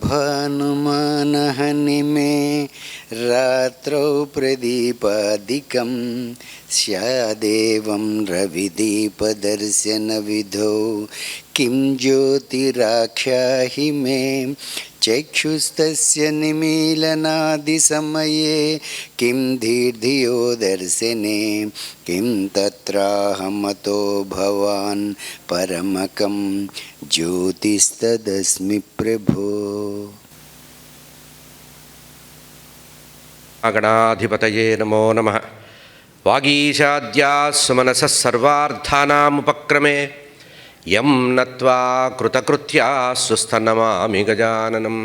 भानुमानहनिमे रात्रौ प्रदीपादिकं स्यादेवं रविदीपदर्शनविधौ किं ज्योतिराख्याहि मे चक्षुस्तस्य निमीलनादिसमये किं धीर्धियो दर्शने किं तत्राहमतो भवान् परमकं ज्योतिस्तदस्मि प्रभो। गणाधिपतये नमो नमः। वागीशाद्याः सुमनसः सर्वार्थानामुपक्रमे यं नत्वा कृतकृत्याः सुस्थनमामि गजाननं।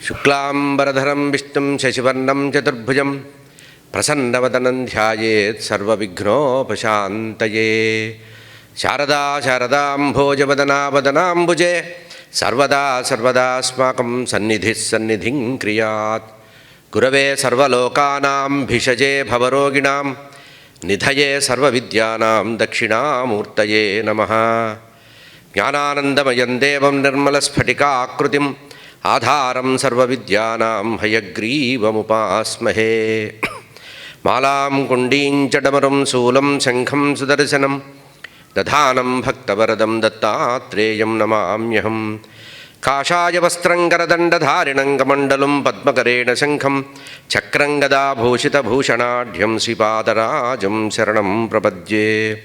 शुक्लाम्बरधरं विष्णुं शशिवर्णं चतुर्भुजं प्रसन्नवदनं ध्यायेत् सर्वविघ्नोपशान्तये। शारदा शारदाम्भोजवदना वदनाम्बुजे सर्वदा सर्वदास्माकं सन्निधिः सन्निधिं क्रियात्। गुरवे सर्वलोकानां भिषजे भवरोगिणां निधये सर्वविद्यानां दक्षिणामूर्तये नमः। ज्ञानानन्दमयं देवं निर्मलस्फटिकाकृतिम् आधारं सर्वविद्यानां हयग्रीवमुपास्महे। मालां कुण्डीं च डमरुं शूलं शङ्खं सुदर्शनं दधानं भक्तवरदं दत्तात्रेयं नमाम्यहं। काषाय वस्त्रं करदण्डधारिणं कमण्डलुं पद्मकरेण शङ्खं चक्रं गदाभूषितभूषणाढ्यं श्रीपादराजं शरणं प्रपद्ये।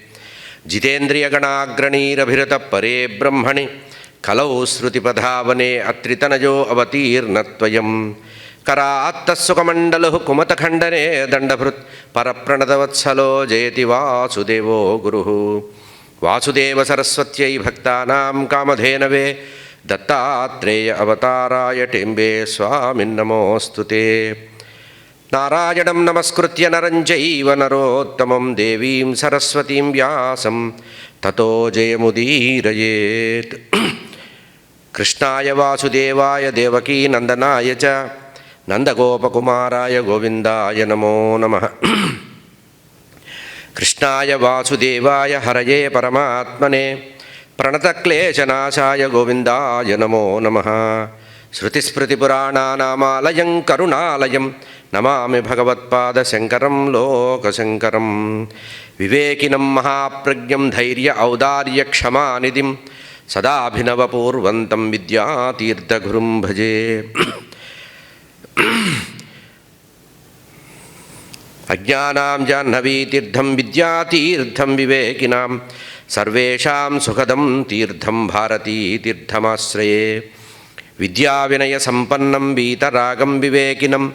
जितेन्द्रियगणाग्रणीरभिरतपरे ब्रह्मणि कलौ श्रुतिपधावने अत्रितनयो अवतीर्णत्वयं। करात्तस्सुकमण्डलुः कुमतखण्डने दण्डभृत् परप्रणतवत्सलो जयति वासुदेवो गुरुः। वासुदेव सरस्वत्यै भक्तानां कामधेनवे दत्तात्रेय अवताराय टेम्बे स्वामिन्नमोऽस्तुते। नारायणं नमस्कृत्य नरं चैव नरोत्तमं देवीं सरस्वतीं व्यासं ततो जयमुदीरयेत्। कृष्णाय वासुदेवाय देवकीनन्दनाय च नन्दगोपकुमाराय गोविन्दाय नमो नमः। कृष्णाय वासुदेवाय हरये परमात्मने प्रणतक्लेशनाशाय गोविन्दाय नमो नमः। श्रुतिस्मृतिपुराणानामालयं करुणालयं नमामि भगवत्पादशङ्करं लोकशङ्करं। विवेकिनं महाप्रज्ञं धैर्य औदार्यक्षमानिधिं सदाभिनवपूर्वन्तं विद्यातीर्थगुरुं भजे। अज्ञानां जाह्नवीतीर्थं विद्यातीर्थं विवेकिनां सर्वेषां सुखदं तीर्थं भारतीतीर्थमाश्रये। विद्याविनयसम्पन्नं वीतरागं विवेकिनं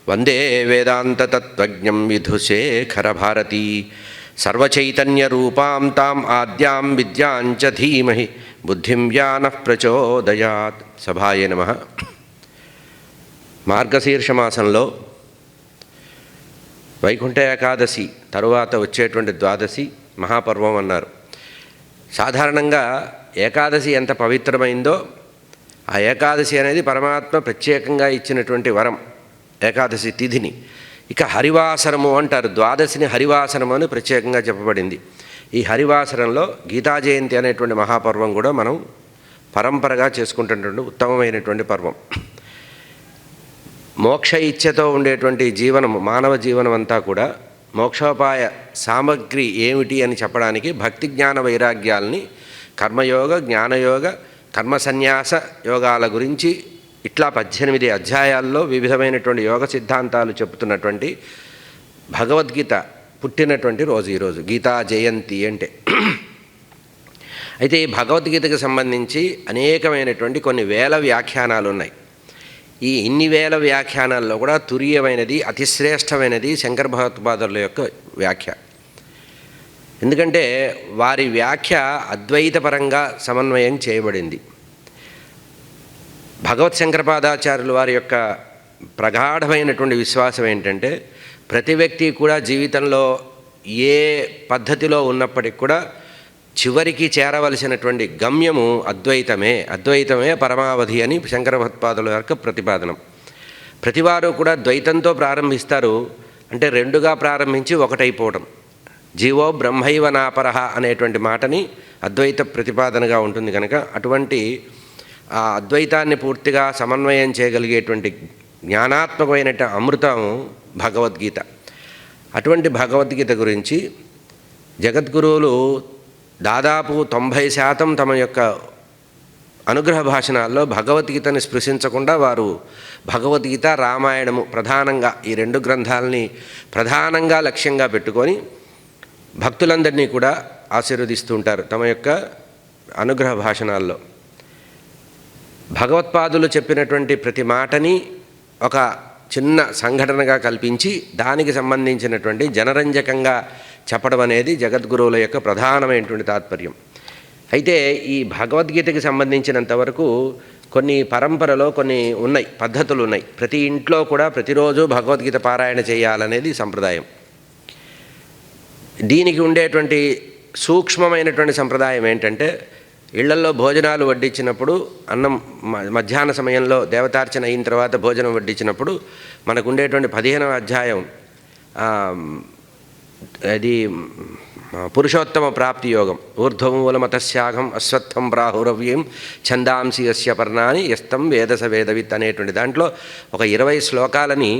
वन्दे वेदान्ततत्त्वज्ञं विधुशेखरभारती। सर्वचैतन्यरूपां ताम् आद्यां विद्यां च धीमहि बुद्धिं यानः प्रचोदयात्। सभाये नमः। మార్గశీర్షమాసంలో వైకుంఠ ఏకాదశి తరువాత వచ్చేటువంటి ద్వాదశి మహాపర్వం అన్నారు. సాధారణంగా ఏకాదశి ఎంత పవిత్రమైందో ఆ ఏకాదశి అనేది పరమాత్మ ప్రత్యేకంగా ఇచ్చినటువంటి వరం, ఏకాదశి తిథిని. ఇక హరివాసరము అంటారు, ద్వాదశిని హరివాసరము అని ప్రత్యేకంగా చెప్పబడింది. ఈ హరివాసరంలో గీతా జయంతి అనేటువంటి మహాపర్వం కూడా మనం పరంపరగా చేసుకుంటున్నటువంటి ఉత్తమమైనటువంటి పర్వం. మోక్ష ఇచ్ఛతో ఉండేటువంటి జీవనం, మానవ జీవనం అంతా కూడా మోక్షోపాయ సామగ్రి ఏమిటి అని చెప్పడానికి భక్తి జ్ఞాన వైరాగ్యాలని, కర్మయోగ జ్ఞానయోగ కర్మ సన్యాస యోగాల గురించి ఇట్లా 18 అధ్యాయాల్లో వివిధమైనటువంటి యోగ సిద్ధాంతాలు చెబుతున్నటువంటి భగవద్గీత పుట్టినటువంటి రోజు ఈరోజు గీతా జయంతి అంటే. అయితే ఈ భగవద్గీతకు సంబంధించి అనేకమైనటువంటి కొన్ని వేల వ్యాఖ్యానాలు ఉన్నాయి. ఈ ఇన్ని వేల వ్యాఖ్యానాల్లో కూడా తురీయమైనది, అతిశ్రేష్టమైనది శంకర భగవత్పాదుల యొక్క వ్యాఖ్య. ఎందుకంటే వారి వ్యాఖ్య అద్వైతపరంగా సమన్వయం చేయబడింది. భగవత్ శంకరపాదాచార్యులు వారి యొక్క ప్రగాఢమైనటువంటి విశ్వాసం ఏంటంటే ప్రతి వ్యక్తి కూడా జీవితంలో ఏ పద్ధతిలో ఉన్నప్పటికీ కూడా చివరికి చేరవలసినటువంటి గమ్యము అద్వైతమే, అద్వైతమే పరమావధి అని శంకర భగవత్పాదుల యొక్క ప్రతిపాదనం. ప్రతివారు కూడా ద్వైతంతో ప్రారంభిస్తారు, అంటే రెండుగా ప్రారంభించి ఒకటైపోవడం. జీవో బ్రహ్మైవ నాపరః అనేటువంటి మాటని అద్వైత ప్రతిపాదనగా ఉంటుంది కనుక అటువంటి ఆ అద్వైతాన్ని పూర్తిగా సమన్వయం చేయగలిగేటువంటి జ్ఞానాత్మకమైన అమృతం భగవద్గీత. అటువంటి భగవద్గీత గురించి జగద్గురువులు దాదాపు 90% తమ యొక్క అనుగ్రహ భాషణాల్లో భగవద్గీతని స్పృశించకుండా వారు భగవద్గీత, రామాయణము ప్రధానంగా ఈ 2 గ్రంథాలని ప్రధానంగా లక్ష్యంగా పెట్టుకొని భక్తులందరినీ కూడా ఆశీర్వదిస్తూ ఉంటారు తమ యొక్క అనుగ్రహ భాషణాల్లో. భగవత్పాదులు చెప్పినటువంటి ప్రతి మాటని ఒక చిన్న సంఘటనగా కల్పించి దానికి సంబంధించినటువంటి జనరంజకంగా చెప్పడం అనేది జగద్గురువుల యొక్క ప్రధానమైనటువంటి తాత్పర్యం. అయితే ఈ భగవద్గీతకి సంబంధించినంతవరకు కొన్ని పరంపరలో కొన్ని ఉన్నాయి, పద్ధతులు ఉన్నాయి. ప్రతి ఇంట్లో కూడా ప్రతిరోజు భగవద్గీత పారాయణ చేయాలనేది సంప్రదాయం. దీనికి ఉండేటువంటి సూక్ష్మమైనటువంటి సంప్రదాయం ఏంటంటే, ఇళ్లల్లో భోజనాలు వడ్డించినప్పుడు అన్నం మధ్యాహ్న సమయంలో దేవతార్చన అయిన తర్వాత భోజనం వడ్డించినప్పుడు మనకు ఉండేటువంటి 15వ అధ్యాయం అది పురుషోత్తమ ప్రాప్తి యోగం. ఊర్ధ్వమూలమతస్యాగం అశ్వత్థం ప్రాహురవ్యం ఛందాంసి యస్య పర్ణాని యస్తం వేదస వేదవిత్ అనేటువంటి దాంట్లో ఒక 20 శ్లోకాలని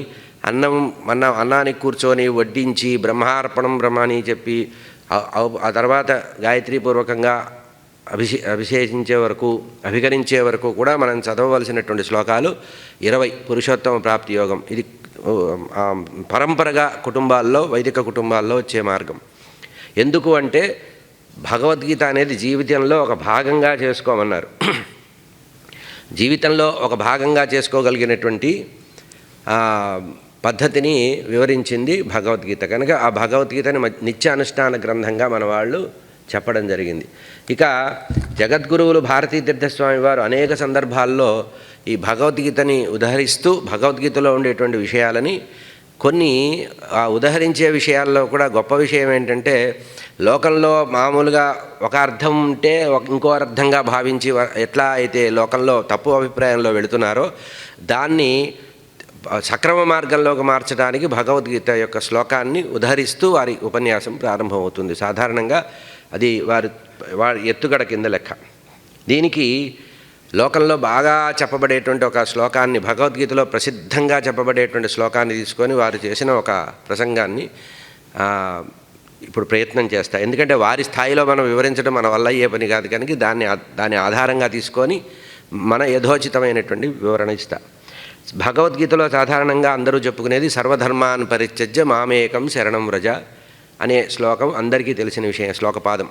అన్నానికి కూర్చొని వడ్డించి బ్రహ్మార్పణం బ్రహ్మని చెప్పి ఆ తర్వాత గాయత్రీపూర్వకంగా అభిషేకించే వరకు అభికరించే వరకు కూడా మనం చదవవలసినటువంటి శ్లోకాలు 20 పురుషోత్తమ ప్రాప్తి యోగం. ఇది పరంపరగా కుటుంబాల్లో, వైదిక కుటుంబాల్లో వచ్చే మార్గం. ఎందుకు అంటే భగవద్గీత అనేది జీవితంలో ఒక భాగంగా చేసుకోమన్నారు. జీవితంలో ఒక భాగంగా చేసుకోగలిగినటువంటి పద్ధతిని వివరించింది భగవద్గీత. కనుక ఆ భగవద్గీతని నిత్యానుష్ఠాన గ్రంథంగా మన వాళ్ళు చెప్పడం జరిగింది. ఇక జగద్గురువులు భారతీ తీర్థస్వామి వారు అనేక సందర్భాల్లో ఈ భగవద్గీతని ఉదహరిస్తూ భగవద్గీతలో ఉండేటువంటి విషయాలని కొన్ని ఉదహరించే విషయాల్లో కూడా గొప్ప విషయం ఏంటంటే, లోకంలో మామూలుగా ఒక అర్థం ఉంటే ఇంకో అర్థంగా భావించి ఎట్లా అయితే లోకంలో తప్పు అభిప్రాయంలో వెళుతున్నారో దాన్ని సక్రమ మార్గంలోకి మార్చడానికి భగవద్గీత యొక్క శ్లోకాన్ని ఉదహరిస్తూ వారి ఉపన్యాసం ప్రారంభమవుతుంది. సాధారణంగా అది వారి ఎత్తుగడ కింద లెక్క. దీనికి లోకంలో బాగా చెప్పబడేటువంటి ఒక శ్లోకాన్ని, భగవద్గీతలో ప్రసిద్ధంగా చెప్పబడేటువంటి శ్లోకాన్ని తీసుకొని వారు చేసిన ఒక ప్రసంగాన్ని ఇప్పుడు ప్రయత్నం చేస్తా. ఎందుకంటే వారి స్థాయిలో మనం వివరించడం మన వల్ల అయ్యే పని కాదు కనుక దాన్ని ఆధారంగా తీసుకొని మన యథోచితమైనటువంటి వివరణ ఇస్తా. భగవద్గీతలో సాధారణంగా అందరూ చెప్పుకునేది సర్వధర్మాన్ పరిత్యజ్య మామేకం శరణం వ్రజ అనే శ్లోకం అందరికీ తెలిసిన విషయం. శ్లోకపాదం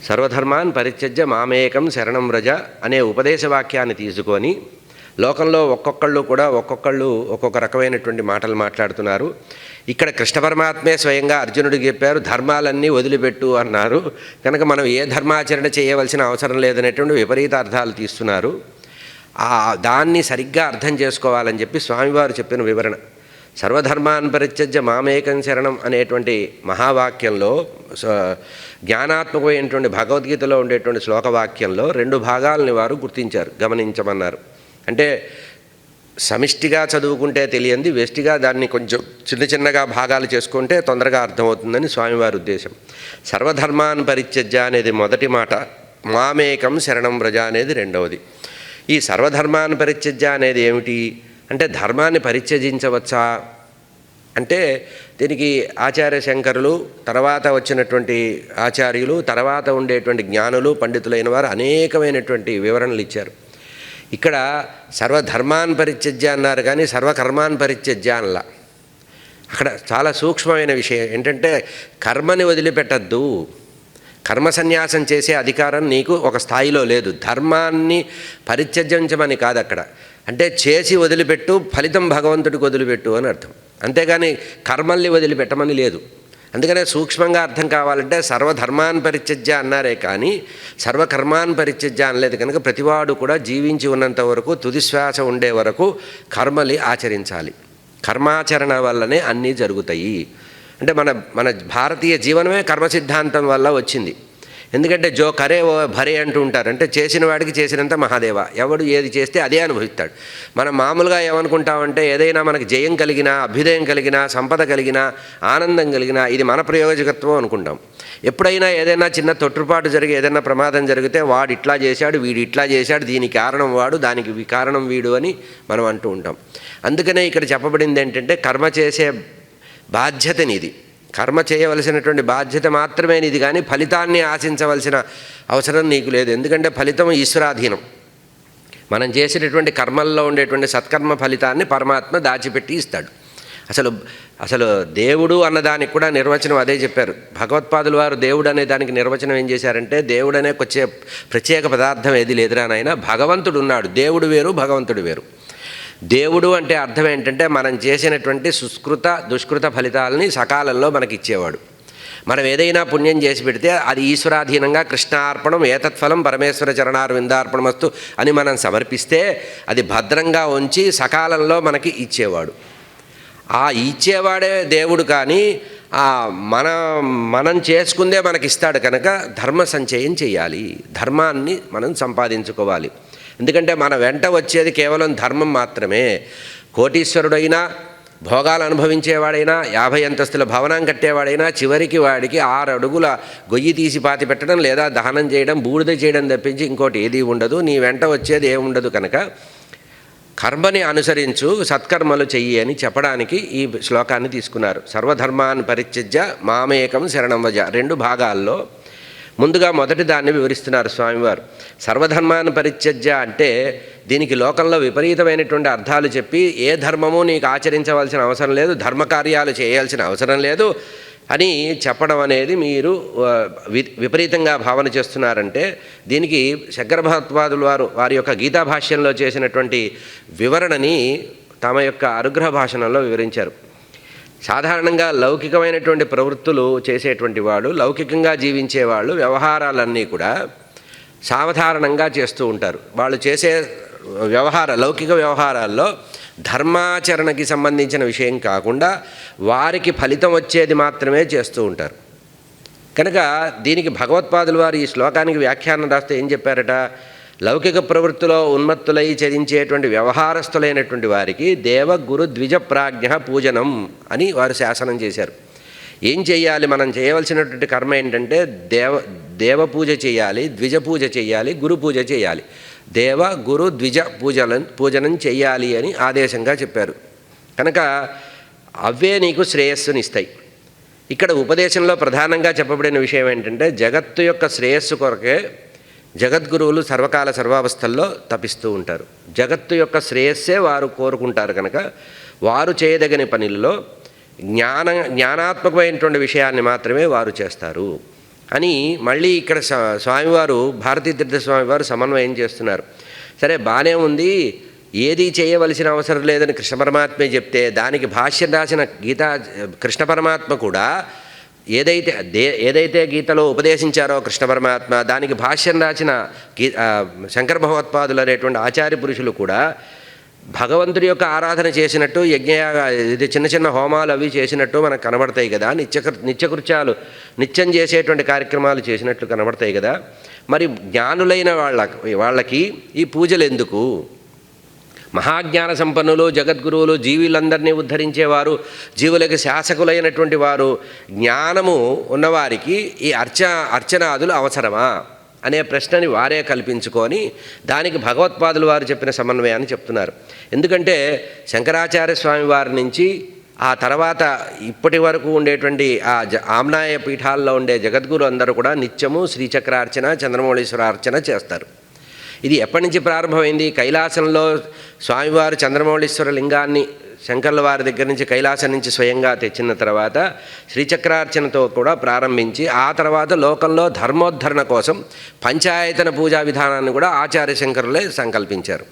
సర్వధర్మాన్ పరిత్యజ్య మామేకం శరణం వ్రజ అనే ఉపదేశవాక్యాన్ని తీసుకొని లోకంలో ఒక్కొక్కళ్ళు ఒక్కొక్క రకమైనటువంటి మాటలు మాట్లాడుతున్నారు. ఇక్కడ కృష్ణ పరమాత్మే స్వయంగా అర్జునుడికి చెప్పారు, ధర్మాలన్నీ వదిలిపెట్టు అన్నారు. కనుక మనం ఏ ధర్మాచరణ చేయవలసిన అవసరం లేదనేటువంటి విపరీత అర్థాలు తీస్తున్నారు. దాన్ని సరిగ్గా అర్థం చేసుకోవాలని చెప్పి స్వామివారు చెప్పిన వివరణ. సర్వధర్మాన్ పరిత్యజ్య మామేకం శరణం అనేటువంటి మహావాక్యంలో, జ్ఞానాత్మకమైనటువంటి భగవద్గీతలో ఉండేటువంటి శ్లోకవాక్యంలో 2 భాగాలని వారు గుర్తించారు, గమనించమన్నారు. అంటే సమిష్టిగా చదువుకుంటే తెలియంది, వెష్టిగా దాన్ని కొంచెం చిన్నగా భాగాలు చేసుకుంటే తొందరగా అర్థమవుతుందని స్వామివారి ఉద్దేశం. సర్వధర్మాన్ పరిత్యజ్య అనేది మొదటి మాట, మామేకం శరణం వ్రజ అనేది రెండవది. ఈ సర్వధర్మాన్ పరిత్యజ్య అనేది ఏమిటి అంటే, ధర్మాన్ని పరిత్యజించవచ్చా అంటే దీనికి ఆచార్య శంకరులు, తర్వాత వచ్చినటువంటి ఆచార్యులు, తర్వాత ఉండేటువంటి జ్ఞానులు, పండితులైన వారు అనేకమైనటువంటి వివరణలు ఇచ్చారు. ఇక్కడ సర్వధర్మాన్ పరిత్యజ్య అన్నారు కానీ సర్వకర్మాన్ పరిత్యజ్య అనలా. అక్కడ చాలా సూక్ష్మమైన విషయం ఏంటంటే, కర్మని వదిలిపెట్టద్దు, కర్మ సన్యాసం చేసే అధికారం నీకు ఒక స్థాయిలో లేదు. ధర్మాన్ని పరిత్యజించమని కాదు అక్కడ, అంటే చేసి వదిలిపెట్టు, ఫలితం భగవంతుడికి వదిలిపెట్టు అని అర్థం. అంతేగాని కర్మల్ని వదిలిపెట్టమని లేదు. అందుకనే సూక్ష్మంగా అర్థం కావాలంటే సర్వధర్మాన్ పరిత్యజ్య అన్నారే కానీ సర్వకర్మాన్ పరిత్యజ్య అనలేదు. కనుక ప్రతివాడు కూడా జీవించి ఉన్నంత వరకు, తుదిశ్వాస ఉండే వరకు కర్మలి ఆచరించాలి. కర్మాచరణ వల్లనే అన్నీ జరుగుతాయి. అంటే మన భారతీయ జీవనమే కర్మ సిద్ధాంతం వల్ల వచ్చింది. ఎందుకంటే జో కరే ఓ భరే అంటూ ఉంటారు. అంటే చేసిన వాడికి చేసినంత మహాదేవ, ఎవడు ఏది చేస్తే అదే అనుభవిస్తాడు. మనం మామూలుగా ఏమనుకుంటామంటే ఏదైనా మనకి జయం కలిగినా, అభ్యుదయం కలిగినా, సంపద కలిగినా, ఆనందం కలిగినా ఇది మన ప్రయోజకత్వం అనుకుంటాం. ఎప్పుడైనా ఏదైనా చిన్న తొట్టుపాటు జరిగి ఏదైనా ప్రమాదం జరిగితే వాడు ఇట్లా చేశాడు, వీడు ఇట్లా చేశాడు, దీనికి కారణం వాడు, దానికి కారణం వీడు అని మనం అంటూ ఉంటాం. అందుకనే ఇక్కడ చెప్పబడింది ఏంటంటే కర్మ చేసే బాధ్యతనిది, కర్మ చేయవలసినటువంటి బాధ్యత మాత్రమే నీది, కానీ ఫలితాన్ని ఆశించవలసిన అవసరం నీకు లేదు. ఎందుకంటే ఫలితం ఈశ్వరాధీనం. మనం చేసేటటువంటి కర్మల్లో ఉండేటువంటి సత్కర్మ ఫలితాన్ని పరమాత్మ దాచిపెట్టి ఇస్తాడు. అసలు దేవుడు అన్నదానికి కూడా నిర్వచనం అదే చెప్పారు. భగవత్పాదుల వారు దేవుడు అనే దానికి నిర్వచనం ఏం చేశారంటే, దేవుడు అనే వచ్చే ప్రత్యేక పదార్థం ఏది లేదురా నాయన, భగవంతుడు ఉన్నాడు. దేవుడు వేరు, భగవంతుడు వేరు. దేవుడు అంటే అర్థం ఏంటంటే మనం చేసినటువంటి సుష్కృత దుష్కృత ఫలితాలని సకాలంలో మనకి ఇచ్చేవాడు. మనం ఏదైనా పుణ్యం చేసి పెడితే అది ఈశ్వరాధీనంగా కృష్ణార్పణం ఏతత్ఫలం పరమేశ్వర చరణారవిందార్పణమస్తు అని మనం సమర్పిస్తే అది భద్రంగా ఉంచి సకాలంలో మనకి ఇచ్చేవాడు. ఆ ఇచ్చేవాడే దేవుడు. కానీ మనం చేసుకుందే మనకిస్తాడు కనుక ధర్మ సంచయం చేయాలి, ధర్మాన్ని మనం సంపాదించుకోవాలి. ఎందుకంటే మన వెంట వచ్చేది కేవలం ధర్మం మాత్రమే. కోటీశ్వరుడైనా, భోగాలు అనుభవించేవాడైనా, 50 అంతస్తుల భవనం కట్టేవాడైనా చివరికి వాడికి 6 అడుగుల గొయ్యి తీసి పాతి పెట్టడం లేదా దహనం చేయడం, బూడిద చేయడం తప్పించి ఇంకోటి ఏదీ ఉండదు. నీ వెంట వచ్చేది ఏముండదు. కనుక కర్మని అనుసరించు, సత్కర్మలు చెయ్యి అని చెప్పడానికి ఈ శ్లోకాన్ని తీసుకున్నారు. సర్వధర్మాన్ని పరిత్యజ్య మామేకం శరణం వ్రజ. 2 భాగాల్లో ముందుగా మొదటి దాన్ని వివరిస్తున్నారు స్వామివారు. సర్వధర్మాన్ని పరిత్యజ్య అంటే దీనికి లోకంలో విపరీతమైనటువంటి అర్థాలు చెప్పి ఏ ధర్మము నీకు ఆచరించవలసిన అవసరం లేదు, ధర్మకార్యాలు చేయాల్సిన అవసరం లేదు అని చెప్పడం అనేది మీరు విపరీతంగా భావన చేస్తున్నారంటే, దీనికి శంకర భగవత్పాదుల వారి యొక్క గీతాభాష్యంలో చేసినటువంటి వివరణని తమ యొక్క అనుగ్రహ భాషణంలో వివరించారు. సాధారణంగా లౌకికమైనటువంటి ప్రవృత్తులు చేసేటువంటి వాడు, లౌకికంగా జీవించేవాళ్ళు వ్యవహారాలన్నీ కూడా సాధారణంగా చేస్తూ ఉంటారు. వాళ్ళు చేసే లౌకిక వ్యవహారాల్లో ధర్మాచరణకి సంబంధించిన విషయం కాకుండా వారికి ఫలితం వచ్చేది మాత్రమే చేస్తూ ఉంటారు. కనుక దీనికి భగవత్పాదుల వారు ఈ శ్లోకానికి వ్యాఖ్యానం రాస్తే ఏం చెప్పారట, లౌకిక ప్రవృత్తిలో ఉన్మత్తులై చరించేటువంటి వ్యవహారస్తులైనటువంటి వారికి దేవ గురు ద్విజ ప్రాజ్ఞ పూజనం అని వారు శాసనం చేశారు. ఏం చేయాలి, మనం చేయవలసినటువంటి కర్మ ఏంటంటే దేవ పూజ చేయాలి, ద్విజ పూజ చేయాలి, గురు పూజ చేయాలి. దేవ గురు ద్విజ పూజనం చెయ్యాలి అని ఆదేశంగా చెప్పారు. కనుక అవే నీకు శ్రేయస్సునిస్తాయి. ఇక్కడ ఉపదేశంలో ప్రధానంగా చెప్పబడిన విషయం ఏంటంటే, జగత్తు యొక్క శ్రేయస్సు కొరకే జగద్గురువులు సర్వకాల సర్వావస్థల్లో తపిస్తూ ఉంటారు. జగత్తు యొక్క శ్రేయస్సే వారు కోరుకుంటారు. కనుక వారు చేయదగిన పనులలో జ్ఞానాత్మకమైనటువంటి విషయాన్ని మాత్రమే వారు చేస్తారు అని మళ్ళీ ఇక్కడ స్వామివారు, భారతీ తీర్థ స్వామివారు సమన్వయం చేస్తున్నారు. సరే బాగానే ఉంది, ఏది చేయవలసిన అవసరం లేదని కృష్ణ పరమాత్మే చెప్తే దానికి భాష్యం రాసిన కృష్ణ పరమాత్మ కూడా ఏదైతే గీతలో ఉపదేశించారో కృష్ణ పరమాత్మ, దానికి భాష్యం రాసిన శంకర భగవత్పాదులు అనేటువంటి ఆచార్య పురుషులు కూడా భగవంతుడి యొక్క ఆరాధన చేసినట్టు, ఇది చిన్న చిన్న హోమాలు అవి చేసినట్టు మనకు కనబడతాయి కదా, నిత్యకృత్యాలు నిత్యం చేసేటువంటి కార్యక్రమాలు చేసినట్లు కనబడతాయి కదా. మరి జ్ఞానులైన వాళ్ళకి ఈ పూజలు ఎందుకు? మహాజ్ఞాన సంపన్నులు, జగద్గురువులు, జీవులందరినీ ఉద్ధరించేవారు, జీవులకు శాసకులైనటువంటి వారు, జ్ఞానము ఉన్నవారికి ఈ అర్చనాదులు అవసరమా అనే ప్రశ్నని వారే కల్పించుకొని దానికి భగవత్పాదులు వారు చెప్పిన సమన్వయాన్ని చెప్తున్నారు. ఎందుకంటే శంకరాచార్య స్వామి వారి నుంచి ఆ తర్వాత ఇప్పటి వరకు ఉండేటువంటి ఆమ్నాయ పీఠాల్లో ఉండే జగద్గురు అందరూ కూడా నిత్యము శ్రీచక్రార్చన, చంద్రమౌళీశ్వర అర్చన చేస్తారు. ఇది ఎప్పటి నుంచి ప్రారంభమైంది? కైలాసంలో స్వామివారు చంద్రమౌళీశ్వర లింగాన్ని శంకర్ల వారి దగ్గర నుంచి కైలాసం నుంచి స్వయంగా తెచ్చిన తర్వాత శ్రీచక్రార్చనతో కూడా ప్రారంభించి ఆ తర్వాత లోకంలో ధర్మోద్ధరణ కోసం పంచాయతన పూజా విధానాన్ని కూడా ఆచార్య శంకరులే సంకల్పించారు.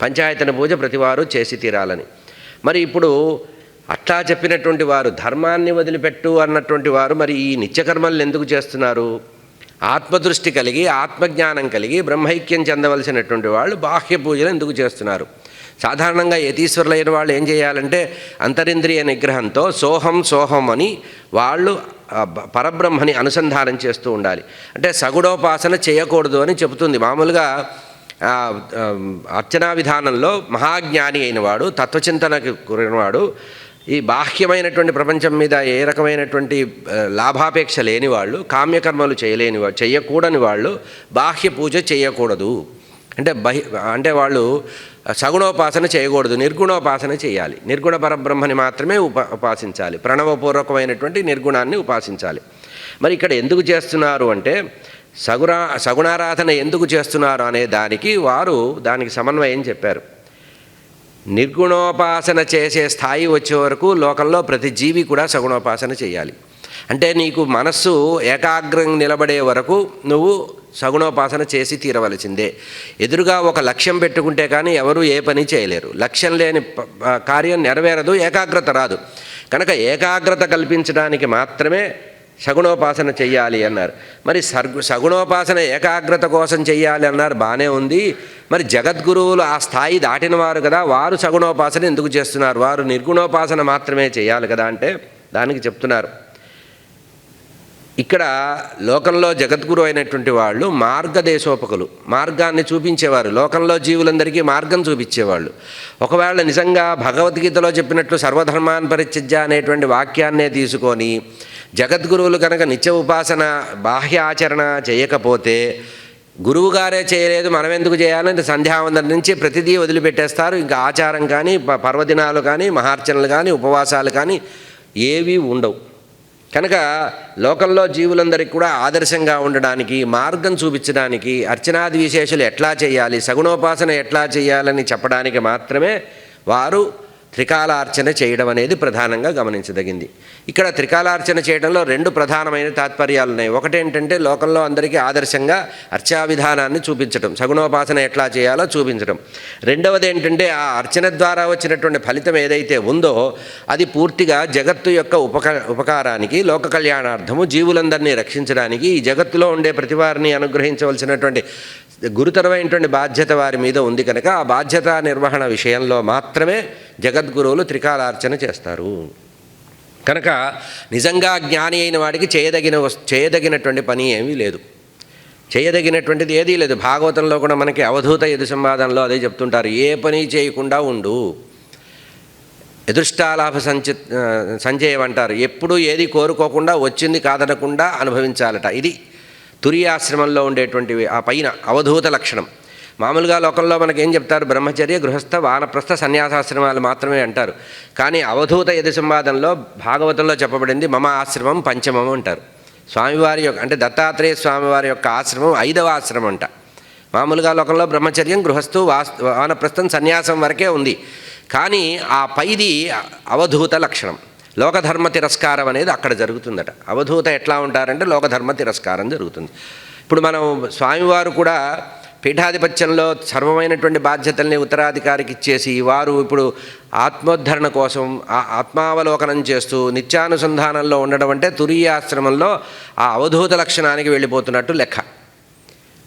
పంచాయతన పూజ ప్రతివారు చేసి తీరాలని. మరి ఇప్పుడు అట్లా చెప్పినటువంటి వారు ధర్మాన్ని వదిలిపెట్టు అన్నటువంటి వారు మరి ఈ నిత్యకర్మలను ఎందుకు చేస్తున్నారు? ఆత్మదృష్టి కలిగి, ఆత్మజ్ఞానం కలిగి బ్రహ్మైక్యం చెందవలసినటువంటి వాళ్ళు బాహ్య పూజలు ఎందుకు చేస్తున్నారు? సాధారణంగా యతీశ్వరులైన వాళ్ళు ఏం చేయాలంటే అంతరింద్రియ నిగ్రహంతో సోహం సోహం అని వాళ్ళు పరబ్రహ్మని అనుసంధానం చేస్తూ ఉండాలి. అంటే సగుణోపాసన చేయకూడదు అని చెబుతుంది. మామూలుగా అర్చనా విధానంలో మహాజ్ఞాని అయినవాడు, తత్వచింతనకు కూరినవాడు, ఈ బాహ్యమైనటువంటి ప్రపంచం మీద ఏ రకమైనటువంటి లాభాపేక్ష లేని వాళ్ళు, కామ్యకర్మలు చేయకూడని వాళ్ళు బాహ్య పూజ చేయకూడదు. అంటే వాళ్ళు సగుణోపాసన చేయకూడదు, నిర్గుణోపాసన చేయాలి. నిర్గుణ పరబ్రహ్మని మాత్రమే ఉపాసించాలి, ప్రణవపూర్వకమైనటువంటి నిర్గుణాన్ని ఉపాసించాలి. మరి ఇక్కడ ఎందుకు చేస్తున్నారు అంటే సగుణారాధన ఎందుకు చేస్తున్నారు అనే దానికి సమన్వయం చెప్పారు. నిర్గుణోపాసన చేసే స్థాయి వచ్చే వరకు లోకంలో ప్రతి జీవి కూడా సగుణోపాసన చేయాలి. అంటే నీకు మనస్సు ఏకాగ్రం నిలబడే వరకు నువ్వు సగుణోపాసన చేసి తీరవలసిందే. ఎదురుగా ఒక లక్ష్యం పెట్టుకుంటే కానీ ఎవరు ఏ పని చేయలేరు. లక్ష్యం లేని కార్యం నెరవేరదు, ఏకాగ్రత రాదు. కనుక ఏకాగ్రత కల్పించడానికి మాత్రమే సగుణోపాసన చెయ్యాలి అన్నారు. మరి సగుణోపాసన ఏకాగ్రత కోసం చెయ్యాలి అన్నారు, బాగానే ఉంది. మరి జగద్గురువులు ఆ స్థాయి దాటిన వారు కదా, వారు సగుణోపాసన ఎందుకు చేస్తున్నారు? వారు నిర్గుణోపాసన మాత్రమే చేయాలి కదా అంటే దానికి చెప్తున్నారు. ఇక్కడ లోకంలో జగద్గురు అయినటువంటి వాళ్ళు మార్గదేశోపకులు, మార్గాన్ని చూపించేవారు, లోకంలో జీవులందరికీ మార్గం చూపించేవాళ్ళు. ఒకవేళ నిజంగా భగవద్గీతలో చెప్పినట్లు సర్వధర్మాన్ పరిత్యజ్య అనేటువంటి వాక్యాన్నే తీసుకొని జగద్గురువులు కనుక నిత్య ఉపాసన బాహ్య ఆచరణ చేయకపోతే, గురువుగారే చేయలేదు మనం ఎందుకు చేయాలంటే సంధ్యావందనం నుంచి ప్రతిదీ వదిలిపెట్టేస్తారు. ఇంకా ఆచారం కానీ, పర్వదినాలు కానీ, మహార్చనలు కానీ, ఉపవాసాలు కానీ ఏవీ ఉండవు. కనుక లోకంలో జీవులందరికీ కూడా ఆదర్శంగా ఉండడానికి, మార్గం చూపించడానికి, అర్చనాది విశేషాలు ఎట్లా చేయాలి, సగుణోపాసన ఎట్లా చేయాలని చెప్పడానికి మాత్రమే వారు త్రికాలార్చన చేయడం అనేది ప్రధానంగా గమనించదగింది. ఇక్కడ త్రికాలార్చన చేయడంలో రెండు ప్రధానమైన తాత్పర్యాలు ఉన్నాయి. ఒకటేంటంటే లోకంలో అందరికీ ఆదర్శంగా అర్చా విధానాన్ని చూపించడం, సగుణోపాసన ఎట్లా చేయాలో చూపించడం. రెండవది ఏంటంటే ఆ అర్చన ద్వారా వచ్చినటువంటి ఫలితం ఏదైతే ఉందో అది పూర్తిగా జగత్తు యొక్క ఉపకారానికి, లోక కళ్యాణార్థము, జీవులందరినీ రక్షించడానికి, ఈ జగత్తులో ఉండే ప్రతివారిని అనుగ్రహించవలసినటువంటి గురుతరమైనటువంటి బాధ్యత వారి మీద ఉంది. కనుక ఆ బాధ్యత నిర్వహణ విషయంలో మాత్రమే జగద్గురువులు త్రికాలార్చన చేస్తారు. కనుక నిజంగా జ్ఞాని అయిన వాడికి చేయదగినటువంటి పని ఏమీ లేదు, చేయదగినటువంటిది ఏదీ లేదు. భాగవతంలో కూడా మనకి అవధూత యదు సంవాదంలో అదే చెప్తుంటారు, ఏ పని చేయకుండా ఉండు, ఎదుష్టాలాభ సంచయమంటారు. ఎప్పుడూ ఏది కోరుకోకుండా, వచ్చింది కాదనకుండా అనుభవించాలట. ఇది తురియాశ్రమంలో ఉండేటువంటి ఆ పైన అవధూత లక్షణం. మామూలుగా లోకంలో మనకేం చెప్తారు, బ్రహ్మచర్య, గృహస్థ, వానప్రస్థ, సన్యాసాశ్రమాలు మాత్రమే అంటారు. కానీ అవధూత యదు సంవాదంలో భాగవతంలో చెప్పబడింది మమ ఆశ్రమం పంచమం అంటారు. స్వామివారి యొక్క, అంటే దత్తాత్రేయ స్వామివారి యొక్క ఆశ్రమం 5వ ఆశ్రమం అంట. మామూలుగా లోకంలో బ్రహ్మచర్యం, గృహస్థు, వానప్రస్థం, సన్యాసం వరకే ఉంది. కానీ ఆ పైది అవధూత లక్షణం. లోకధర్మ తిరస్కారం అనేది అక్కడ జరుగుతుందట. అవధూత ఎట్లా ఉంటారంటే లోకధర్మ తిరస్కారం జరుగుతుంది. ఇప్పుడు మనం స్వామివారు కూడా పీఠాధిపత్యంలో సర్వమైనటువంటి బాధ్యతల్ని ఉత్తరాధికారికి ఇచ్చేసి వారు ఇప్పుడు ఆత్మోద్ధరణ కోసం ఆత్మావలోకనం చేస్తూ నిత్యానుసంధానంలో ఉండడం అంటే తురీయాశ్రమంలో ఆ అవధూత లక్షణానికి వెళ్ళిపోతున్నట్టు లెక్క.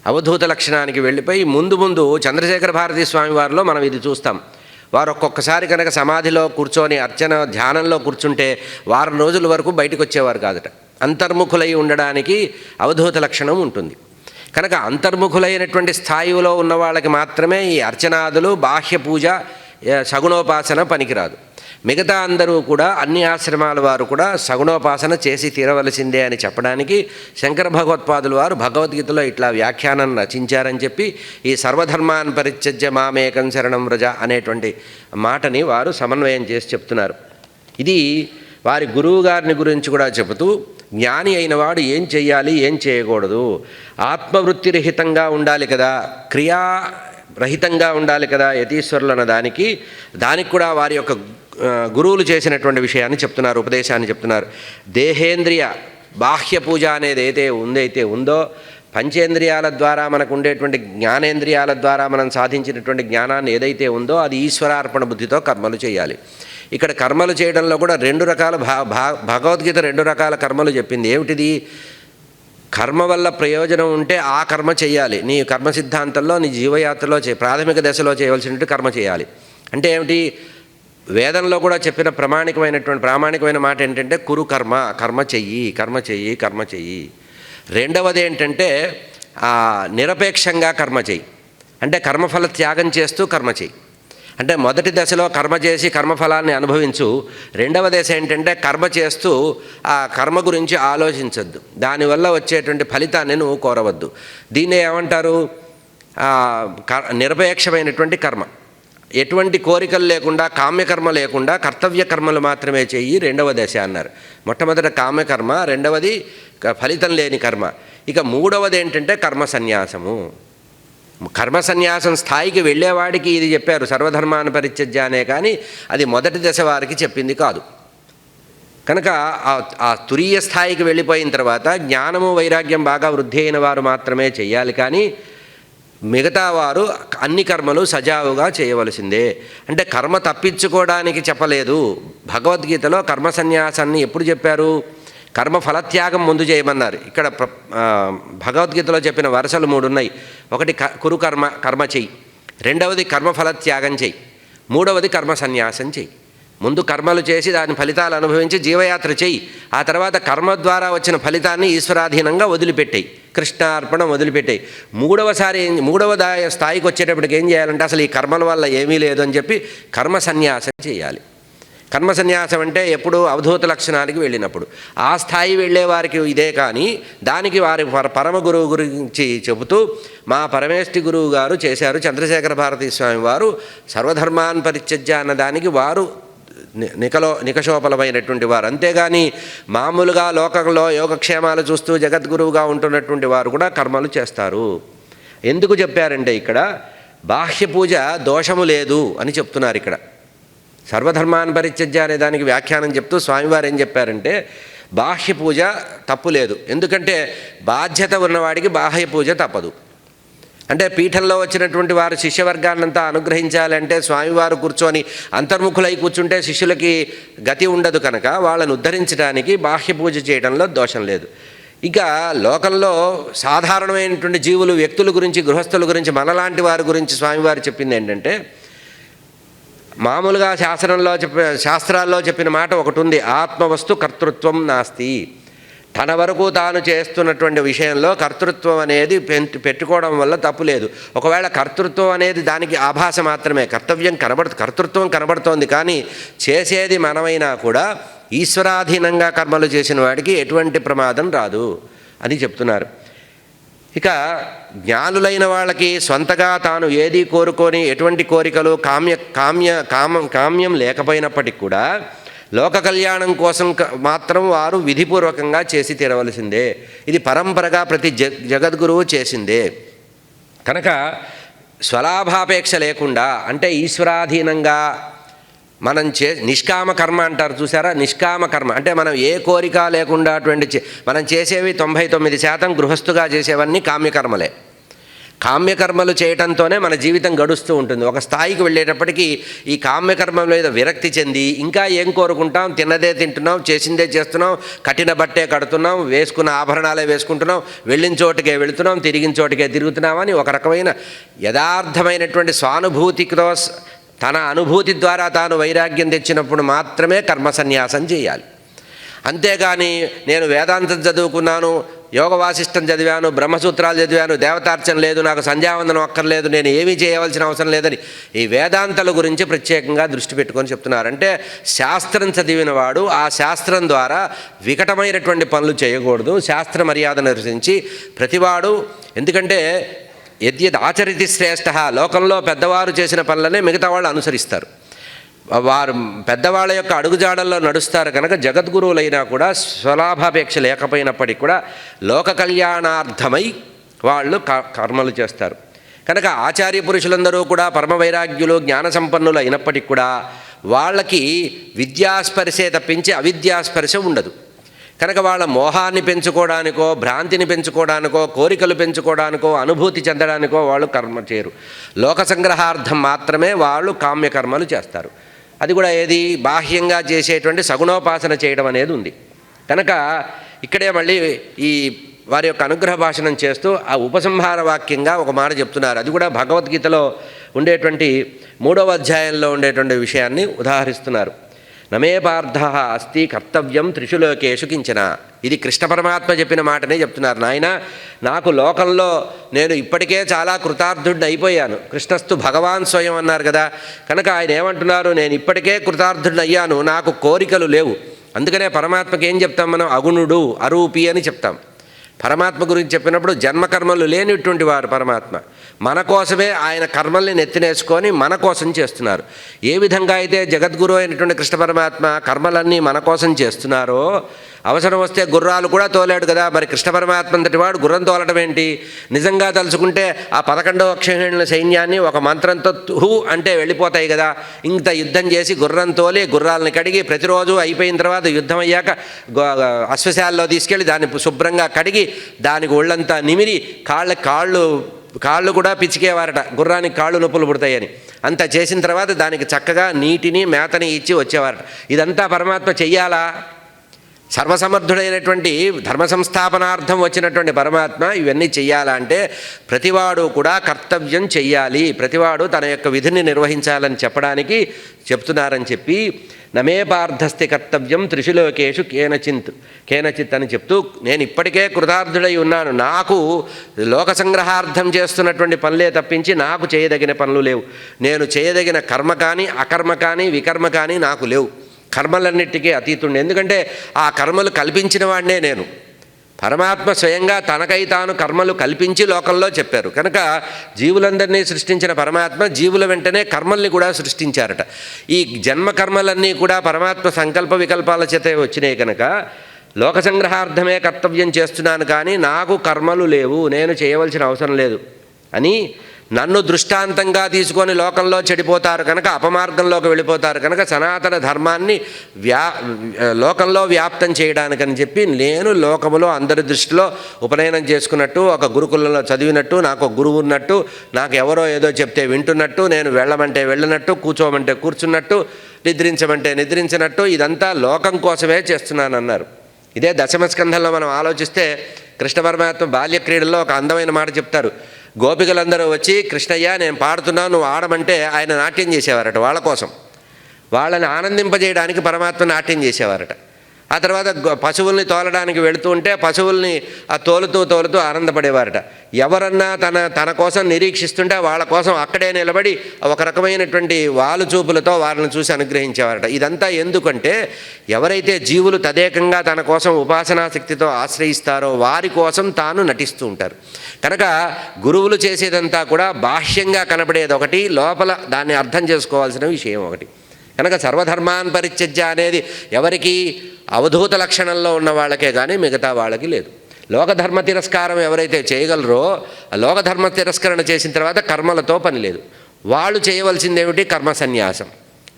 అవధూత లక్షణానికి వెళ్ళిపోయి ముందు చంద్రశేఖర భారతీ స్వామి వారిలో మనం ఇది చూస్తాం. వారు ఒక్కొక్కసారి కనుక సమాధిలో కూర్చొని అర్చన ధ్యానంలో కూర్చుంటే వారం రోజుల వరకు బయటకు వచ్చేవారు కాదట. అంతర్ముఖులై ఉండడానికి అవధూత లక్షణం ఉంటుంది. కనుక అంతర్ముఖులైనటువంటి స్థాయిలో ఉన్న వాళ్ళకి మాత్రమే ఈ అర్చనాదులు, బాహ్య పూజ, సగుణోపాసన పనికిరాదు. మిగతా అందరూ కూడా, అన్ని ఆశ్రమాల వారు కూడా సగుణోపాసన చేసి తీరవలసిందే అని చెప్పడానికి శంకర భగవత్పాదులు వారు భగవద్గీతలో ఇట్లా వ్యాఖ్యానం రచించారని చెప్పి ఈ సర్వధర్మాన్ పరిత్యజ్య మామేకం శరణం వ్రజ అనేటువంటి మాటని వారు సమన్వయం చేసి చెప్తున్నారు. ఇది వారి గురువు గారిని గురించి కూడా చెబుతూ, జ్ఞాని అయినవాడు ఏం చెయ్యాలి, ఏం చేయకూడదు, ఆత్మవృత్తిరహితంగా ఉండాలి కదా, క్రియారహితంగా ఉండాలి కదా యతీశ్వరులు అన్న దానికి కూడా వారి యొక్క గురువులు చేసినటువంటి విషయాన్ని చెప్తున్నారు, ఉపదేశాన్ని చెప్తున్నారు. దేహేంద్రియ బాహ్య పూజ అనేది ఏదైతే ఉందో, పంచేంద్రియాల ద్వారా మనకు ఉండేటువంటి జ్ఞానేంద్రియాల ద్వారా మనం సాధించినటువంటి జ్ఞానాన్ని ఏదైతే ఉందో అది ఈశ్వరార్పణ బుద్ధితో కర్మలు చేయాలి. ఇక్కడ కర్మలు చేయడంలో కూడా రెండు రకాల భగవద్గీత 2 రకాల కర్మలు చెప్పింది. ఏమిటిది? కర్మ వల్ల ప్రయోజనం ఉంటే ఆ కర్మ చేయాలి. నీ కర్మ సిద్ధాంతంలో, నీ జీవయాత్రలో ప్రాథమిక దశలో చేయవలసినట్టు కర్మ చేయాలి. అంటే ఏమిటి? వేదంలో కూడా చెప్పిన ప్రామాణికమైన మాట ఏంటంటే కురు కర్మ, కర్మ చెయ్యి, కర్మ చెయ్యి, కర్మ చెయ్యి. రెండవది ఏంటంటే నిరపేక్షంగా కర్మ చెయ్యి, అంటే కర్మఫల త్యాగం చేస్తూ కర్మ చెయ్యి. అంటే మొదటి దశలో కర్మ చేసి కర్మఫలాన్ని అనుభవించు. రెండవ దశ ఏంటంటే కర్మ చేస్తూ ఆ కర్మ గురించి ఆలోచించద్దు, దానివల్ల వచ్చేటువంటి ఫలితాన్ని నువ్వు కోరవద్దు. దీన్నే ఏమంటారు? నిరపేక్షమైనటువంటి కర్మ. ఎటువంటి కోరికలు లేకుండా, కామ్యకర్మ లేకుండా కర్తవ్య కర్మలు మాత్రమే చెయ్యి, రెండవ దశ అన్నారు. మొట్టమొదట కామ్యకర్మ, రెండవది ఫలితం లేని కర్మ. ఇక మూడవది ఏంటంటే కర్మ సన్యాసము. కర్మ సన్యాసం స్థాయికి వెళ్ళేవాడికి ఇది చెప్పారు, సర్వధర్మాన్ని పరిత్యజ్య అనే, కానీ అది మొదటి దశ వారికి చెప్పింది కాదు. కనుక ఆ తురీయ స్థాయికి వెళ్ళిపోయిన తర్వాత జ్ఞానము వైరాగ్యం బాగా వృద్ధి అయిన వారు మాత్రమే చెయ్యాలి, కానీ మిగతా వారు అన్ని కర్మలు సజావుగా చేయవలసిందే. అంటే కర్మ తప్పించుకోవడానికి చెప్పలేదు. భగవద్గీతలో కర్మ సన్యాసాన్ని ఎప్పుడు చెప్పారు? కర్మ ఫలత్యాగం ముందు చేయమన్నారు. ఇక్కడ భగవద్గీతలో చెప్పిన వరుసలు 3 ఉన్నాయి. ఒకటి కురు కర్మ చెయ్యి, రెండవది కర్మఫలత్యాగం చెయ్యి, మూడవది కర్మ సన్యాసం చెయ్యి. ముందు కర్మలు చేసి దాని ఫలితాలు అనుభవించి జీవయాత్ర చెయ్యి. ఆ తర్వాత కర్మ ద్వారా వచ్చిన ఫలితాన్ని ఈశ్వరాధీనంగా వదిలిపెట్టేయి, కృష్ణార్పణం వదిలిపెట్టేయి. మూడవ స్థాయికి వచ్చేటప్పటికి ఏం చేయాలంటే అసలు ఈ కర్మల వల్ల ఏమీ లేదు అని చెప్పి కర్మ సన్యాసం చేయాలి. కర్మ సన్యాసం అంటే ఎప్పుడు అవధూత లక్షణానికి వెళ్ళినప్పుడు. ఆ స్థాయి వెళ్ళేవారికి ఇదే, కానీ దానికి వారి పరమ గురువు గురించి చెబుతూ మా పరమేష్ఠి గురువు గారు చేశారు, చంద్రశేఖర భారతీ స్వామి వారు సర్వధర్మాన్ పరిత్యజ్య అన్నదానికి వారు నికషోపలమైనటువంటి వారు. అంతేగాని మామూలుగా లోకంలో యోగక్షేమాలు చూస్తూ జగద్గురువుగా ఉంటున్నటువంటి వారు కూడా కర్మలు చేస్తారు. ఎందుకు చెప్పారంటే ఇక్కడ బాహ్య పూజ దోషము లేదు అని చెప్తున్నారు. ఇక్కడ సర్వధర్మాన్ పరిత్యజ్య అనే దానికి వ్యాఖ్యానం చెప్తూ స్వామివారు ఏం చెప్పారంటే బాహ్య పూజ తప్పు లేదు, ఎందుకంటే బాధ్యత ఉన్నవాడికి బాహ్య పూజ తప్పదు. అంటే పీఠంలో వచ్చినటువంటి వారు శిష్యవర్గాన్నంతా అనుగ్రహించాలంటే స్వామివారు కూర్చొని అంతర్ముఖులై కూర్చుంటే శిష్యులకి గతి ఉండదు, కనుక వాళ్ళను ఉద్ధరించడానికి బాహ్య పూజ చేయడంలో దోషం లేదు. ఇక లోకంలో సాధారణమైనటువంటి జీవులు, వ్యక్తుల గురించి, గృహస్థుల గురించి, మనలాంటి వారి గురించి స్వామివారు చెప్పింది ఏంటంటే మామూలుగా శాస్త్రాల్లో చెప్పిన మాట ఒకటి ఉంది, ఆత్మవస్తు కర్తృత్వం నాస్తి. తన వరకు తాను చేస్తున్నటువంటి విషయంలో కర్తృత్వం అనేది పెట్టుకోవడం వల్ల తప్పు లేదు. ఒకవేళ కర్తృత్వం అనేది దానికి ఆభాస మాత్రమే, కర్తృత్వం కనబడుతోంది, కానీ చేసేది మనమైనా కూడా ఈశ్వరాధీనంగా కర్మలు చేసిన వాడికి ఎటువంటి ప్రమాదం రాదు అని చెప్తున్నారు. ఇక జ్ఞానులైన వాళ్ళకి సొంతగా తాను ఏది కోరుకొని ఎటువంటి కోరికలు కామ్యం లేకపోయినప్పటికీ కూడా లోక కళ్యాణం కోసం మాత్రం వారు విధిపూర్వకంగా చేసి తీరవలసిందే. ఇది పరంపరగా ప్రతి జగద్గురువు చేసిందే. కనుక స్వలాభాపేక్ష లేకుండా, అంటే ఈశ్వరాధీనంగా మనం నిష్కామ కర్మ అంటారు చూసారా, నిష్కామ కర్మ అంటే మనం ఏ కోరిక లేకుండా మనం చేసేవి 99% గృహస్థుగా చేసేవన్నీ కామ్యకర్మలే. కామ్యకర్మలు చేయటంతోనే మన జీవితం గడుస్తూ ఉంటుంది. ఒక స్థాయికి వెళ్ళేటప్పటికీ ఈ కామ్యకర్మ మీద విరక్తి చెంది ఇంకా ఏం కోరుకుంటాం, తిన్నదే తింటున్నాం, చేసిందే చేస్తున్నాం, కట్టిన బట్టే కడుతున్నాం, వేసుకున్న ఆభరణాలే వేసుకుంటున్నాం, వెళ్ళిన చోటుకే వెళుతున్నాం, తిరిగిన చోటుకే తిరుగుతున్నామని ఒక రకమైన యథార్థమైనటువంటి స్వానుభూతితో తన అనుభూతి ద్వారా తాను వైరాగ్యం తెచ్చినప్పుడు మాత్రమే కర్మ సన్యాసం చేయాలి. అంతేగాని నేను వేదాంతం చదువుకున్నాను, యోగ వాసిష్టం చదివాను, బ్రహ్మసూత్రాలు చదివాను, దేవతార్చన లేదు, నాకు సంధ్యావందనం అక్కర్లేదు, నేను ఏమీ చేయవలసిన అవసరం లేదని ఈ వేదాంతాల గురించి ప్రత్యేకంగా దృష్టి పెట్టుకొని చెప్తున్నారు. అంటే శాస్త్రం చదివిన వాడు ఆ శాస్త్రం ద్వారా వికటమైనటువంటి పనులు చేయకూడదు, శాస్త్ర మర్యాదను అనుసరించి ప్రతివాడు. ఎందుకంటే ఆచరితి శ్రేష్ఠ, లోకంలో పెద్దవారు చేసిన పనులనే మిగతా వాళ్ళు అనుసరిస్తారు. వారు పెద్దవాళ్ళ యొక్క అడుగుజాడల్లో నడుస్తారు. కనుక జగద్గురువులైనా కూడా స్వలాభాపేక్ష లేకపోయినప్పటికీ కూడా లోక కళ్యాణార్థమై వాళ్ళు కర్మలు చేస్తారు. కనుక ఆచార్య పురుషులందరూ కూడా పరమ వైరాగ్యులు, జ్ఞాన సంపన్నులు అయినప్పటికీ కూడా వాళ్ళకి విద్యాస్పర్శే తప్పించి అవిద్యాస్పర్శ ఉండదు. కనుక వాళ్ళ మోహాన్ని పెంచుకోవడానికో, భ్రాంతిని పెంచుకోవడానికో, కోరికలు పెంచుకోవడానికో, అనుభూతి చెందడానికో వాళ్ళు కర్మ చేయరు. లోక సంగ్రహార్థం మాత్రమే వాళ్ళు కామ్యకర్మలు చేస్తారు. అది కూడా ఏది బాహ్యంగా చేసేటువంటి సగుణోపాసన చేయడం అనేది ఉంది. కనుక ఇక్కడే మళ్ళీ ఈ వారి యొక్క అనుగ్రహ భాషణం చేస్తూ ఆ ఉపసంహార వాక్యంగా ఒక మాట చెప్తున్నారు. అది కూడా భగవద్గీతలో ఉండేటువంటి 3వ అధ్యాయంలో ఉండేటువంటి విషయాన్ని ఉదాహరిస్తున్నారు. నమే పార్థ అస్తి కర్తవ్యం త్రిషు లోకేషు కించన. ఇది కృష్ణ పరమాత్మ చెప్పిన మాటనే చెప్తున్నారు. నాయన, నాకు లోకంలో నేను ఇప్పటికే చాలా కృతార్థుడిని అయిపోయాను. కృష్ణస్తు భగవాన్ స్వయం అన్నారు కదా, కనుక ఆయన ఏమంటున్నారు, నేను ఇప్పటికే కృతార్థుడిని అయ్యాను, నాకు కోరికలు లేవు. అందుకనే పరమాత్మకి ఏం చెప్తాం మనం, అగుణుడు అరూపి అని చెప్తాం. పరమాత్మ గురించి చెప్పినప్పుడు జన్మకర్మలు లేనిటువంటి వారు పరమాత్మ. మన కోసమే ఆయన కర్మల్ని నెత్తినేసుకొని మన కోసం చేస్తున్నారు. ఏ విధంగా అయితే జగద్గురు అయినటువంటి కృష్ణ పరమాత్మ కర్మలన్నీ మన కోసం చేస్తున్నారో, అవసరం వస్తే గుర్రాలు కూడా తోలాడు కదా, మరి కృష్ణ పరమాత్మ అంతటి వాడు గుర్రం తోలడం ఏంటి? నిజంగా తలుచుకుంటే ఆ 11వ అక్షోహిణుల సైన్యాన్ని ఒక మంత్రంతో హూ అంటే వెళ్ళిపోతాయి కదా. ఇంత యుద్ధం చేసి గుర్రం తోలి గుర్రాలను కడిగి ప్రతిరోజు అయిపోయిన తర్వాత యుద్ధం అయ్యాక అశ్వశాలలో తీసుకెళ్ళి దాన్ని శుభ్రంగా కడిగి దానికి ఒళ్ళంతా నిమిరి కాళ్ళు కూడా పిచ్చికేవారట, గుర్రానికి కాళ్ళు నొప్పులు పుడతాయని. అంత చేసిన తర్వాత దానికి చక్కగా నీటిని మేతని ఇచ్చి వచ్చేవారట. ఇదంతా పరమాత్మ చెయ్యాలా? సర్వసమర్థుడైనటువంటి ధర్మ సంస్థాపనార్థం వచ్చినటువంటి పరమాత్మ ఇవన్నీ చెయ్యాలంటే ప్రతివాడు కూడా కర్తవ్యం చెయ్యాలి, ప్రతివాడు తన యొక్క విధిని నిర్వహించాలని చెప్పడానికి చెప్తున్నారని చెప్పి, నమే పార్థస్తి కర్తవ్యం త్రిశులోకేషు కేనచిత్ అని చెప్తూ, నేను ఇప్పటికే కృతార్థుడై ఉన్నాను, నాకు లోక సంగ్రహార్థం చేస్తున్నటువంటి పనులే తప్పించి నాకు చేయదగిన పనులు లేవు. నేను చేయదగిన కర్మ కానీ అకర్మ కానీ వికర్మ కానీ నాకు లేవు. కర్మలన్నిటికీ అతీతుండే, ఎందుకంటే ఆ కర్మలు కల్పించిన వాడినే నేను. పరమాత్మ స్వయంగా తనకై తాను కర్మలు కల్పించి లోకంలో చెప్పారు. కనుక జీవులందరినీ సృష్టించిన పరమాత్మ జీవుల వెంటనే కర్మల్ని కూడా సృష్టించారట. ఈ జన్మ కర్మలన్నీ కూడా పరమాత్మ సంకల్ప వికల్పాల చేత వచ్చినాయి. కనుక లోక సంగ్రహార్థమే కర్తవ్యం చేస్తున్నాను, కానీ నాకు కర్మలు లేవు, నేను చేయవలసిన అవసరం లేదు అని నన్ను దృష్టాంతంగా తీసుకొని లోకంలో చెడిపోతారు కనుక, అపమార్గంలోకి వెళ్ళిపోతారు కనుక సనాతన ధర్మాన్ని లోకంలో వ్యాప్తం చేయడానికని చెప్పి నేను లోకములో అందరి దృష్టిలో ఉపనయనం చేసుకున్నట్టు, ఒక గురుకులంలో చదివినట్టు, నాకు ఒక గురువు ఉన్నట్టు, నాకు ఎవరో ఏదో చెప్తే వింటున్నట్టు, నేను వెళ్ళమంటే వెళ్ళినట్టు, కూర్చోమంటే కూర్చున్నట్టు, నిద్రించమంటే నిద్రించినట్టు, ఇదంతా లోకం కోసమే చేస్తున్నానన్నారు. ఇదే దశమస్కంధంలో మనం ఆలోచిస్తే కృష్ణ పరమాత్మ బాల్య క్రీడల్లో ఒక అందమైన మాట చెప్తారు. గోపికలందరూ వచ్చి, కృష్ణయ్య నేను పాడుతున్నాను నువ్వు ఆడమంటే ఆయన నాట్యం చేసేవారట. వాళ్ళ కోసం, వాళ్ళని ఆనందింపజేయడానికి పరమాత్మ నాట్యం చేసేవారట. ఆ తర్వాత పశువుల్ని తోలడానికి వెళుతూ ఉంటే పశువుల్ని తోలుతూ ఆనందపడేవారట. ఎవరన్నా తన కోసం నిరీక్షిస్తుంటే వాళ్ళ కోసం అక్కడే నిలబడి ఒక రకమైనటువంటి వాలు చూపులతో వారిని చూసి అనుగ్రహించేవారట. ఇదంతా ఎందుకంటే ఎవరైతే జీవులు తదేకంగా తన కోసం ఉపాసనాశక్తితో ఆశ్రయిస్తారో వారి కోసం తాను నటిస్తూ ఉంటారు. కనుక గురువులు చేసేదంతా కూడా బాహ్యంగా కనబడేది ఒకటి, లోపల దాన్ని అర్థం చేసుకోవాల్సిన విషయం ఒకటి. కనుక సర్వధర్మాన్ పరిత్యజ్య అనేది ఎవరికి అవధూత లక్షణంలో ఉన్న వాళ్ళకే కానీ మిగతా వాళ్ళకి లేదు. లోకధర్మ తిరస్కారం ఎవరైతే చేయగలరో, లోకధర్మ తిరస్కరణ చేసిన తర్వాత కర్మలతో పని లేదు. వాళ్ళు చేయవలసిందేమిటి? కర్మ సన్యాసం.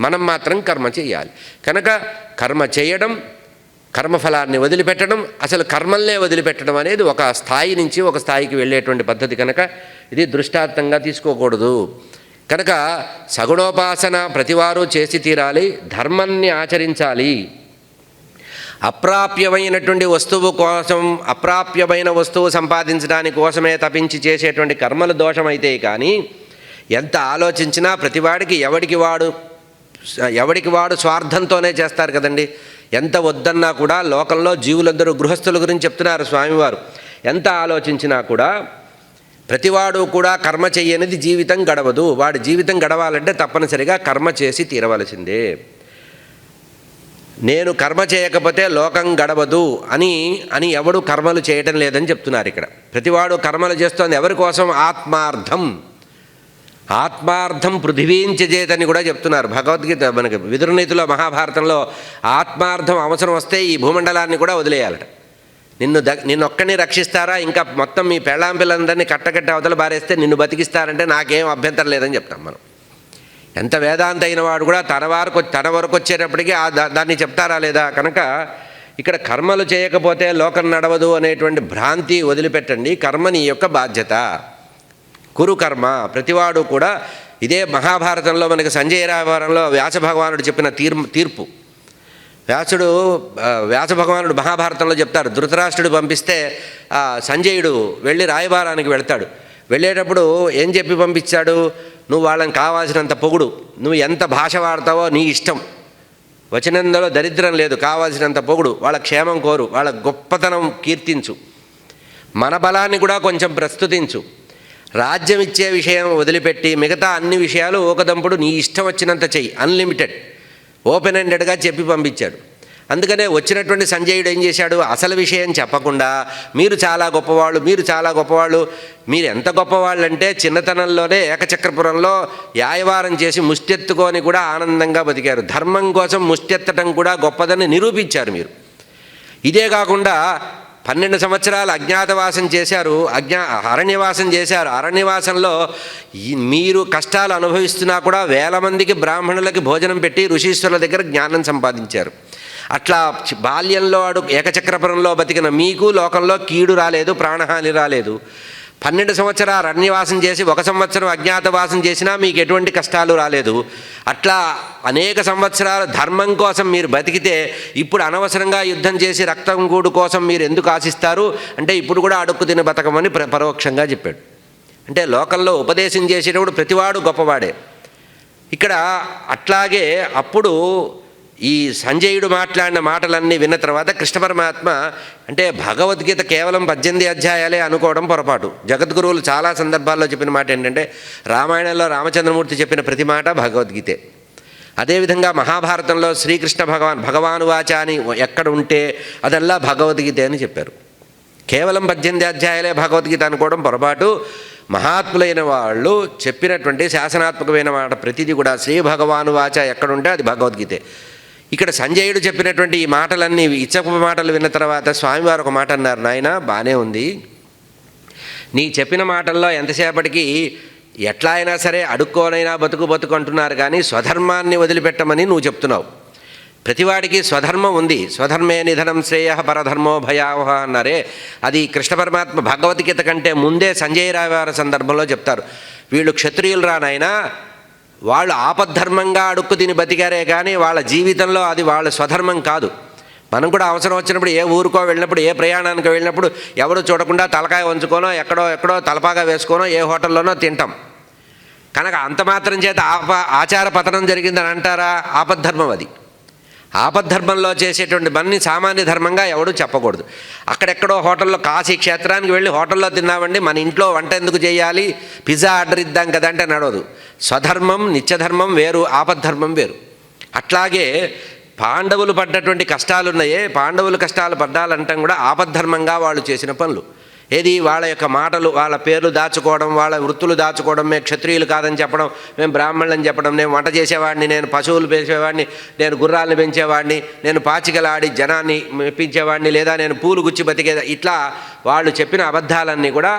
మనం మాత్రం కర్మ చేయాలి. కనుక కర్మ చేయడం, కర్మఫలాన్ని వదిలిపెట్టడం, అసలు కర్మల్నే వదిలిపెట్టడం అనేది ఒక స్థాయి నుంచి ఒక స్థాయికి వెళ్ళేటువంటి పద్ధతి. కనుక ఇది దృష్టాంతంగా తీసుకోకూడదు. కనుక సగుణోపాసన ప్రతివారు చేసి తీరాలి, ధర్మాన్ని ఆచరించాలి. అప్రాప్యమైనటువంటి వస్తువు కోసం, అప్రాప్యమైన వస్తువు సంపాదించడానికి కోసమే తపించి చేసేటువంటి కర్మల దోషమైతే కానీ ఎంత ఆలోచించినా ప్రతివాడికి ఎవడికి వాడు స్వార్థంతోనే చేస్తారు కదండి. ఎంత వద్దన్నా కూడా లోకంలో జీవులందరూ గృహస్థుల గురించి చెప్తున్నారు స్వామివారు. ఎంత ఆలోచించినా కూడా ప్రతివాడు కూడా కర్మ చెయ్యనిది జీవితం గడవదు. వాడి జీవితం గడవాలంటే తప్పనిసరిగా కర్మ చేసి తీరవలసిందే. నేను కర్మ చేయకపోతే లోకం గడవదు అని ఎవడు కర్మలు చేయటం లేదని చెప్తున్నారు ఇక్కడ. ప్రతివాడు కర్మలు చేస్తోంది ఎవరి కోసం? ఆత్మార్థం పృథివీంచజేతని కూడా చెప్తున్నారు భగవద్గీత. మనకి విదురునీతిలో మహాభారతంలో ఆత్మార్థం అవసరం వస్తే ఈ భూమండలాన్ని కూడా వదిలేయాలట. నిన్నొక్కడిని రక్షిస్తారా, ఇంకా మొత్తం మీ పెళ్ళాం పిల్లలందరినీ కట్టకట్టి అవతల బారేస్తే నిన్ను బతికిస్తారంటే నాకేం అభ్యంతరం లేదని చెప్తాం మనం. ఎంత వేదాంత అయిన వాడు కూడా తన వరకు వచ్చేటప్పటికీ దాన్ని చెప్తారా లేదా? కనుక ఇక్కడ కర్మలు చేయకపోతే లోకం నడవదు అనేటువంటి భ్రాంతి వదిలిపెట్టండి. కర్మ నీ యొక్క బాధ్యత. కురు కర్మ. ప్రతివాడు కూడా ఇదే మహాభారతంలో మనకి సంజయ రాయవారంలో వ్యాస భగవానుడు చెప్పిన తీర్పు. వ్యాస భగవానుడు మహాభారతంలో చెప్తారు. ధృతరాష్ట్రుడు పంపిస్తే సంజయుడు వెళ్ళి రాయబారానికి వెళ్తాడు. వెళ్ళేటప్పుడు ఏం చెప్పి పంపించాడు? నువ్వు వాళ్ళని కావాల్సినంత పొగుడు, నువ్వు ఎంత భాష వాడతావో నీ ఇష్టం, వచనంలో దరిద్రం లేదు, కావాల్సినంత పొగుడు, వాళ్ళ క్షేమం కోరు, వాళ్ళ గొప్పతనం కీర్తించు, మన బలాన్ని కూడా కొంచెం ప్రస్తుతించు, రాజ్యం ఇచ్చే విషయం వదిలిపెట్టి మిగతా అన్ని విషయాలు ఒకదంపుడు నీ ఇష్టం వచ్చినంత చెయ్యి, అన్లిమిటెడ్, ఓపెన్ ఎండెడ్గా చెప్పి పంపించాడు. అందుకనే వచ్చినటువంటి సంజయుడు ఏం చేశాడు, అసలు విషయం చెప్పకుండా మీరు చాలా గొప్పవాళ్ళు, మీరు చాలా గొప్పవాళ్ళు, మీరు ఎంత గొప్పవాళ్ళు అంటే చిన్నతనంలోనే ఏకచక్రపురంలో యాయవారం చేసి ముష్టెత్తుకొని కూడా ఆనందంగా బతికారు. ధర్మం కోసం ముష్టెత్తడం కూడా గొప్పదని నిరూపించారు మీరు. ఇదే కాకుండా 12 సంవత్సరాలు అజ్ఞాతవాసం చేశారు, అరణ్యవాసం చేశారు. అరణ్యవాసంలో మీరు కష్టాలు అనుభవిస్తున్నా కూడా వేల మందికి బ్రాహ్మణులకి భోజనం పెట్టి ఋషీశ్వరుల దగ్గర జ్ఞానం సంపాదించారు. అట్లా బాల్యంలో ఏకచక్రపురంలో బతికిన మీకు లోకంలో కీడు రాలేదు, ప్రాణహాని రాలేదు. 12 సంవత్సరాలు అరణ్యవాసం చేసి 1 సంవత్సరం అజ్ఞాతవాసం చేసినా మీకు ఎటువంటి కష్టాలు రాలేదు. అట్లా అనేక సంవత్సరాలు ధర్మం కోసం మీరు బతికితే ఇప్పుడు అనవసరంగా యుద్ధం చేసి రక్తం గూడు కోసం మీరు ఎందుకు ఆశిస్తారు అంటే ఇప్పుడు కూడా అడుక్కు తిని బతకమని పరోక్షంగా చెప్పాడు. అంటే లోకంలో ఉపదేశం చేసేటప్పుడు ప్రతివాడు గొప్పవాడే. ఇక్కడ అట్లాగే అప్పుడు ఈ సంజయుడు మాట్లాడిన మాటలన్నీ విన్న తర్వాత కృష్ణ పరమాత్మ, అంటే భగవద్గీత కేవలం 18 అధ్యాయాలే అనుకోవడం పొరపాటు. జగద్గురువులు చాలా సందర్భాల్లో చెప్పిన మాట ఏంటంటే రామాయణంలో రామచంద్రమూర్తి చెప్పిన ప్రతి మాట భగవద్గీతే. అదేవిధంగా మహాభారతంలో శ్రీకృష్ణ భగవానువాచ అని ఎక్కడ ఉంటే అదల్లా భగవద్గీతే అని చెప్పారు. కేవలం 18 అధ్యాయాలే భగవద్గీత అనుకోవడం పొరపాటు. మహాత్ములైన వాళ్ళు చెప్పినటువంటి శాసనాత్మకమైన మాట ప్రతిదీ కూడా శ్రీ భగవానువాచ ఎక్కడుంటే అది భగవద్గీతే. ఇక్కడ సంజయుడు చెప్పినటువంటి ఈ మాటలన్నీ ఇచ్చక మాటలు విన్న తర్వాత స్వామివారు ఒక మాట అన్నారు, నాయన బాగానే ఉంది, నీ చెప్పిన మాటల్లో ఎంతసేపటికి ఎట్లా అయినా సరే అడుక్కోనైనా బతుకు అంటున్నారు కానీ స్వధర్మాన్ని వదిలిపెట్టమని నువ్వు చెప్తున్నావు. ప్రతివాడికి స్వధర్మం ఉంది, స్వధర్మే నిధనం శ్రేయ పరధర్మో భయావహ అన్నారే, అది కృష్ణ పరమాత్మ భగవద్గీత కంటే ముందే సంజయరావారి సందర్భంలో చెప్తారు. వీళ్ళు క్షత్రియులు రానైనా వాళ్ళు ఆపద్ధర్మంగా అడుక్కు తిని బతికారే కానీ వాళ్ళ జీవితంలో అది వాళ్ళ స్వధర్మం కాదు. మనం కూడా అవసరం వచ్చినప్పుడు ఏ ఊరుకో వెళ్ళినప్పుడు, ఏ ప్రయాణానికి వెళ్ళినప్పుడు ఎవరు చూడకుండా తలకాయ వంచుకోనో ఎక్కడో తలపాగా వేసుకోనో ఏ హోటల్లోనో తింటాం. కనుక అంత మాత్రం చేత ఆచార పతనం జరిగిందని అంటారా? ఆపద్ధర్మం అది. ఆపద్ధర్మంలో చేసేటువంటి పని సామాన్య ధర్మంగా ఎవడూ చెప్పకూడదు. అక్కడెక్కడో హోటల్లో కాశీ క్షేత్రానికి వెళ్ళి హోటల్లో తిన్నామండి, మన ఇంట్లో వంట ఎందుకు చేయాలి, పిజ్జా ఆర్డర్ ఇద్దాం కదా అంటే నడవదు. స్వధర్మం నిత్యధర్మం వేరు, ఆపద్ధర్మం వేరు. అట్లాగే పాండవులు పడ్డటువంటి కష్టాలున్నాయే, పాండవులు కష్టాలు పడ్డాలంటాం కూడా ఆపద్ధర్మంగా వాళ్ళు చేసిన పనులు. ఏది వాళ్ళ యొక్క మాటలు, వాళ్ళ పేర్లు దాచుకోవడం, వాళ్ళ వృత్తులు దాచుకోవడం, మేము క్షత్రియులు కాదని చెప్పడం, మేము బ్రాహ్మణులని చెప్పడం, నేను వంట చేసేవాడిని, నేను పశువులు పెంచేవాడిని, నేను గుర్రాలను పెంచేవాడిని, నేను పాచికలాడి జనాన్ని మెప్పించేవాడిని, లేదా నేను పూలు గుచ్చి బతికేదా, ఇట్లా వాళ్ళు చెప్పిన అబద్ధాలన్నీ కూడా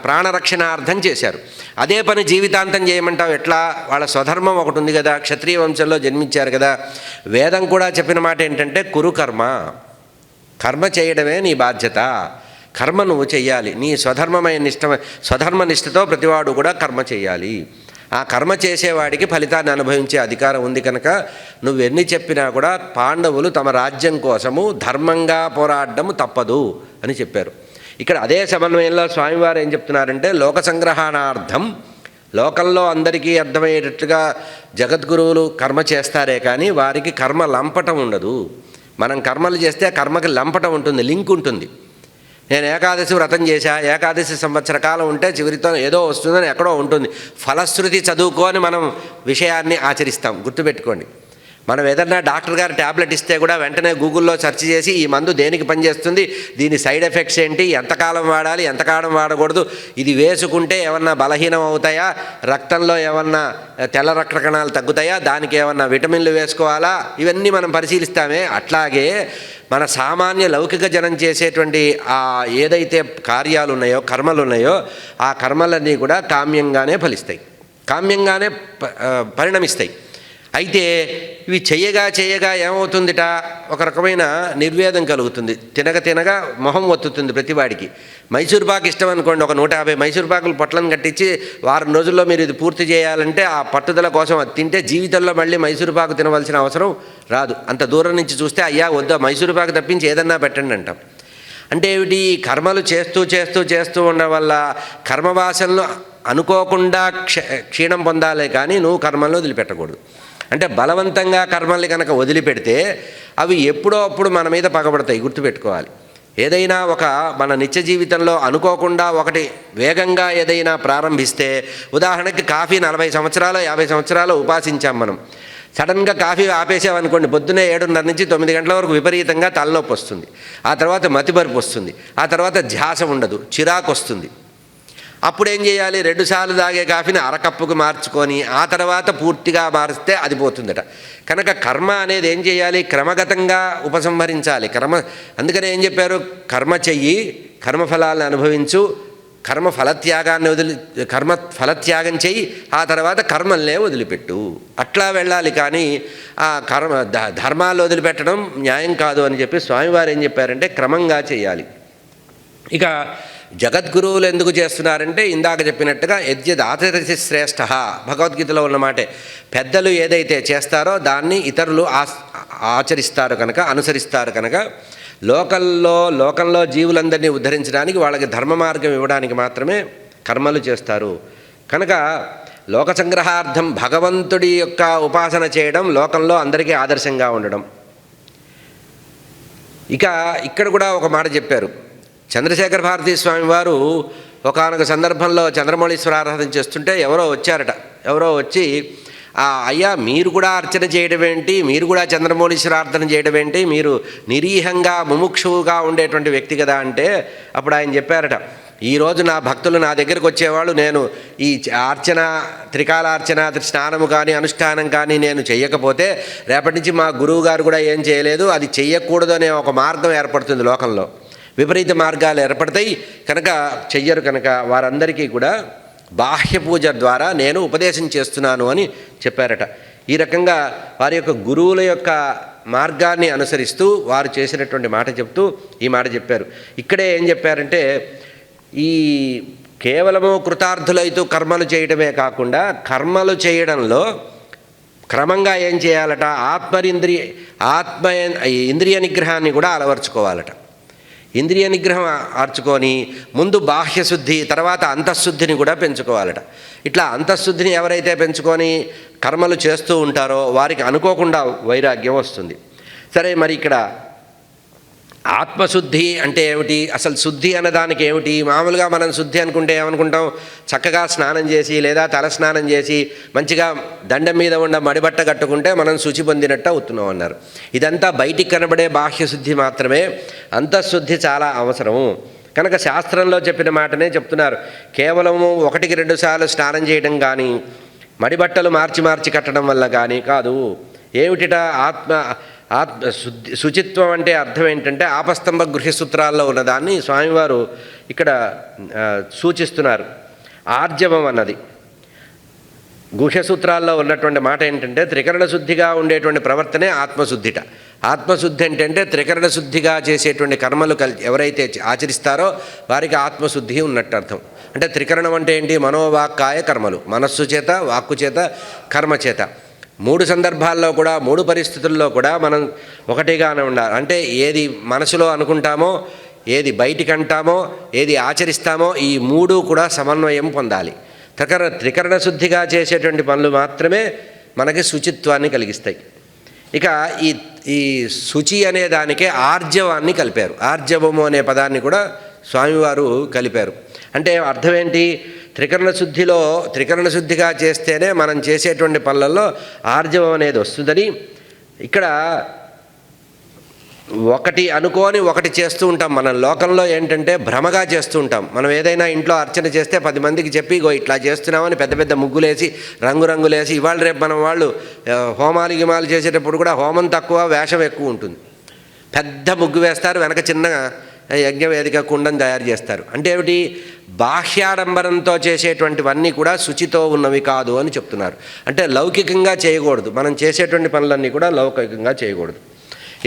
ప్రాణరక్షణార్థం చేశారు. అదే పని జీవితాంతం చేయమంటావు ఎట్లా? వాళ్ళ స్వధర్మం ఒకటి ఉంది కదా, క్షత్రియ వంశంలో జన్మించారు కదా. వేదం కూడా చెప్పిన మాట ఏంటంటే కురు కర్మ, కర్మ చేయడమే నీ బాధ్యత, కర్మ నువ్వు చెయ్యాలి. నీ స్వధర్మ నిష్ఠతో ప్రతివాడు కూడా కర్మ చేయాలి. ఆ కర్మ చేసేవాడికి ఫలితాన్ని అనుభవించే అధికారం ఉంది. కనుక నువ్వెన్ని చెప్పినా కూడా పాండవులు తమ రాజ్యం కోసము ధర్మంగా పోరాడడం తప్పదు అని చెప్పారు. ఇక్కడ అదే సమన్వయంలో స్వామివారు ఏం చెప్తున్నారంటే లోక సంగ్రహణార్థం, లోకంలో అందరికీ అర్థమయ్యేటట్టుగా జగద్గురువులు కర్మ చేస్తారే కానీ వారికి కర్మ లంపటం ఉండదు. మనం కర్మలు చేస్తే కర్మకి లంపటం ఉంటుంది, లింక్ ఉంటుంది. నేను ఏకాదశి వ్రతం చేశా, ఏకాదశి సంవత్సర కాలం ఉంటే చివరితో ఏదో వస్తుందని ఎక్కడో ఉంటుంది. ఫలశ్రుతి చదువుకొని మనం విషయాన్ని ఆచరిస్తాం. గుర్తుపెట్టుకోండి, మనం ఏదన్నా డాక్టర్ గారు ట్యాబ్లెట్ ఇస్తే కూడా వెంటనే గూగుల్లో సెర్చ్ చేసి ఈ మందు దేనికి పనిచేస్తుంది, దీని సైడ్ ఎఫెక్ట్స్ ఏంటి, ఎంతకాలం వాడాలి, ఎంతకాలం వాడకూడదు, ఇది వేసుకుంటే ఏమన్నా బలహీనం అవుతాయా, రక్తంలో ఏమన్నా తెల్ల రక్త కణాలు తగ్గుతాయా, దానికి ఏమన్నా విటమిన్లు వేసుకోవాలా, ఇవన్నీ మనం పరిశీలిస్తామే. అట్లాగే మన సామాన్య లౌకిక జనం చేసేటువంటి ఆ ఏదైతే కార్యాలు ఉన్నాయో, కర్మలు ఉన్నాయో, ఆ కర్మలన్నీ కూడా కామ్యంగానే ఫలిస్తాయి, కామ్యంగానే పరిణమిస్తాయి. అయితే ఇవి చేయగా ఏమవుతుందిట, ఒక రకమైన నిర్వేదం కలుగుతుంది. తినగా మొహం ఒత్తుతుంది ప్రతివాడికి. మైసూర్పాకు ఇష్టం అనుకోండి, ఒక 150 మైసూర్పాకులు పొట్లను కట్టించి వారం రోజుల్లో మీరు ఇది పూర్తి చేయాలంటే ఆ పట్టుదల కోసం అది తింటే జీవితంలో మళ్ళీ మైసూర్పాకు తినవలసిన అవసరం రాదు. అంత దూరం నుంచి చూస్తే అయ్యా వద్దా మైసూర్పాకు తప్పించి ఏదన్నా పెట్టండి అంటాం. అంటే ఏమిటి, కర్మలు చేస్తూ ఉండడం వల్ల కర్మవాసనలు అనుకోకుండా క్షీణం పొందాలే కానీ నువ్వు కర్మలను వదిలిపెట్టకూడదు. అంటే బలవంతంగా కర్మల్ని కనుక వదిలిపెడితే అవి ఎప్పుడో అప్పుడు మన మీద పగబడతాయి, గుర్తుపెట్టుకోవాలి. ఏదైనా మన నిత్య జీవితంలో అనుకోకుండా ఒకటి వేగంగా ఏదైనా ప్రారంభిస్తే, ఉదాహరణకి కాఫీ 40 సంవత్సరాలు 50 సంవత్సరాలు ఉపాసించాం మనం. సడన్గా కాఫీ ఆపేసామనుకోండి, పొద్దున్నే 7:30 నుంచి 9 గంటల వరకు విపరీతంగా తలనొప్పి వస్తుంది, ఆ తర్వాత మతిమరుపు వస్తుంది, ఆ తర్వాత ధ్యాస ఉండదు, చిరాకు వస్తుంది. అప్పుడు ఏం చేయాలి? 2 సార్లు తాగే కాఫీని అరకప్పుకు మార్చుకొని ఆ తర్వాత పూర్తిగా మారిస్తే అది పోతుందట. కనుక కర్మ అనేది ఏం చేయాలి? క్రమగతంగా ఉపసంహరించాలి. అందుకనే ఏం చెప్పారు? కర్మ చెయ్యి, కర్మఫలాలను అనుభవించు, కర్మ ఫలత్యాగం చెయ్యి, ఆ తర్వాత కర్మల్నే వదిలిపెట్టు. అట్లా వెళ్ళాలి. కానీ ఆ ధర్మాలు వదిలిపెట్టడం న్యాయం కాదు అని చెప్పి స్వామివారు ఏం చెప్పారంటే క్రమంగా చేయాలి. ఇక జగద్గురువులు ఎందుకు చేస్తున్నారంటే ఇందాక చెప్పినట్టుగా యద్యదాచరతి శ్రేష్ఠ, భగవద్గీతలో ఉన్నమాటే. పెద్దలు ఏదైతే చేస్తారో దాన్ని ఇతరులు ఆచరిస్తారు కనుక, అనుసరిస్తారు కనుక, లోకంలో జీవులందరినీ ఉద్ధరించడానికి, వాళ్ళకి ధర్మ మార్గం ఇవ్వడానికి మాత్రమే కర్మలు చేస్తారు. కనుక లోక సంగ్రహార్థం భగవంతుడి యొక్క ఉపాసన చేయడం, లోకంలో అందరికీ ఆదర్శంగా ఉండడం. ఇక ఇక్కడ కూడా ఒక మాట చెప్పారు. చంద్రశేఖర భారతీ స్వామి వారు ఒకానొక సందర్భంలో చంద్రమౌళీశ్వర ఆరాధన చేస్తుంటే ఎవరో వచ్చారట. ఎవరో వచ్చి, అయ్యా మీరు కూడా అర్చన చేయడం ఏంటి, మీరు కూడా చంద్రమౌళీశ్వర ఆరాధన చేయడం ఏంటి, మీరు నిరీహంగా ముముక్షువుగా ఉండేటువంటి వ్యక్తి కదా అంటే, అప్పుడు ఆయన చెప్పారట, ఈరోజు నా భక్తులు నా దగ్గరకు వచ్చేవాళ్ళు నేను ఈ అర్చన, త్రికాలార్చన, స్నానము కానీ అనుష్ఠానం కానీ నేను చెయ్యకపోతే రేపటి నుంచి మా గురువు గారు కూడా ఏం చేయలేదు, అది చెయ్యకూడదు అనే ఒక మార్గం ఏర్పడుతుంది, లోకంలో విపరీత మార్గాలు ఏర్పడతాయి కనుక చెయ్యరు. కనుక వారందరికీ కూడా బాహ్య పూజ ద్వారా నేను ఉపదేశం చేస్తున్నాను అని చెప్పారట. ఈ రకంగా వారి యొక్క గురువుల యొక్క మార్గాన్ని అనుసరిస్తూ వారు చేసినటువంటి మాట చెప్తూ ఈ మాట చెప్పారు. ఇక్కడే ఏం చెప్పారంటే, ఈ కేవలము కృతార్థులైతూ కర్మలు చేయడమే కాకుండా, కర్మలు చేయడంలో క్రమంగా ఏం చేయాలట? ఇంద్రియ నిగ్రహాన్ని కూడా అలవర్చుకోవాలట. ఇంద్రియ నిగ్రహం ఆర్చుకొని ముందు బాహ్యశుద్ధి, తర్వాత అంతఃశుద్ధిని కూడా పెంచుకోవాలట. ఇట్లా అంతఃశుద్ధిని ఎవరైతే పెంచుకొని కర్మలు చేస్తూ ఉంటారో వారికి అనుకోకుండా వైరాగ్యం వస్తుంది. సరే, మరి ఇక్కడ ఆత్మశుద్ధి అంటే ఏమిటి? అసలు శుద్ధి అన్నదానికి ఏమిటి? మామూలుగా మనం శుద్ధి అనుకుంటే ఏమనుకుంటాం? చక్కగా స్నానం చేసి లేదా తల స్నానం చేసి మంచిగా దండం మీద ఉన్న మడిబట్ట కట్టుకుంటే మనం శుచి పొందినట్టు అవుతున్నాం అన్నారు. ఇదంతా బయటికి కనబడే బాహ్యశుద్ధి మాత్రమే. అంతఃశుద్ధి చాలా అవసరము. కనుక శాస్త్రంలో చెప్పిన మాటనే చెప్తున్నారు. కేవలము 1-2 సార్లు స్నానం చేయడం కానీ, మడిబట్టలు మార్చి కట్టడం వల్ల కానీ కాదు. ఏమిటిట? శుచిత్వం అంటే అర్థం ఏంటంటే ఆపస్తంభ గృహ్యసూత్రాల్లో ఉన్నదాన్ని స్వామివారు ఇక్కడ సూచిస్తున్నారు. ఆర్జవం అన్నది గుహ్యసూత్రాల్లో ఉన్నటువంటి మాట ఏంటంటే, త్రికరణ శుద్ధిగా ఉండేటువంటి ప్రవర్తనే ఆత్మశుద్ధిట. ఆత్మశుద్ధి ఏంటంటే త్రికరణ శుద్ధిగా చేసేటువంటి కర్మలు ఎవరైతే ఆచరిస్తారో వారికి ఆత్మశుద్ధి ఉన్నట్టు అర్థం. అంటే త్రికరణం అంటే ఏంటి? మనోవాక్కాయ కర్మలు, మనస్సు చేత, వాక్కు చేత, కర్మ చేత. 3 సందర్భాల్లో కూడా, 3 పరిస్థితుల్లో కూడా మనం ఒకటిగానే ఉండాలి. అంటే ఏది మనసులో అనుకుంటామో, ఏది బయటికి అంటామో, ఏది ఆచరిస్తామో, ఈ 3 కూడా సమన్వయం పొందాలి. త్రికరణ శుద్ధిగా చేసేటువంటి పనులు మాత్రమే మనకి శుచిత్వాన్ని కలిగిస్తాయి. ఇక ఈ శుచి అనే దానికే ఆర్జవాన్ని కలిపారు. ఆర్జవము అనే పదాన్ని కూడా స్వామివారు కలిపారు. అంటే అర్థం ఏంటి? త్రికరణ శుద్ధిగా చేస్తేనే మనం చేసేటువంటి పనులలో ఆర్జవం అనేది వస్తుందని. ఇక్కడ ఒకటి అనుకోని ఒకటి చేస్తూ ఉంటాం. మనం లోకంలో ఏంటంటే భ్రమగా చేస్తూ ఉంటాం. మనం ఏదైనా ఇంట్లో అర్చన చేస్తే 10 మందికి చెప్పి ఇట్లా చేస్తున్నామని పెద్ద పెద్ద ముగ్గులేసి, రంగులేసి, ఇవాళ రేపు మనం వాళ్ళు గిమాలు చేసేటప్పుడు కూడా హోమం తక్కువ, వేషం ఎక్కువ ఉంటుంది. పెద్ద ముగ్గు వేస్తారు, వెనక చిన్న యజ్ఞవేదిక కుండను తయారు చేస్తారు. అంటే ఏమిటి? బాహ్యాడంబరంతో చేసేటువంటివన్నీ కూడా శుచితో ఉన్నవి కాదు అని చెప్తున్నారు. అంటే లౌకికంగా చేయకూడదు. మనం చేసేటువంటి పనులన్నీ కూడా లౌకికంగా చేయకూడదు.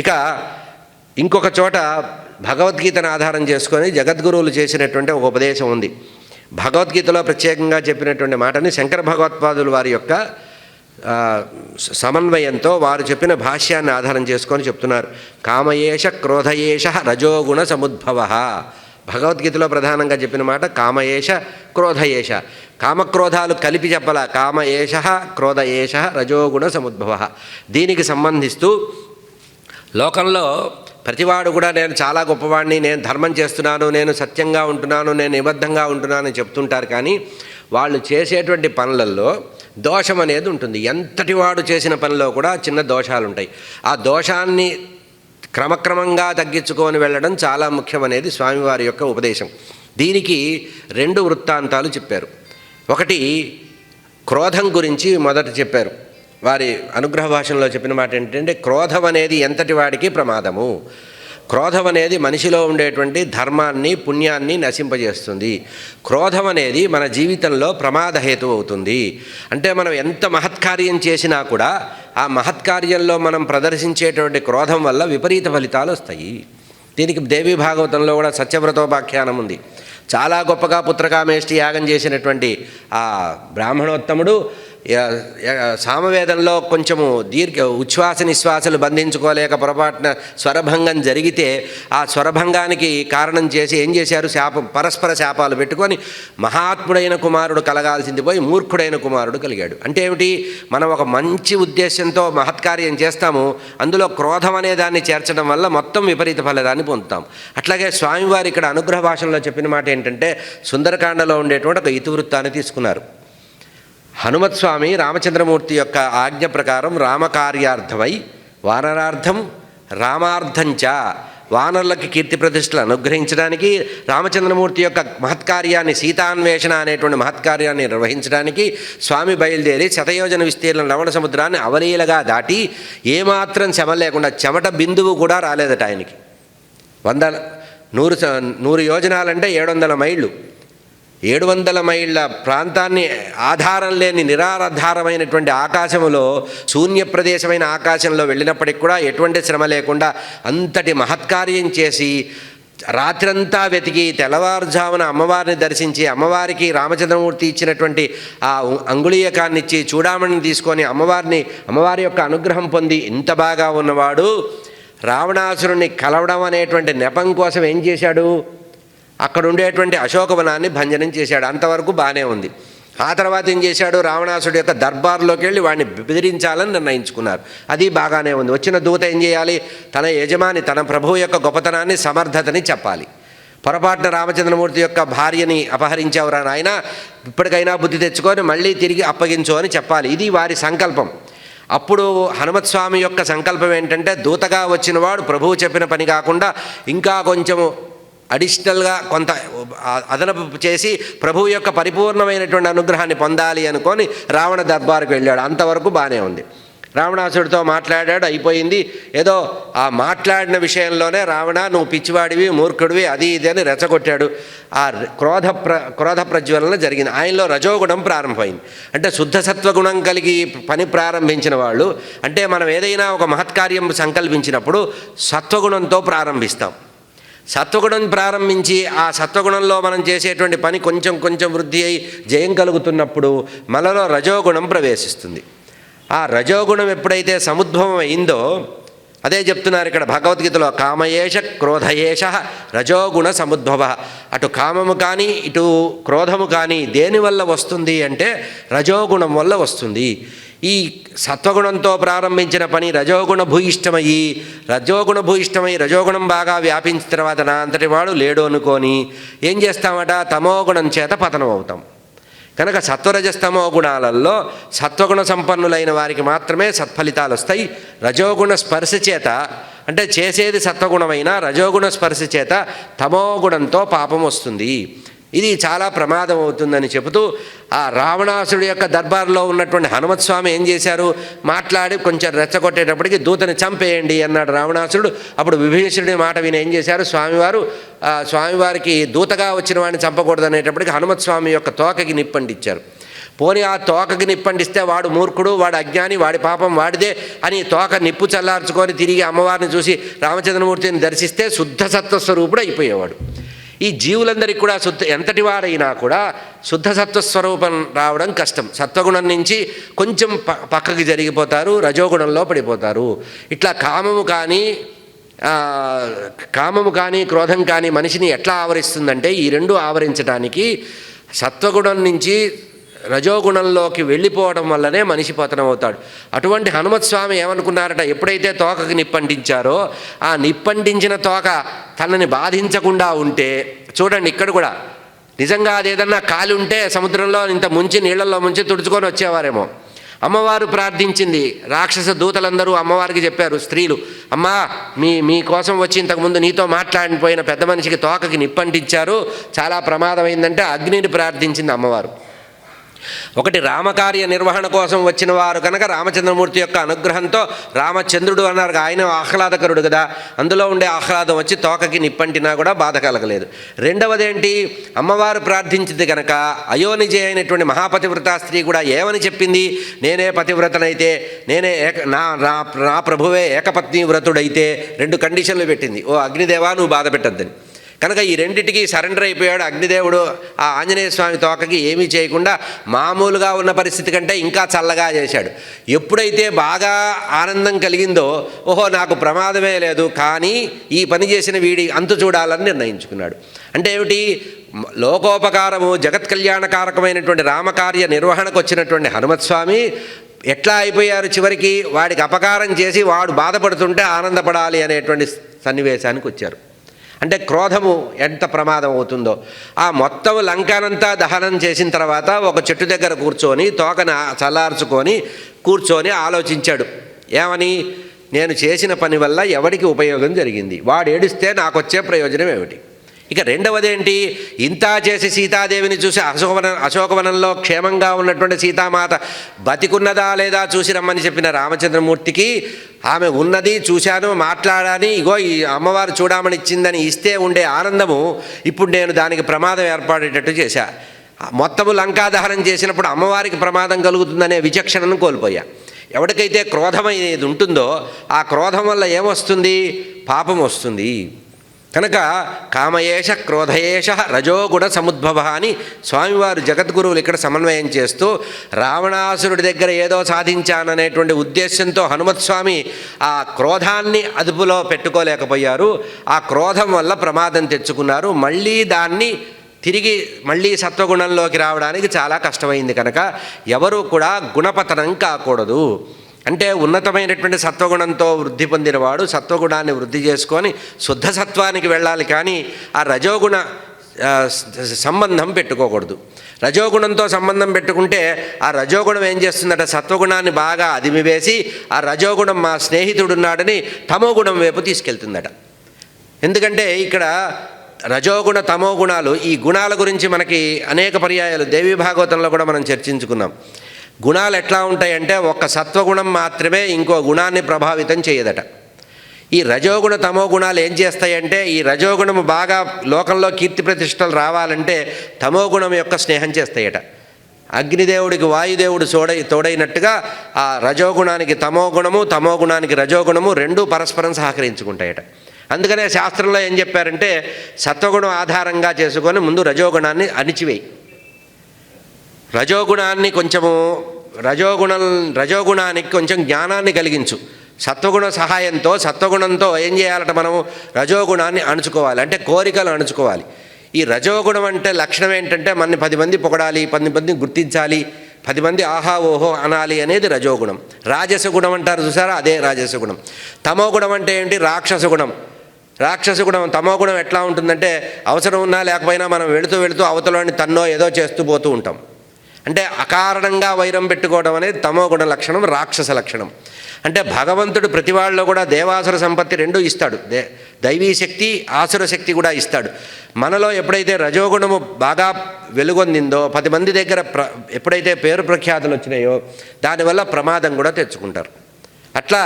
ఇక ఇంకొక చోట భగవద్గీతను ఆధారం చేసుకొని జగద్గురువులు చేసినటువంటి ఒక ఉపదేశం ఉంది. భగవద్గీతలో ప్రత్యేకంగా చెప్పినటువంటి మాటని శంకర భగవత్పాదులు వారి యొక్క సమన్వయంతో వారు చెప్పిన భాష్యాన్ని ఆధారం చేసుకొని చెప్తున్నారు. కామయేష క్రోధయేష రజోగుణ సముద్భవ. భగవద్గీతలో ప్రధానంగా చెప్పిన మాట కామయేష క్రోధయేష. కామక్రోధాలు కలిపి చెప్పాల. కామయేష క్రోధయేష రజోగుణ సముద్భవ. దీనికి సంబంధిస్తూ లోకంలో ప్రతివాడు కూడా నేను చాలా గొప్పవాడిని, నేను ధర్మం చేస్తున్నాను, నేను సత్యంగా ఉంటున్నాను, నేను నిబద్ధంగా ఉంటున్నాను అని చెప్తుంటారు. కానీ వాళ్ళు చేసేటువంటి పనులలో దోషం అనేది ఉంటుంది. ఎంతటి వాడు చేసిన పనిలో కూడా చిన్న దోషాలు ఉంటాయి. ఆ దోషాన్ని క్రమక్రమంగా తగ్గించుకొని వెళ్ళడం చాలా ముఖ్యమనేది స్వామివారి యొక్క ఉపదేశం. దీనికి 2 వృత్తాంతాలు చెప్పారు. ఒకటి క్రోధం గురించి మొదట చెప్పారు. వారి అనుగ్రహ భాషలో చెప్పిన మాట ఏంటంటే, క్రోధం అనేది ఎంతటి వాడికి ప్రమాదము. క్రోధం అనేది మనిషిలో ఉండేటువంటి ధర్మాన్ని పుణ్యాన్ని నశింపజేస్తుంది. క్రోధం అనేది మన జీవితంలో ప్రమాదహేతు అవుతుంది. అంటే మనం ఎంత మహత్కార్యం చేసినా కూడా ఆ మహత్కార్యంలో మనం ప్రదర్శించేటువంటి క్రోధం వల్ల విపరీత ఫలితాలు వస్తాయి. దీనికి దేవీ భాగవతంలో కూడా సత్యవ్రతోపాఖ్యానం ఉంది. చాలా గొప్పగా పుత్రకామేష్టి యాగం చేసినటువంటి ఆ బ్రాహ్మణోత్తముడు సామవేదంలో కొంచెము ఉచ్ఛ్వాస నిశ్వాసలు బంధించుకోలేక పొరపాటున స్వరభంగం జరిగితే ఆ స్వరభంగానికి కారణం చేసి ఏం చేశారు? పరస్పర శాపాలు పెట్టుకొని మహాత్ముడైన కుమారుడు కలగాల్సింది పోయి మూర్ఖుడైన కుమారుడు కలిగాడు. అంటే ఏమిటి? మనం ఒక మంచి ఉద్దేశంతో మహత్కార్యం చేస్తాము, అందులో క్రోధం అనే దాన్ని చేర్చడం వల్ల మొత్తం విపరీత ఫలితాన్ని పొందుతాం. అట్లాగే స్వామివారి ఇక్కడ అనుగ్రహ భాషలో చెప్పిన మాట ఏంటంటే, సుందరకాండలో ఉండేటువంటి ఒక ఇతివృత్తాన్ని తీసుకున్నారు. హనుమత్ స్వామి రామచంద్రమూర్తి యొక్క ఆజ్ఞ ప్రకారం రామకార్యార్థమై వానరార్థం రామార్థంచ, వానరులకి కీర్తి ప్రతిష్టలు అనుగ్రహించడానికి, రామచంద్రమూర్తి యొక్క మహత్కార్యాన్ని సీతాన్వేషణ అనేటువంటి మహత్కార్యాన్ని నిర్వహించడానికి స్వామి బయలుదేరి శతయోజన విస్తీర్ణ లవణ సముద్రాన్ని అవలీలగా దాటి ఏమాత్రం శ్రమ లేకుండా, చెమట బిందువు కూడా రాలేదట ఆయనకి. 100 యోజనాలంటే 700 మైళ్ళు. 700 మైళ్ళ ప్రాంతాన్ని ఆధారం లేని నిరాధారమైనటువంటి ఆకాశంలో, శూన్య ప్రదేశమైన ఆకాశంలో వెళ్ళినప్పటికి కూడా ఎటువంటి శ్రమ లేకుండా అంతటి మహత్కార్యం చేసి రాత్రంతా వెతికి తెల్లవారుజామున అమ్మవారిని దర్శించి, అమ్మవారికి రామచంద్రమూర్తి ఇచ్చినటువంటి ఆ అంగుళీయకాన్నిచ్చి చూడామణిని తీసుకొని అమ్మవారి యొక్క అనుగ్రహం పొంది ఇంత బాగా ఉన్నవాడు రావణాసురుణ్ణి కలవడం అనేటువంటి నెపం కోసం ఏం చేశాడు? అక్కడ ఉండేటువంటి అశోకవనాన్ని భంజనం చేశాడు. అంతవరకు బాగానే ఉంది. ఆ తర్వాత ఏం చేశాడు? రావణాసుడి యొక్క దర్బార్లోకి వెళ్ళి వాడిని బెదిరించాలని నిర్ణయించుకున్నారు. అది బాగానే ఉంది. వచ్చిన దూత ఏం చేయాలి? తన యజమాని, తన ప్రభువు యొక్క గొప్పతనాన్ని, సమర్థతని చెప్పాలి. పొరపాటున రామచంద్రమూర్తి యొక్క భార్యని అపహరించేవరా నాయన, ఇప్పటికైనా బుద్ధి తెచ్చుకొని మళ్ళీ తిరిగి అప్పగించు అని చెప్పాలి. ఇది వారి సంకల్పం. అప్పుడు హనుమత్ స్వామి యొక్క సంకల్పం ఏంటంటే, దూతగా వచ్చినవాడు ప్రభువు చెప్పిన పని కాకుండా ఇంకా కొంచెము అడిషనల్గా కొంత అదనపు చేసి ప్రభువు యొక్క పరిపూర్ణమైనటువంటి అనుగ్రహాన్ని పొందాలి అనుకొని రావణ దర్బారుకు వెళ్ళాడు. అంతవరకు బాగానే ఉంది. రావణాసుడితో మాట్లాడాడు, అయిపోయింది. ఏదో ఆ మాట్లాడిన విషయంలోనే రావణ నువ్వు పిచ్చివాడివి, మూర్ఖుడివి, అది ఇది అని రెచ్చగొట్టాడు. ఆ క్రోధ ప్రజ్వలన జరిగింది. ఆయనలో రజోగుణం ప్రారంభమైంది. అంటే శుద్ధ సత్వగుణం కలిగి పని ప్రారంభించిన వాళ్ళు, అంటే మనం ఏదైనా ఒక మహత్కార్యం సంకల్పించినప్పుడు సత్వగుణంతో ప్రారంభిస్తాం. సత్వగుణం ప్రారంభించి ఆ సత్వగుణంలో మనం చేసేటువంటి పని కొంచెం కొంచెం వృద్ధి అయి జయం కలుగుతున్నప్పుడు మనలో రజోగుణం ప్రవేశిస్తుంది. ఆ రజోగుణం ఎప్పుడైతే సముద్భవం అయిందో, అదే చెప్తున్నారు ఇక్కడ భగవద్గీతలో, కామయేష క్రోధయేష రజోగుణ సముద్భవ. అటు కామము కానీ ఇటు క్రోధము కానీ దేనివల్ల వస్తుంది అంటే రజోగుణం వల్ల వస్తుంది. ఈ సత్వగుణంతో ప్రారంభించిన పని రజోగుణ భూయిష్టమై రజోగుణం బాగా వ్యాపించిన తర్వాత నా అంతటి వాడు లేడు అనుకొని ఏం చేస్తామట? తమోగుణం చేత పతనం అవుతాం. కనుక సత్వరజస్తమో గుణాలలో సత్వగుణ సంపన్నులైన వారికి మాత్రమే సత్ఫలితాలు వస్తాయి. రజోగుణ స్పర్శ చేత, అంటే చేసేది సత్వగుణమైన రజోగుణ స్పర్శ చేత తమోగుణంతో పాపం వస్తుంది. ఇది చాలా ప్రమాదం అవుతుందని చెబుతూ ఆ రావణాసుడి యొక్క దర్బార్లో ఉన్నటువంటి హనుమత్ స్వామి ఏం చేశారు? మాట్లాడి కొంచెం రెచ్చగొట్టేటప్పటికి దూతని చంపేయండి అన్నాడు రావణాసురుడు. అప్పుడు విభీషణుడి మాట విని ఏం చేశారు? స్వామివారికి దూతగా వచ్చిన వాడిని చంపకూడదు అనేటప్పటికి హనుమత్ స్వామి యొక్క తోకకి నిప్పంటిచ్చారు. పోనీ ఆ తోకకి నిప్పండిస్తే వాడు మూర్ఖుడు, వాడు అజ్ఞాని, వాడి పాపం వాడిదే అని తోక నిప్పు చల్లార్చుకొని తిరిగి అమ్మవారిని చూసి రామచంద్రమూర్తిని దర్శిస్తే శుద్ధ సత్వస్వరూపుడు అయిపోయేవాడు. ఈ జీవులందరికీ కూడా ఎంతటి వారైనా కూడా శుద్ధ సత్వస్వరూపం రావడం కష్టం. సత్వగుణం నుంచి కొంచెం పక్కకి జరిగిపోతారు, రజోగుణంలో పడిపోతారు. ఇట్లా కామము కానీ కామము కానీ క్రోధం కానీ మనిషిని ఎట్లా ఆవరిస్తుందంటే ఈ రెండు ఆవరించడానికి సత్వగుణం నుంచి రజోగుణంలోకి వెళ్ళిపోవడం వల్లనే మనిషి పతనం అవుతాడు. అటువంటి హనుమత్స్వామి ఏమనుకున్నారట, ఎప్పుడైతే తోకకి నిప్పంటించారో ఆ నిప్పంటించిన తోక తనని బాధించకుండా ఉంటే, చూడండి ఇక్కడ కూడా నిజంగా అదేదన్నా కాలి ఉంటే సముద్రంలో ఇంత ముంచి నీళ్లలో ముంచి తుడుచుకొని వచ్చేవారేమో. అమ్మవారు ప్రార్థించింది, రాక్షస దూతలందరూ అమ్మవారికి చెప్పారు, స్త్రీలు, అమ్మా మీకోసం వచ్చి ఇంతకుముందు నీతో మాట్లాడిపోయిన పెద్ద మనిషికి తోకకి నిప్పంటించారు, చాలా ప్రమాదమైందంటే అగ్నిని ప్రార్థించింది అమ్మవారు. ఒకటి రామకార్య నిర్వహణ కోసం వచ్చిన వారు కనుక రామచంద్రమూర్తి యొక్క అనుగ్రహంతో రామచంద్రుడు అన్నారు, ఆయన ఆహ్లాదకరుడు కదా, అందులో ఉండే ఆహ్లాదం వచ్చి తోకకి నిప్పంటినా కూడా బాధ కలగలేదు. రెండవదేంటి, అమ్మవారు ప్రార్థించింది కనుక అయోనిజే అయినటువంటి మహాపతివ్రత స్త్రీ కూడా ఏమని చెప్పింది, నేనే పతివ్రతనైతే, నేనే నా ప్రభువే ఏకపత్ని వ్రతుడైతే 2 కండిషన్లు పెట్టింది. ఓ అగ్నిదేవా నువ్వు బాధ పెట్టద్దని. కనుక ఈ రెండిటికి సరెండర్ అయిపోయాడు అగ్నిదేవుడు. ఆ ఆంజనేయ స్వామి తోకకి ఏమీ చేయకుండా మామూలుగా ఉన్న పరిస్థితి కంటే ఇంకా చల్లగా చేశాడు. ఎప్పుడైతే బాగా ఆనందం కలిగిందో, ఓహో నాకు ప్రమాదమే లేదు, కానీ ఈ పని చేసిన వీడి అంతు చూడాలని నిర్ణయించుకున్నాడు. అంటే ఏమిటి, లోకోపకారము జగత్ కళ్యాణకారకమైనటువంటి రామకార్య నిర్వహణకు వచ్చినటువంటి హనుమత్స్వామి ఎట్లా అయిపోయారు, చివరికి వాడికి అపకారం చేసి వాడు బాధపడుతుంటే ఆనందపడాలి అనేటువంటి సన్నివేశానికి వచ్చారు. అంటే క్రోధము ఎంత ప్రమాదం అవుతుందో. ఆ మొత్తం లంకనంతా దహనం చేసిన తర్వాత ఒక చెట్టు దగ్గర కూర్చొని తోకన చల్లార్చుకొని కూర్చొని ఆలోచించాడు. ఏమని, నేను చేసిన పని వల్ల ఎవరికి ఉపయోగం జరిగింది, వాడు ఏడిస్తే నాకు వచ్చే ప్రయోజనం ఏమిటి. ఇక రెండవదేంటి, ఇంత చేసి సీతాదేవిని చూసి అశోకవనంలో క్షేమంగా ఉన్నటువంటి సీతామాత బతికున్నదా లేదా చూసి రమ్మని చెప్పిన రామచంద్రమూర్తికి ఆమె ఉన్నది, చూశాను, మాట్లాడాని, ఇగో ఈ అమ్మవారు చూడమని ఇచ్చిందని ఇస్తే ఉండే ఆనందము ఇప్పుడు నేను దానికి ప్రమాదం ఏర్పడేటట్టు చేశా. మొత్తము లంకాదహనం చేసినప్పుడు అమ్మవారికి ప్రమాదం కలుగుతుందనే విచక్షణను కోల్పోయా. ఎవరికైతే క్రోధం అనేది ఉంటుందో ఆ క్రోధం వల్ల ఏమొస్తుంది, పాపం వస్తుంది. కనుక కామయేష క్రోధయేష రజోగుణ సముద్భవ అని స్వామివారు జగద్గురువులు ఇక్కడ సమన్వయం చేస్తూ, రావణాసురుడి దగ్గర ఏదో సాధించాననేటువంటి ఉద్దేశంతో హనుమత్స్వామి ఆ క్రోధాన్ని అదుపులో పెట్టుకోలేకపోయారు. ఆ క్రోధం వల్ల ప్రమాదం తెచ్చుకున్నారు. మళ్ళీ సత్వగుణంలోకి రావడానికి చాలా కష్టమైంది. కనుక ఎవరూ కూడా గుణపతనం కాకూడదు. అంటే ఉన్నతమైనటువంటి సత్వగుణంతో వృద్ధి పొందినవాడు సత్వగుణాన్ని వృద్ధి చేసుకొని శుద్ధ సత్వానికి వెళ్ళాలి, కానీ ఆ రజోగుణ సంబంధం పెట్టుకోకూడదు. రజోగుణంతో సంబంధం పెట్టుకుంటే ఆ రజోగుణం ఏం చేస్తుందట, సత్వగుణాన్ని బాగా అదిమివేసి ఆ రజోగుణం మా స్నేహితుడున్నాడని తమోగుణం వైపు తీసుకెళ్తుందట. ఎందుకంటే ఇక్కడ రజోగుణ తమోగుణాలు, ఈ గుణాల గురించి మనకి అనేక పర్యాయాలు దేవీ భాగవతంలో కూడా మనం చర్చించుకున్నాం. గుణాలు ఎట్లా ఉంటాయంటే ఒక్క సత్వగుణం మాత్రమే ఇంకో గుణాన్ని ప్రభావితం చేయదట. ఈ రజోగుణ తమో గుణాలు ఏం చేస్తాయంటే, ఈ రజోగుణము బాగా లోకంలో కీర్తి ప్రతిష్టలు రావాలంటే తమోగుణం యొక్క స్నేహం చేస్తాయట. అగ్నిదేవుడికి వాయుదేవుడు తోడైనట్టుగా ఆ రజోగుణానికి తమోగుణము, తమోగుణానికి రజోగుణము రెండూ పరస్పరం సహకరించుకుంటాయట. అందుకనే శాస్త్రంలో ఏం చెప్పారంటే, సత్వగుణం ఆధారంగా చేసుకొని ముందు రజోగుణాన్ని అణిచివేయి, రజోగుణానికి కొంచెం జ్ఞానాన్ని కలిగించు. సత్వగుణ సహాయంతో సత్వగుణంతో ఏం చేయాలంటే మనము రజోగుణాన్ని అణుచుకోవాలి, అంటే కోరికలు అణుచుకోవాలి. ఈ రజోగుణం అంటే లక్షణం ఏంటంటే మనని 10 మంది పొగడాలి, 10 మంది గుర్తించాలి, 10 మంది ఆహా ఓహో అనాలి అనేది రజోగుణం. రాజసగుణం అంటారు చూసారా, అదే రాజసగుణం. తమోగుణం అంటే ఏంటి, రాక్షసగుణం. తమోగుణం ఎట్లా ఉంటుందంటే, అవసరం ఉన్నా లేకపోయినా మనం వెళుతూ అవతలని తన్నో ఏదో చేస్తూ పోతూ ఉంటాం. అంటే అకారణంగా వైరం పెట్టుకోవడం అనేది తమోగుణ లక్షణం, రాక్షస లక్షణం. అంటే భగవంతుడు ప్రతి వాళ్ళలో కూడా దేవాసుర సంపత్తి రెండూ ఇస్తాడు, దైవీ శక్తి ఆసుర శక్తి కూడా ఇస్తాడు. మనలో ఎప్పుడైతే రజోగుణము బాగా వెలుగొందిందో 10 మంది దగ్గర ఎప్పుడైతే పేరు ప్రఖ్యాతులు వచ్చినాయో దానివల్ల ప్రమాదం కూడా తెచ్చుకుంటారు. అట్లా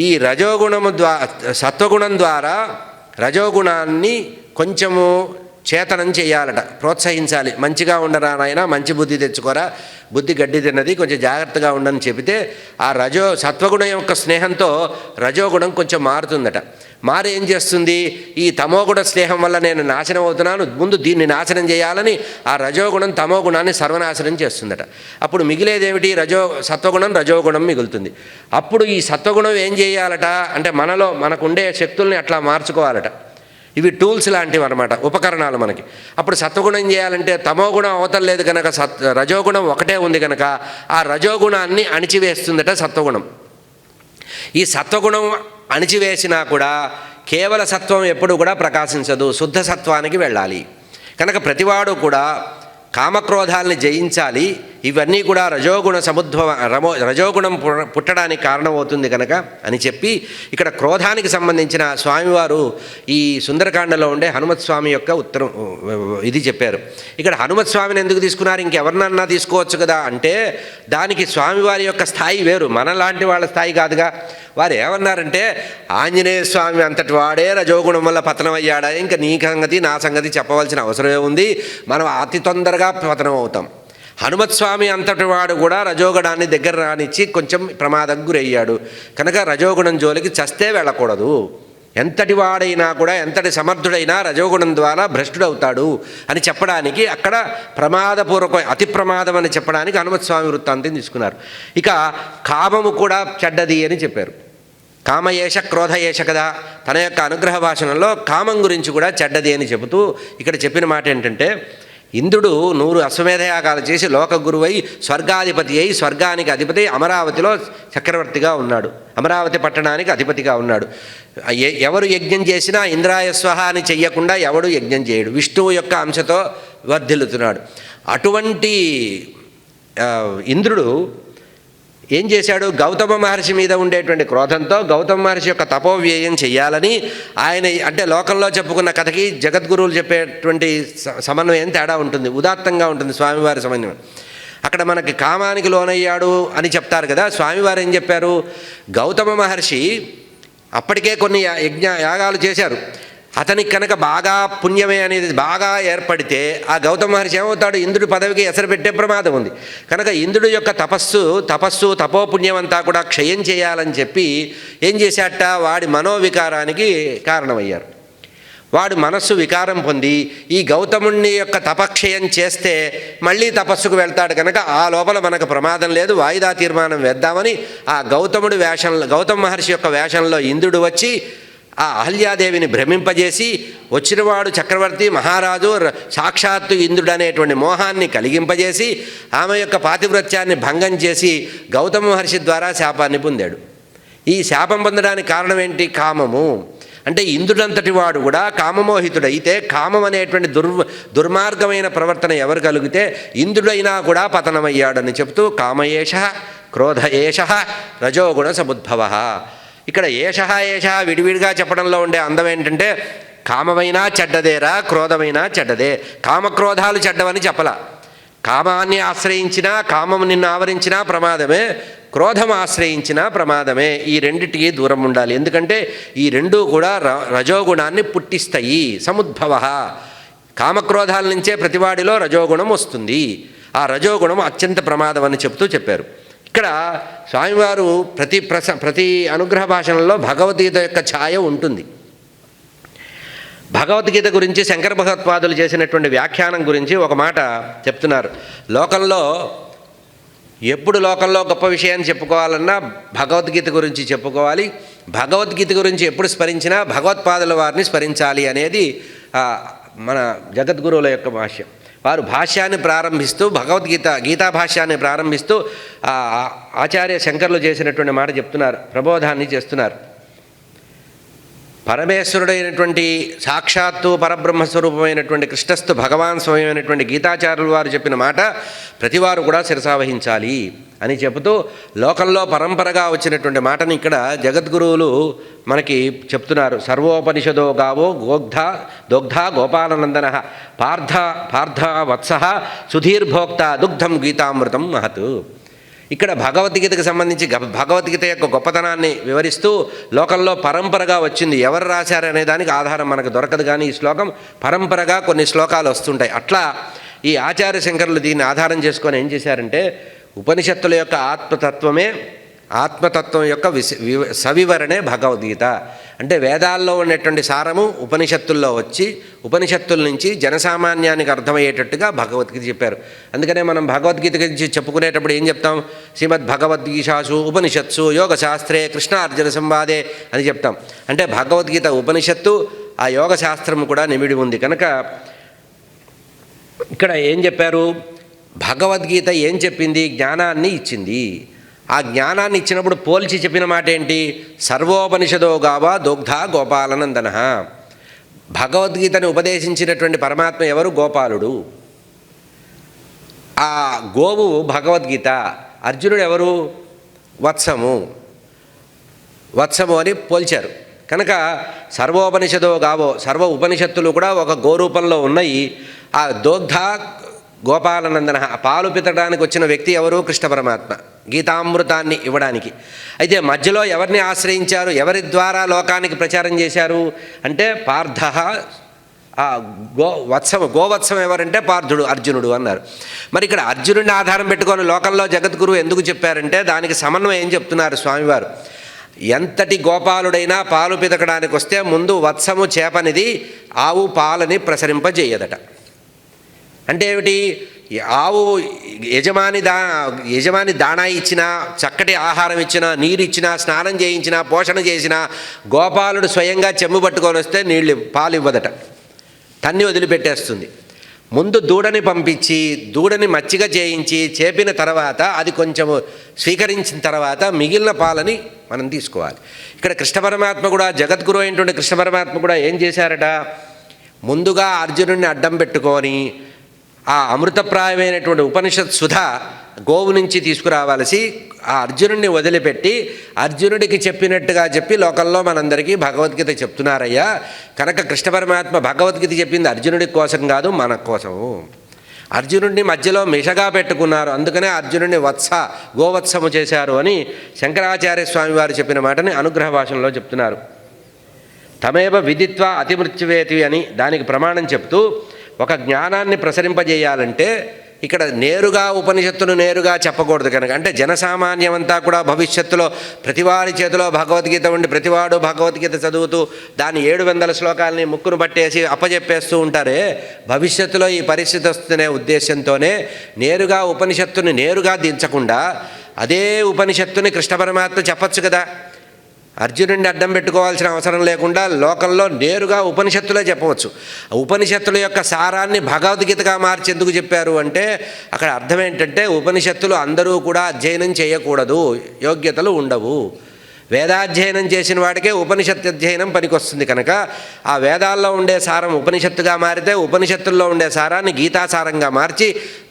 ఈ రజోగుణము సత్వగుణం ద్వారా రజోగుణాన్ని కొంచెము చేతనం చేయాలట, ప్రోత్సహించాలి. మంచిగా ఉండరా నాయనా, మంచి బుద్ధి తెచ్చుకోరా, బుద్ధి గడ్డి తిన్నది, కొంచెం జాగ్రత్తగా ఉండని చెబితే ఆ సత్వగుణం యొక్క స్నేహంతో రజోగుణం కొంచెం మారుతుందట. మారి ఏం చేస్తుంది, ఈ తమోగుణ స్నేహం వల్ల నేను నాశనం అవుతున్నాను, ముందు దీన్ని నాశనం చేయాలని ఆ రజోగుణం తమోగుణాన్ని సర్వనాశనం చేస్తుందట. అప్పుడు మిగిలేదేమిటి, సత్వగుణం రజోగుణం మిగులుతుంది. అప్పుడు ఈ సత్వగుణం ఏం చేయాలట అంటే మనకుండే శక్తుల్ని అట్లా మార్చుకోవాలట. ఇవి టూల్స్ లాంటివి అనమాట, ఉపకరణాలు మనకి. అప్పుడు సత్వగుణం చేయాలంటే తమోగుణం అవతల లేదు కనుక రజోగుణం ఒకటే ఉంది కనుక ఆ రజోగుణాన్ని అణిచివేస్తుందట సత్వగుణం. ఈ సత్వగుణం అణిచివేసినా కూడా కేవల సత్వం ఎప్పుడు కూడా ప్రకాశించదు, శుద్ధ సత్వానికి వెళ్ళాలి. కనుక ప్రతివాడు కూడా కామక్రోధాలని జయించాలి. ఇవన్నీ కూడా రజోగుణం పుట్టడానికి కారణమవుతుంది కనుక అని చెప్పి ఇక్కడ క్రోధానికి సంబంధించిన స్వామివారు ఈ సుందరకాండలో ఉండే హనుమత్ స్వామి యొక్క ఉత్తరం ఇది చెప్పారు. ఇక్కడ హనుమత్ స్వామిని ఎందుకు తీసుకున్నారు, ఇంకెవరినన్నా తీసుకోవచ్చు కదా అంటే దానికి స్వామివారి యొక్క స్థాయి వేరు, మనలాంటి వాళ్ళ స్థాయి కాదుగా. వారు ఏమన్నారంటే ఆంజనేయ స్వామి అంతటి వాడే రజోగుణం వల్ల పతనం అయ్యాడా, ఇంకా నీ సంగతి నా సంగతి చెప్పవలసిన అవసరమే ఉంది, మనం అతి తొందరగా పతనం అవుతాం. హనుమత్ స్వామి అంతటి వాడు కూడా రజోగుణాన్ని దగ్గర రానిచ్చి కొంచెం ప్రమాదం గురయ్యాడు కనుక రజోగుణం జోలికి చస్తే వెళ్ళకూడదు. ఎంతటి వాడైనా కూడా, ఎంతటి సమర్థుడైనా రజోగుణం ద్వారా భ్రష్టుడవుతాడు అని చెప్పడానికి అక్కడ ప్రమాదపూర్వకం, అతి ప్రమాదం అని చెప్పడానికి హనుమత్ స్వామి వృత్తాంతం తీసుకున్నారు. ఇక కామము కూడా చెడ్డది అని చెప్పారు. కామయేష క్రోధయేష కదా, తన యొక్క అనుగ్రహ భాషణంలో కామం గురించి కూడా చెడ్డది అని చెబుతూ ఇక్కడ చెప్పిన మాట ఏంటంటే, ఇంద్రుడు 100 అశ్వమేధయాగాలు చేసి లోకగురువై స్వర్గాధిపతి అయి స్వర్గానికి అధిపతి అమరావతిలో చక్రవర్తిగా ఉన్నాడు, అమరావతి పట్టణానికి అధిపతిగా ఉన్నాడు. ఎవరు యజ్ఞం చేసినా ఇంద్రాయ స్వహ అని చెయ్యకుండా ఎవడు యజ్ఞం చేయడు, విష్ణువు యొక్క అంశతో వర్ధిల్లుతున్నాడు. అటువంటి ఇంద్రుడు ఏం చేశాడు, గౌతమ మహర్షి మీద ఉండేటువంటి క్రోధంతో గౌతమ మహర్షి యొక్క తపోవ్యయం చెయ్యాలని ఆయన, అంటే లోకంలో చెప్పుకున్న కథకి జగద్గురువులు చెప్పేటువంటి సమన్వయం తేడా ఉంటుంది, ఉదాత్తంగా ఉంటుంది స్వామివారి సమన్వయం. అక్కడ మనకి కామానికి లోనయ్యాడు అని చెప్తారు కదా, స్వామివారు ఏం చెప్పారు, గౌతమ మహర్షి అప్పటికే కొన్ని యాగాలు చేశారు, అతనికి కనుక బాగా పుణ్యమే అనేది బాగా ఏర్పడితే ఆ గౌతమ మహర్షి ఏమవుతాడు, ఇంద్రుడి పదవికి ఎసరు పెట్టే ప్రమాదం ఉంది కనుక ఇంద్రుడి యొక్క తపస్సు తపోపుణ్యం అంతా కూడా క్షయం చేయాలని చెప్పి ఏం చేశాట, వాడి మనోవికారానికి కారణమయ్యారు. వాడు మనస్సు వికారం పొంది ఈ గౌతముని యొక్క తపక్షయం చేస్తే మళ్ళీ తపస్సుకు వెళ్తాడు కనుక ఆ లోపల మనకు ప్రమాదం లేదు, వాయిదా తీర్మానం వేద్దామని ఆ గౌతమ మహర్షి యొక్క వేషంలో ఇంద్రుడు వచ్చి ఆ అహల్యాదేవిని భ్రమింపజేసి వచ్చినవాడు చక్రవర్తి మహారాజు సాక్షాత్తు ఇంద్రుడు అనేటువంటి మోహాన్ని కలిగింపజేసి ఆమె యొక్క పాతివ్రత్యాన్ని భంగం చేసి గౌతమ మహర్షి ద్వారా శాపాన్ని పొందాడు. ఈ శాపం పొందడానికి కారణం ఏంటి, కామము. అంటే ఇంద్రుడంతటి వాడు కూడా కామమోహితుడైతే, కామం అనేటువంటి దుర్మార్గమైన ప్రవర్తన ఎవరు కలిగితే ఇంద్రుడైనా కూడా పతనమయ్యాడని చెప్తూ కామయేష క్రోధయేష రజోగుణ సముద్భవ. ఇక్కడ ఏష విడివిడిగా చెప్పడంలో ఉండే అందం ఏంటంటే కామమైనా చెడ్డదేరా, క్రోధమైనా చెడ్డదే. కామక్రోధాలు చెడ్డవని చెప్పలా, కామాన్ని ఆశ్రయించినా కామం నిన్ను ఆవరించినా ప్రమాదమే, క్రోధం ఆశ్రయించినా ప్రమాదమే. ఈ రెండిటికి దూరం ఉండాలి, ఎందుకంటే ఈ రెండూ కూడా రజోగుణాన్ని పుట్టిస్తాయి. సముద్భవ, కామక్రోధాల నుంచే ప్రతివాడిలో రజోగుణం వస్తుంది, ఆ రజోగుణం అత్యంత ప్రమాదం అని చెప్తూ చెప్పారు. ఇక్కడ స్వామివారు ప్రతి అనుగ్రహ భాషణలో భగవద్గీత యొక్క ఛాయ ఉంటుంది. భగవద్గీత గురించి శంకర భగవత్పాదులు చేసినటువంటి వ్యాఖ్యానం గురించి ఒక మాట చెప్తున్నారు. లోకంలో గొప్ప విషయాన్ని చెప్పుకోవాలన్నా భగవద్గీత గురించి చెప్పుకోవాలి, భగవద్గీత గురించి ఎప్పుడు స్మరించినా భగవత్పాదుల వారిని స్మరించాలి అనేది మన జగద్గురువుల యొక్క భాష్యం. వారు భాష్యాన్ని ప్రారంభిస్తూ గీతా భాష్యాన్ని ప్రారంభిస్తూ ఆచార్య శంకర్లు చేసినటువంటి మాట చెప్తున్నారు, ప్రబోధాన్ని చేస్తున్నారు. పరమేశ్వరుడైనటువంటి సాక్షాత్తు పరబ్రహ్మస్వరూపమైనటువంటి కృష్ణస్థు భగవాన్ స్వయమైనటువంటి గీతాచార్యులు వారు చెప్పిన మాట ప్రతివారు కూడా శిరసావహించాలి అని చెబుతూ లోకంలో పరంపరగా వచ్చినటువంటి మాటని ఇక్కడ జగద్గురువులు మనకి చెప్తున్నారు. సర్వోపనిషదో గావో దోగ్ధ గోపాలనందన పార్థ వత్స సుధీర్భోక్త దుగ్ధం గీతామృతం మహత్. ఇక్కడ భగవద్గీతకు సంబంధించి భగవద్గీత యొక్క గొప్పతనాన్ని వివరిస్తూ లోకంలో పరంపరగా వచ్చింది. ఎవరు రాశారనే దానికి ఆధారం మనకు దొరకదు, కానీ ఈ శ్లోకం పరంపరగా కొన్ని శ్లోకాలు వస్తుంటాయి. అట్లా ఈ ఆచార్య శంకరులు దీన్ని ఆధారం చేసుకొని ఏం చేశారంటే ఉపనిషత్తుల యొక్క ఆత్మతత్వం యొక్క సవివరణే భగవద్గీత. అంటే వేదాల్లో ఉన్నటువంటి సారము ఉపనిషత్తుల్లో వచ్చి ఉపనిషత్తుల నుంచి జనసామాన్యానికి అర్థమయ్యేటట్టుగా భగవద్గీత చెప్పారు. అందుకనే మనం భగవద్గీత గురించి చెప్పుకునేటప్పుడు ఏం చెప్తాం? శ్రీమద్ భగవద్గీతాసు ఉపనిషత్సు యోగశాస్త్రే కృష్ణార్జున సంవాదే అని చెప్తాం. అంటే భగవద్గీత ఉపనిషత్తు, ఆ యోగశాస్త్రము కూడా నిమిడి ఉంది కనుక ఇక్కడ ఏం చెప్పారు? భగవద్గీత ఏం చెప్పింది? జ్ఞానాన్ని ఇచ్చింది. ఆ జ్ఞానాన్ని ఇచ్చినప్పుడు పోల్చి చెప్పిన మాట ఏంటి? సర్వోపనిషదో గావా దోగ్ధ గోపాలనందన. భగవద్గీతను ఉపదేశించినటువంటి పరమాత్మ ఎవరు? గోపాలుడు. ఆ గోవు భగవద్గీత, అర్జునుడు ఎవరు? వత్సము అని పోల్చారు. కనుక సర్వోపనిషదో గావో, సర్వ ఉపనిషత్తులు కూడా ఒక గోరూపంలో ఉన్నాయి. ఆ దోగ్ధ గోపాలనందన, పాలు పితడానికి వచ్చిన వ్యక్తి ఎవరు? కృష్ణ పరమాత్మ, గీతామృతాన్ని ఇవ్వడానికి. అయితే మధ్యలో ఎవరిని ఆశ్రయించారు? ఎవరి ద్వారా లోకానికి ప్రచారం చేశారు అంటే పార్థ. ఆ గోవత్సం ఎవరంటే పార్థుడు, అర్జునుడు అన్నారు. మరి ఇక్కడ అర్జునుడిని ఆధారం పెట్టుకొని లోకంలో జగద్గురు ఎందుకు చెప్పారంటే దానికి సమన్వయం చెప్తున్నారు స్వామివారు. ఎంతటి గోపాలుడైనా పాలు పితకడానికి వస్తే ముందు వత్సము చేపనిది ఆవు పాలని ప్రసరింపజేయదట. అంటే ఏమిటి? ఆవు యజమాని దాణా ఇచ్చినా, చక్కటి ఆహారం ఇచ్చినా, నీరు ఇచ్చినా, స్నానం చేయించినా, పోషణ చేసినా గోపాలుడు స్వయంగా చెంబు పట్టుకొని వస్తే పాలు ఇవ్వదట, తన్ని వదిలిపెట్టేస్తుంది. ముందు దూడని పంపించి దూడని మచ్చిక చేయించి చేపిన తర్వాత అది కొంచెము స్వీకరించిన తర్వాత మిగిలిన పాలని మనం తీసుకోవాలి. ఇక్కడ కృష్ణ పరమాత్మ కూడా, జగద్గురు అయినటువంటి కృష్ణ పరమాత్మ కూడా ఏం చేశారట? ముందుగా అర్జునుడిని అడ్డం పెట్టుకొని ఆ అమృతప్రాయమైనటువంటి ఉపనిషత్ సుధ గోవు నుంచి తీసుకురావాల్సి ఆ అర్జునుడిని వదిలిపెట్టి అర్జునుడికి చెప్పినట్టుగా చెప్పి లోకంలో మనందరికీ భగవద్గీత చెప్తున్నారయ్యా. కనుక కృష్ణ పరమాత్మ భగవద్గీత చెప్పింది అర్జునుడి కోసం కాదు, మన కోసము. అర్జునుడిని మధ్యలో మిషగా పెట్టుకున్నారు, అందుకనే అర్జునుడిని గోవత్సము చేశారు అని శంకరాచార్య స్వామి వారు చెప్పిన మాటని అనుగ్రహ భాషణలో చెప్తున్నారు. తమేవ విదిత్వా అతిమృత్యువేతి అని దానికి ప్రమాణం చెప్తూ ఒక జ్ఞానాన్ని ప్రసరింపజేయాలంటే ఇక్కడ నేరుగా ఉపనిషత్తును నేరుగా చెప్పకూడదు. కనుక అంటే జనసామాన్యమంతా కూడా భవిష్యత్తులో ప్రతివారి చేతిలో భగవద్గీత ఉండి ప్రతివాడు భగవద్గీత చదువుతూ దాని 700 శ్లోకాలని ముక్కును పట్టేసి అప్పచెప్పేస్తూ ఉంటారే, భవిష్యత్తులో ఈ పరిస్థితి వస్తుందనే ఉద్దేశంతోనే నేరుగా ఉపనిషత్తుని నేరుగా దించకుండా అదే ఉపనిషత్తుని కృష్ణ పరమాత్మ చెప్పచ్చు కదా. అర్జునుడిని అడ్డం పెట్టుకోవాల్సిన అవసరం లేకుండా లోకంలో నేరుగా ఉపనిషత్తులే చెప్పవచ్చు. ఉపనిషత్తుల యొక్క సారాన్ని భగవద్గీతగా మార్చి ఎందుకు చెప్పారు అంటే అక్కడ అర్థం ఏంటంటే ఉపనిషత్తులు అందరూ కూడా అధ్యయనం చేయకూడదు, యోగ్యతలు ఉండవు. వేదాధ్యయనం చేసిన వాడికే ఉపనిషత్తు అధ్యయనం పనికొస్తుంది. కనుక ఆ వేదాల్లో ఉండే సారం ఉపనిషత్తుగా మారితే ఉపనిషత్తుల్లో ఉండే సారాన్ని గీతాసారంగా మార్చి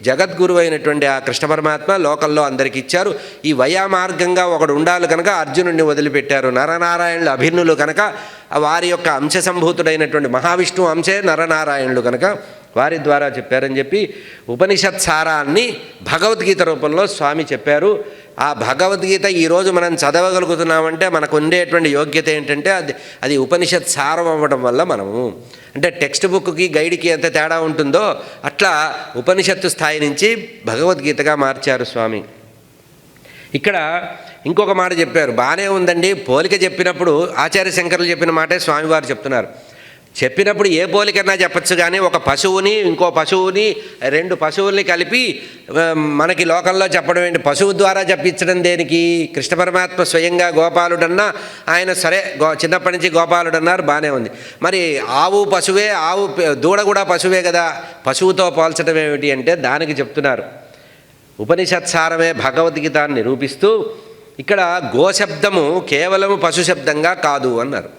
జగద్గురు అయినటువంటి ఆ కృష్ణ పరమాత్మ లోకంలో అందరికీ ఇచ్చారు. ఈ వయా మార్గంగా ఒకడు ఉండాలి కనుక అర్జునుడిని వదిలిపెట్టారు. నరనారాయణులు అభిన్నులు కనుక వారి యొక్క అంశ సంభూతుడైనటువంటి మహావిష్ణువు అంశే నరనారాయణులు కనుక వారి ద్వారా చెప్పారని చెప్పి ఉపనిషత్ సారాన్ని భగవద్గీత రూపంలో స్వామి చెప్పారు. ఆ భగవద్గీత ఈరోజు మనం చదవగలుగుతున్నామంటే మనకు ఉండేటువంటి యోగ్యత ఏంటంటే అది ఉపనిషత్ సారం అవ్వడం వల్ల మనము అంటే టెక్స్ట్ బుక్కి గైడ్కి ఎంత తేడా ఉంటుందో అట్లా ఉపనిషత్తు స్థాయి నుంచి భగవద్గీతగా మార్చారు స్వామి. ఇక్కడ ఇంకొక మాట చెప్పారు, బాగానే ఉందండి. పోలిక చెప్పినప్పుడు ఆచార్య శంకరులు చెప్పిన మాటే స్వామివారు చెప్తున్నారు. చెప్పినప్పుడు ఏ పోలికన్నా చెప్పచ్చు, కానీ ఒక పశువుని ఇంకో పశువుని 2 పశువుల్ని కలిపి మనకి లోకంలో చెప్పడం ఏంటి? పశువు ద్వారా చెప్పించడం దేనికి? కృష్ణ పరమాత్మ స్వయంగా గోపాలుడన్నా ఆయన సరే చిన్నప్పటి నుంచి గోపాలుడన్నారు, బాగానే ఉంది. మరి ఆవు పశువే, దూడ కూడా పశువే కదా, పశువుతో పోల్చడం ఏమిటి అంటే దానికి చెప్తున్నారు. ఉపనిషత్సారమే భగవద్గీతాన్ని నిరూపిస్తూ ఇక్కడ గోశబ్దము కేవలము పశు శబ్దంగా కాదు అన్నారు.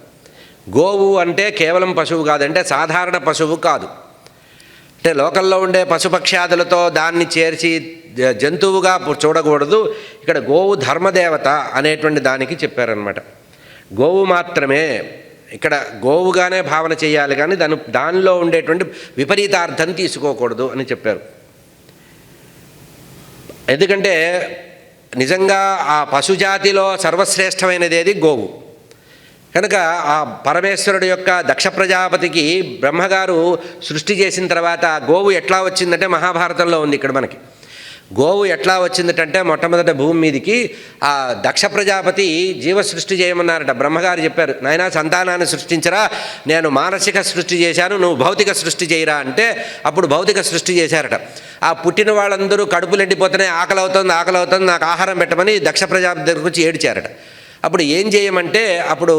గోవు అంటే కేవలం పశువు కాదంటే సాధారణ పశువు కాదు, అంటే లోకంలో ఉండే పశుపక్ష్యాదులతో దాన్ని చేర్చి జంతువుగా చూడకూడదు. ఇక్కడ గోవు ధర్మదేవత అనేటువంటి దానికి చెప్పారనమాట. గోవు మాత్రమే ఇక్కడ గోవుగానే భావన చేయాలి, కానీ దానిలో ఉండేటువంటి విపరీతార్థం తీసుకోకూడదు అని చెప్పారు. ఎందుకంటే నిజంగా ఆ పశుజాతిలో సర్వశ్రేష్టమైనది ఏది? గోవు. కనుక ఆ పరమేశ్వరుడు యొక్క దక్ష ప్రజాపతికి బ్రహ్మగారు సృష్టి చేసిన తర్వాత గోవు ఎట్లా వచ్చిందంటే మహాభారతంలో ఉంది ఇక్కడ మనకి. గోవు ఎట్లా వచ్చిందంటే మొట్టమొదట భూమి మీదికి ఆ దక్ష ప్రజాపతి జీవ సృష్టి చేయమన్నారట. బ్రహ్మగారు చెప్పారు, నాయనా సంతానాన్ని సృష్టించరా, నేను మానసిక సృష్టి చేశాను, నువ్వు భౌతిక సృష్టి చేయరా అంటే అప్పుడు భౌతిక సృష్టి చేశారట. ఆ పుట్టిన వాళ్ళందరూ కడుపులు ఎండిపోతున్నాయి, ఆకలి అవుతుంది, నాకు ఆహారం పెట్టమని దక్ష ప్రజాపతి దగ్గరకు వచ్చి ఏడ్చారట. అప్పుడు ఏం చేయమంటే అప్పుడు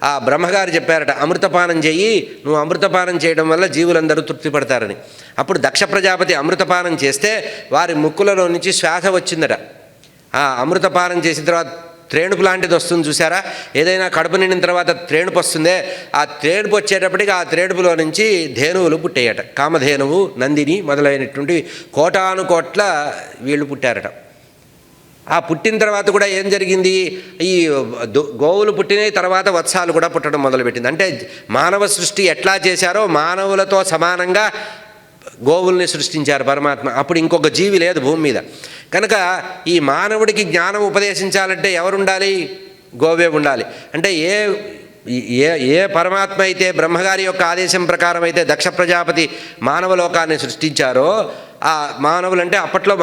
ఆ బ్రహ్మగారు చెప్పారట, అమృతపానం చెయ్యి, నువ్వు అమృతపానం చేయడం వల్ల జీవులందరూ తృప్తి పడతారని. అప్పుడు దక్ష ప్రజాపతి అమృతపానం చేస్తే వారి ముక్కులలో నుంచి శ్వాస వచ్చిందట. ఆ అమృతపానం చేసిన తర్వాత త్రేణుపు లాంటిది వస్తుంది చూసారా, ఏదైనా కడుపు నిండిన తర్వాత త్రేణుపు వస్తుందే, ఆ త్రేణుపు వచ్చేటప్పటికి ఆ త్రేణుపులో నుంచి ధేనువులు పుట్టాయట. కామధేనువు, నందిని మొదలైనటువంటి కోటాను కోట్ల వీళ్ళు పుట్టారట. ఆ పుట్టిన తర్వాత కూడా ఏం జరిగింది, ఈ గోవులు పుట్టిన తర్వాత వత్సాలు కూడా పుట్టడం మొదలుపెట్టింది. అంటే మానవ సృష్టి ఎట్లా చేశారో మానవులతో సమానంగా గోవుల్ని సృష్టించారు పరమాత్మ. అప్పుడు ఇంకొక జీవి లేదు భూమి మీద. కనుక ఈ మానవుడికి జ్ఞానం ఉపదేశించాలంటే ఎవరుండాలి? గోవే ఉండాలి. అంటే ఏ పరమాత్మ అయితే బ్రహ్మగారి యొక్క ఆదేశం ప్రకారం అయితే దక్ష ప్రజాపతి మానవలోకాన్ని సృష్టించారో, ఆ మానవులంటే అప్పట్లో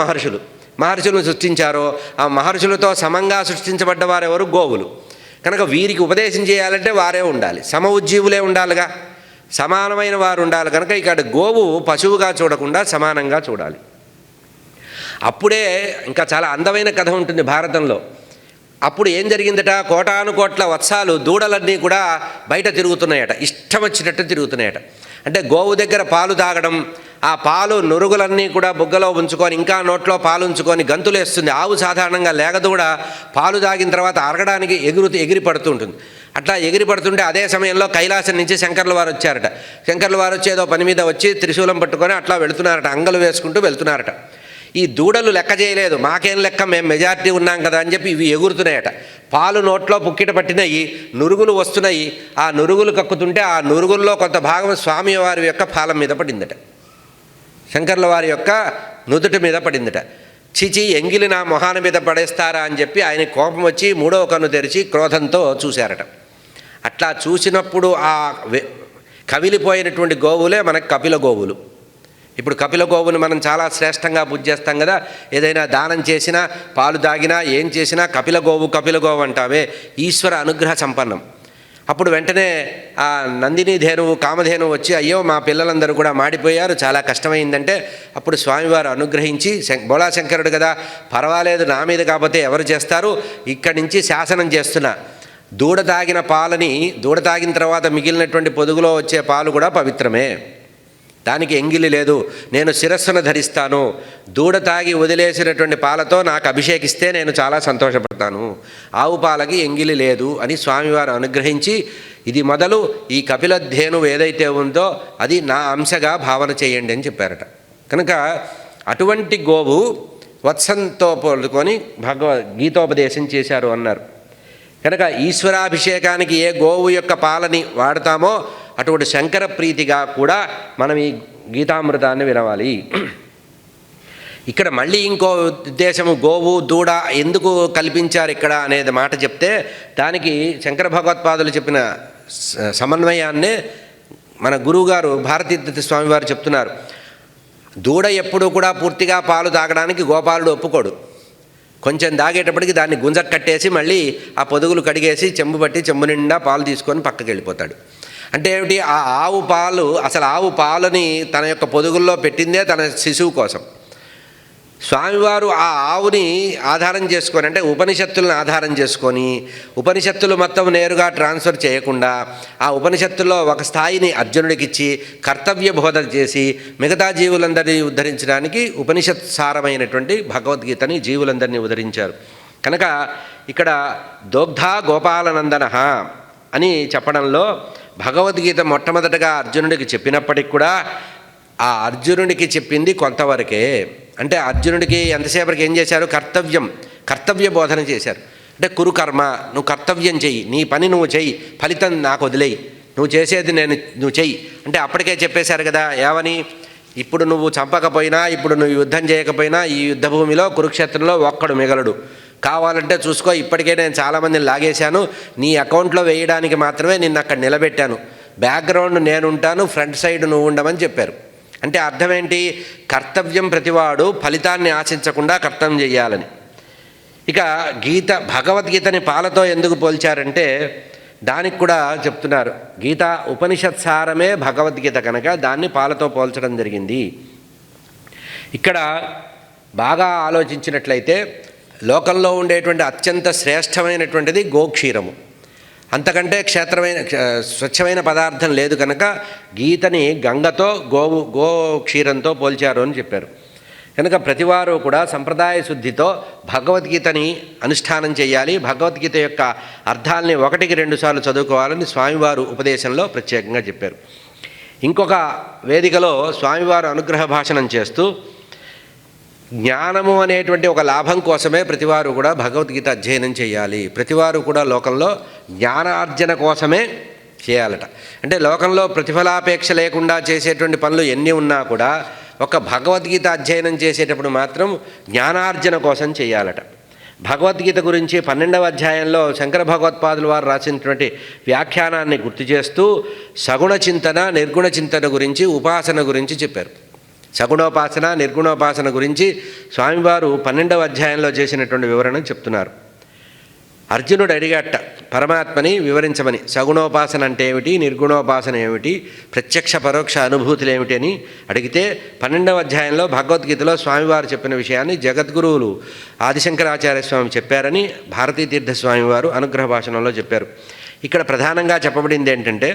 మహర్షులను సృష్టించారో, ఆ మహర్షులతో సమంగా సృష్టించబడ్డ వారెవరు? గోవులు. కనుక వీరికి ఉపదేశం చేయాలంటే వారే ఉండాలి, సమ ఉజ్జీవులే ఉండాలిగా, సమానమైన వారు ఉండాలి. కనుక ఇక్కడ గోవు పశువుగా చూడకుండా సమానంగా చూడాలి. అప్పుడే ఇంకా చాలా అందమైన కథ ఉంటుంది భారతంలో. అప్పుడు ఏం జరిగిందట, కోటాను కోట్ల వత్సాలు దూడలన్నీ కూడా బయట తిరుగుతున్నాయట, ఇష్టం వచ్చినట్టు తిరుగుతున్నాయట. అంటే గోవు దగ్గర పాలు తాగడం, ఆ పాలు నురుగులన్నీ కూడా బుగ్గలో ఉంచుకొని ఇంకా నోట్లో పాలు ఉంచుకొని గంతులేస్తుంది. ఆవు సాధారణంగా లేగదూడ పాలు తాగిన తర్వాత అరగడానికి ఎగిరి పడుతుంటుంది. అట్లా ఎగిరి పడుతుంటే అదే సమయంలో కైలాసం నుంచి శంకర్ల వారు వచ్చారట. శంకర్ల వారు వచ్చి ఏదో పని మీద వచ్చి త్రిశూలం పట్టుకొని అట్లా వెళుతున్నారట, అంగలు వేసుకుంటూ వెళ్తున్నారట. ఈ దూడలు లెక్క చేయలేదు, మాకేం లెక్క, మేము మెజారిటీ ఉన్నాం కదా అని చెప్పి ఇవి ఎగురుతున్నాయట. పాలు నోట్లో పుక్కిట పట్టినాయి, నురుగులు వస్తున్నాయి. ఆ నురుగులు కక్కుతుంటే ఆ నురుగుల్లో కొంత భాగం స్వామివారి యొక్క పాలం మీద పడిందట, శంకర్ల వారి యొక్క నుదుటి మీద పడిందట. చిచి ఎంగిలి నా మొహాన మీద పడేస్తారా అని చెప్పి ఆయన కోపం వచ్చి మూడవ కన్ను తెరిచి క్రోధంతో చూశారట. అట్లా చూసినప్పుడు ఆ కవిలిపోయినటువంటి గోవులే మనకు కపిల గోవులు. ఇప్పుడు కపిల గోవును మనం చాలా శ్రేష్టంగా పూజ చేస్తాం కదా, ఏదైనా దానం చేసినా పాలు తాగినా ఏం చేసినా కపిల గోవు అంటామే, ఈశ్వర అనుగ్రహ సంపన్నం. అప్పుడు వెంటనే ఆ నందిని ధేనువు, కామధేనువు వచ్చి అయ్యో మా పిల్లలందరూ కూడా మాడిపోయారు, చాలా కష్టమైందంటే అప్పుడు స్వామివారు అనుగ్రహించి, బోళాశంకరుడు కదా, పర్వాలేదు నా మీద కాకపోతే ఎవరు చేస్తారు, ఇక్కడి నుంచి శాసనం చేస్తున్నా, దూడ తాగిన పాలని, దూడ తాగిన తర్వాత మిగిలినటువంటి పొదుగులో వచ్చే పాలు కూడా పవిత్రమే, దానికి ఎంగిలి లేదు, నేను శిరస్సును ధరిస్తాను, దూడ తాగి వదిలేసినటువంటి పాలతో నాకు అభిషేకిస్తే నేను చాలా సంతోషపడతాను, ఆవు పాలకి ఎంగిలి లేదు అని స్వామివారు అనుగ్రహించి, ఇది మొదలు ఈ కపిలధేనువు ఏదైతే ఉందో అది నా అంశగా భావన చేయండి అని చెప్పారట. కనుక అటువంటి గోవు వత్సంతో పోలుకొని గీతోపదేశం చేశారు అన్నారు. కనుక ఈశ్వరాభిషేకానికి ఏ గోవు యొక్క పాలని వాడతామో అటువంటి శంకర ప్రీతిగా కూడా మనం ఈ గీతామృతాన్ని వినవాలి. ఇక్కడ మళ్ళీ ఇంకో ఉద్దేశము, గోవు దూడ ఎందుకు కల్పించారు ఇక్కడ అనేది మాట చెప్తే దానికి శంకర భగవత్పాదులు చెప్పిన సమన్వయాన్నే మన గురువుగారు భారతీతీర్థ స్వామివారు చెప్తున్నారు. దూడ ఎప్పుడూ కూడా పూర్తిగా పాలు తాగడానికి గోపాలుడు ఒప్పుకోడు. కొంచెం దాగేటప్పటికి దాన్ని గుంజ కట్టేసి మళ్ళీ ఆ పొదుగులు కడిగేసి చెంబు పట్టి చెంబు నిండా పాలు తీసుకొని పక్కకి వెళ్ళిపోతాడు. అంటే ఏమిటి, ఆ ఆవు పాలు, అసలు ఆవు పాలని తన యొక్క పొదుగుల్లో పెట్టిందే తన శిశువు కోసం. స్వామివారు ఆ ఆవుని ఆధారం చేసుకొని, అంటే ఉపనిషత్తులను ఆధారం చేసుకొని, ఉపనిషత్తులు మొత్తం నేరుగా ట్రాన్స్ఫర్ చేయకుండా ఆ ఉపనిషత్తుల్లో ఒక స్థాయిని అర్జునుడికి ఇచ్చి కర్తవ్య బోధన చేసి మిగతా జీవులందరినీ ఉద్ధరించడానికి ఉపనిషత్ సారమైనటువంటి భగవద్గీతని జీవులందరినీ ఉద్ధరించారు. కనుక ఇక్కడ దోగ్ధా గోపాలనందన అని చెప్పడంలో భగవద్గీత మొట్టమొదటగా అర్జునుడికి చెప్పినప్పటికి కూడా ఆ అర్జునుడికి చెప్పింది కొంతవరకే. అంటే అర్జునుడికి ఎంతసేపటికి ఏం చేశారు, కర్తవ్య బోధన చేశారు. అంటే కురు కర్మ, నువ్వు కర్తవ్యం చెయ్యి, నీ పని నువ్వు చెయ్యి, ఫలితం నాకు వదిలేయి, నువ్వు చేసేది నువ్వు చెయ్యి అంటే అప్పటికే చెప్పేశారు కదా. ఏమని, ఇప్పుడు నువ్వు చంపకపోయినా, ఇప్పుడు నువ్వు యుద్ధం చేయకపోయినా ఈ యుద్ధభూమిలో కురుక్షేత్రంలో ఒక్కడు మిగలడు, కావాలంటే చూసుకో, ఇప్పటికే నేను చాలామందిని లాగేశాను, నీ అకౌంట్లో వేయడానికి మాత్రమే నిన్ను అక్కడ నిలబెట్టాను, బ్యాక్గ్రౌండ్ నేను ఉంటాను, ఫ్రంట్ సైడ్ నువ్వు ఉండమని చెప్పారు. అంటే అర్థం ఏంటి? కర్తవ్యం ప్రతివాడు ఫలితాన్ని ఆశించకుండా కర్తవ్యం చేయాలని. ఇక భగవద్గీతని పాలతో ఎందుకు పోల్చారంటే దానికి కూడా చెప్తున్నారు. గీత ఉపనిషత్ సారమే భగవద్గీత కనుక దాన్ని పాలతో పోల్చడం జరిగింది. ఇక్కడ బాగా ఆలోచించినట్లయితే లోకంలో ఉండేటువంటి అత్యంత శ్రేష్టమైనటువంటిది గోక్షీరము. అంతకంటే స్వచ్ఛమైన పదార్థం లేదు కనుక గీతని గంగతో గోక్షీరంతో పోల్చారు అని చెప్పారు. కనుక ప్రతివారు కూడా సంప్రదాయ శుద్ధితో భగవద్గీతని అనుష్ఠానం చేయాలి, భగవద్గీత యొక్క అర్థాలని 1-2 సార్లు చదువుకోవాలని స్వామివారు ఉపదేశంలో ప్రత్యేకంగా చెప్పారు. ఇంకొక వేదికలో స్వామివారు అనుగ్రహ భాషణం చేస్తూ జ్ఞానము అనేటువంటి ఒక లాభం కోసమే ప్రతివారు కూడా భగవద్గీత అధ్యయనం చేయాలి, ప్రతివారు కూడా లోకంలో జ్ఞానార్జన కోసమే చేయాలట. అంటే లోకంలో ప్రతిఫలాపేక్ష లేకుండా చేసేటువంటి పనులు ఎన్ని ఉన్నా కూడా ఒక భగవద్గీత అధ్యయనం చేసేటప్పుడు మాత్రం జ్ఞానార్జన కోసం చేయాలట. భగవద్గీత గురించి 12వ అధ్యాయంలో శంకర భగవత్పాదులు వారు రాసినటువంటి వ్యాఖ్యానాన్ని గుర్తు చేస్తూ సగుణ చింతన, నిర్గుణ చింతన గురించి, ఉపాసన గురించి చెప్పారు. సగుణోపాసన, నిర్గుణోపాసన గురించి స్వామివారు 12వ అధ్యాయంలో చేసినటువంటి వివరణ చెప్తున్నారు. అర్జునుడు అడిగాట పరమాత్మని వివరించమని, సగుణోపాసన అంటే ఏమిటి, నిర్గుణోపాసన ఏమిటి, ప్రత్యక్ష పరోక్ష అనుభూతులు ఏమిటి అని అడిగితే 12వ అధ్యాయంలో భగవద్గీతలో స్వామివారు చెప్పిన విషయాన్ని జగద్గురువులు ఆదిశంకరాచార్య స్వామి చెప్పారని భారతీతీర్థ స్వామివారు అనుగ్రహ భాషణంలో చెప్పారు. ఇక్కడ ప్రధానంగా చెప్పబడింది ఏంటంటే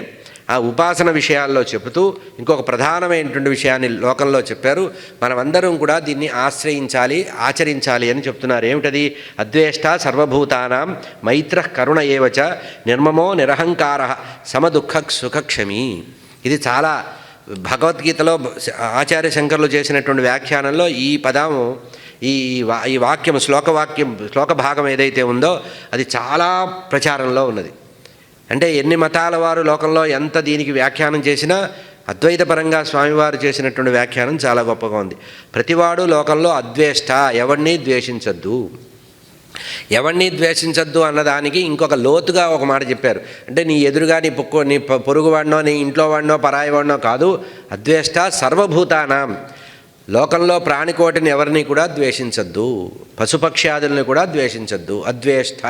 ఆ ఉపాసన విషయాల్లో చెబుతూ ఇంకొక ప్రధానమైనటువంటి విషయాన్ని లోకంలో చెప్పారు. మనమందరం కూడా దీన్ని ఆశ్రయించాలి, ఆచరించాలి అని చెప్తున్నారు. ఏమిటది? అద్వేష్ట సర్వభూతానాం మైత్రః కరుణ ఏవచ నిర్మమో నిరహంకార సమదుఃఖ సుఖక్షమి. ఇది చాలా భగవద్గీతలో ఆచార్య శంకరులు చేసినటువంటి వ్యాఖ్యానంలో ఈ పదము, ఈ వాక్యం, శ్లోక భాగం ఏదైతే ఉందో అది చాలా ప్రచారంలో ఉన్నది. అంటే ఎన్ని మతాల వారు లోకంలో ఎంత దీనికి వ్యాఖ్యానం చేసినా అద్వైతపరంగా స్వామివారు చేసినటువంటి వ్యాఖ్యానం చాలా గొప్పగా ఉంది. ప్రతివాడు లోకంలో అద్వేష్ట, ఎవరిని ద్వేషించద్దు. ఎవరిని ద్వేషించద్దు అన్నదానికి ఇంకొక లోతుగా ఒక మాట చెప్పారు. అంటే నీ ఎదురుగా నీ పొరుగు వాడినో, నీ ఇంట్లో వాడినో, పరాయి వాడినో కాదు. అద్వేష్ట సర్వభూతానాం, లోకంలో ప్రాణికోటిని ఎవరిని కూడా ద్వేషించద్దు, పశుపక్ష్యాదుల్ని కూడా ద్వేషించద్దు. అద్వేష్ట.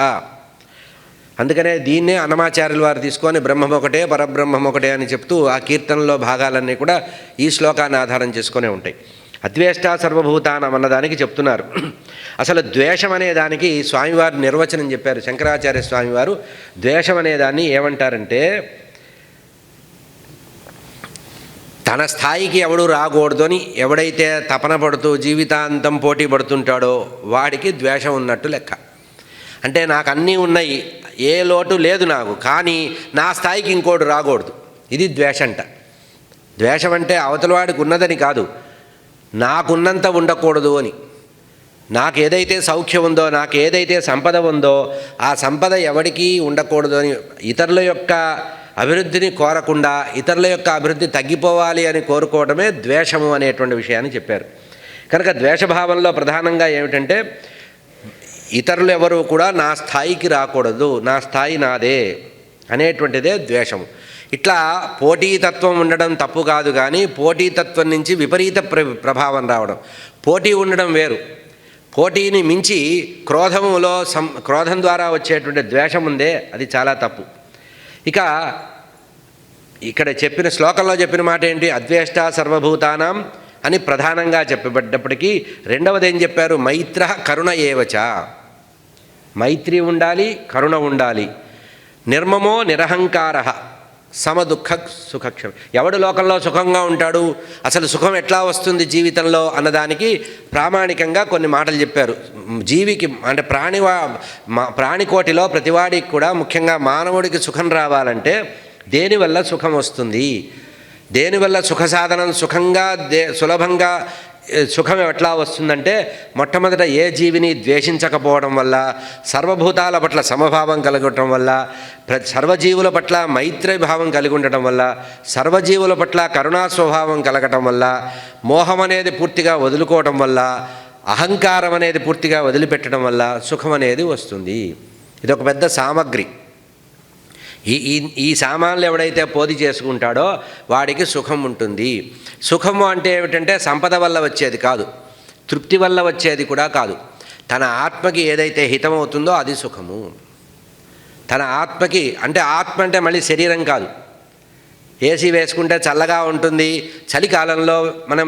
అందుకనే దీన్నే అన్నమాచార్యుల వారు తీసుకొని బ్రహ్మం ఒకటే, పరబ్రహ్మం ఒకటే అని చెప్తూ ఆ కీర్తనలో భాగాలన్నీ కూడా ఈ శ్లోకాన్ని ఆధారం చేసుకునే ఉంటాయి. అద్వేష్ట సర్వభూతానం అన్నదానికి చెప్తున్నారు. అసలు ద్వేషం అనే దానికి స్వామివారు నిర్వచనం చెప్పారు. శంకరాచార్య స్వామివారు ద్వేషం అనేదాన్ని ఏమంటారంటే, తన స్థాయికి ఎవడు రాకూడదు అని ఎవడైతే తపన పడుతూ జీవితాంతం పోటీ పడుతుంటాడో వాడికి ద్వేషం ఉన్నట్టు లెక్క. అంటే నాకు అన్నీ ఉన్నాయి, ఏ లోటు లేదు నాకు, కానీ నా స్థాయికి ఇంకోటి రాకూడదు. ఇది ద్వేషంట. ద్వేషం అంటే అవతలవాడికి ఉన్నదని కాదు, నాకున్నంత ఉండకూడదు అని. నాకు ఏదైతే సౌఖ్యం ఉందో, నాకు ఏదైతే సంపద ఉందో ఆ సంపద ఎవడికి ఉండకూడదు అని, ఇతరుల యొక్క అభివృద్ధిని కోరకుండా ఇతరుల యొక్క అభివృద్ధి తగ్గిపోవాలి అని కోరుకోవడమే ద్వేషము అనేటువంటి విషయాన్ని చెప్పారు. కనుక ద్వేషభావంలో ప్రధానంగా ఏమిటంటే ఇతరులు ఎవరు కూడా నా స్థాయికి రాకూడదు, నా స్థాయి నాదే అనేటువంటిదే ద్వేషము. ఇట్లా పోటీతత్వం ఉండడం తప్పు కాదు, కానీ పోటీతత్వం నుంచి విపరీత ప్రభావం రావడం. పోటీ ఉండడం వేరు, పోటీని మించి క్రోధం ద్వారా వచ్చేటువంటి ద్వేషం ఉందే అది చాలా తప్పు. ఇక ఇక్కడ చెప్పిన శ్లోకంలో చెప్పిన మాట ఏంటి? అద్వేష్ట సర్వభూతానాం అని ప్రధానంగా చెప్పబడ్డప్పటికీ రెండవది ఏం చెప్పారు? మైత్ర కరుణ ఏవచ. మైత్రి ఉండాలి, కరుణ ఉండాలి. నిర్మమో నిరహంకార సమదుఃఖ సుఖక్షం. ఎవడు లోకంలో సుఖంగా ఉంటాడు, అసలు సుఖం ఎట్లా వస్తుంది జీవితంలో అన్నదానికి ప్రామాణికంగా కొన్ని మాటలు చెప్పారు. జీవికి అంటే ప్రాణికోటిలో ప్రతివాడికి కూడా, ముఖ్యంగా మానవుడికి సుఖం రావాలంటే దేనివల్ల సుఖం వస్తుంది, దేనివల్ల సుఖ సాధనం సులభంగా సుఖం ఎట్లా వస్తుందంటే మొట్టమొదట ఏ జీవిని ద్వేషించకపోవడం వల్ల, సర్వభూతాల పట్ల సమభావం కలగటం వల్ల, సర్వజీవుల పట్ల మైత్రీభావం కలిగి ఉండటం వల్ల, సర్వజీవుల పట్ల కరుణా స్వభావం కలగటం వల్ల, మోహం అనేది పూర్తిగా వదులుకోవటం వల్ల, అహంకారం అనేది పూర్తిగా వదిలిపెట్టడం వల్ల సుఖం అనేది వస్తుంది. ఇది ఒక పెద్ద సామగ్రి. ఈ సామాన్లు ఎవడైతే పోది చేసుకుంటాడో వాడికి సుఖం ఉంటుంది. సుఖము అంటే ఏమిటంటే సంపద వల్ల వచ్చేది కాదు, తృప్తి వల్ల వచ్చేది కూడా కాదు. తన ఆత్మకి ఏదైతే హితమవుతుందో అది సుఖము. తన ఆత్మకి అంటే ఆత్మ అంటే మళ్ళీ శరీరం కాదు. ఏసీ వేసుకుంటే చల్లగా ఉంటుంది, చలికాలంలో మనం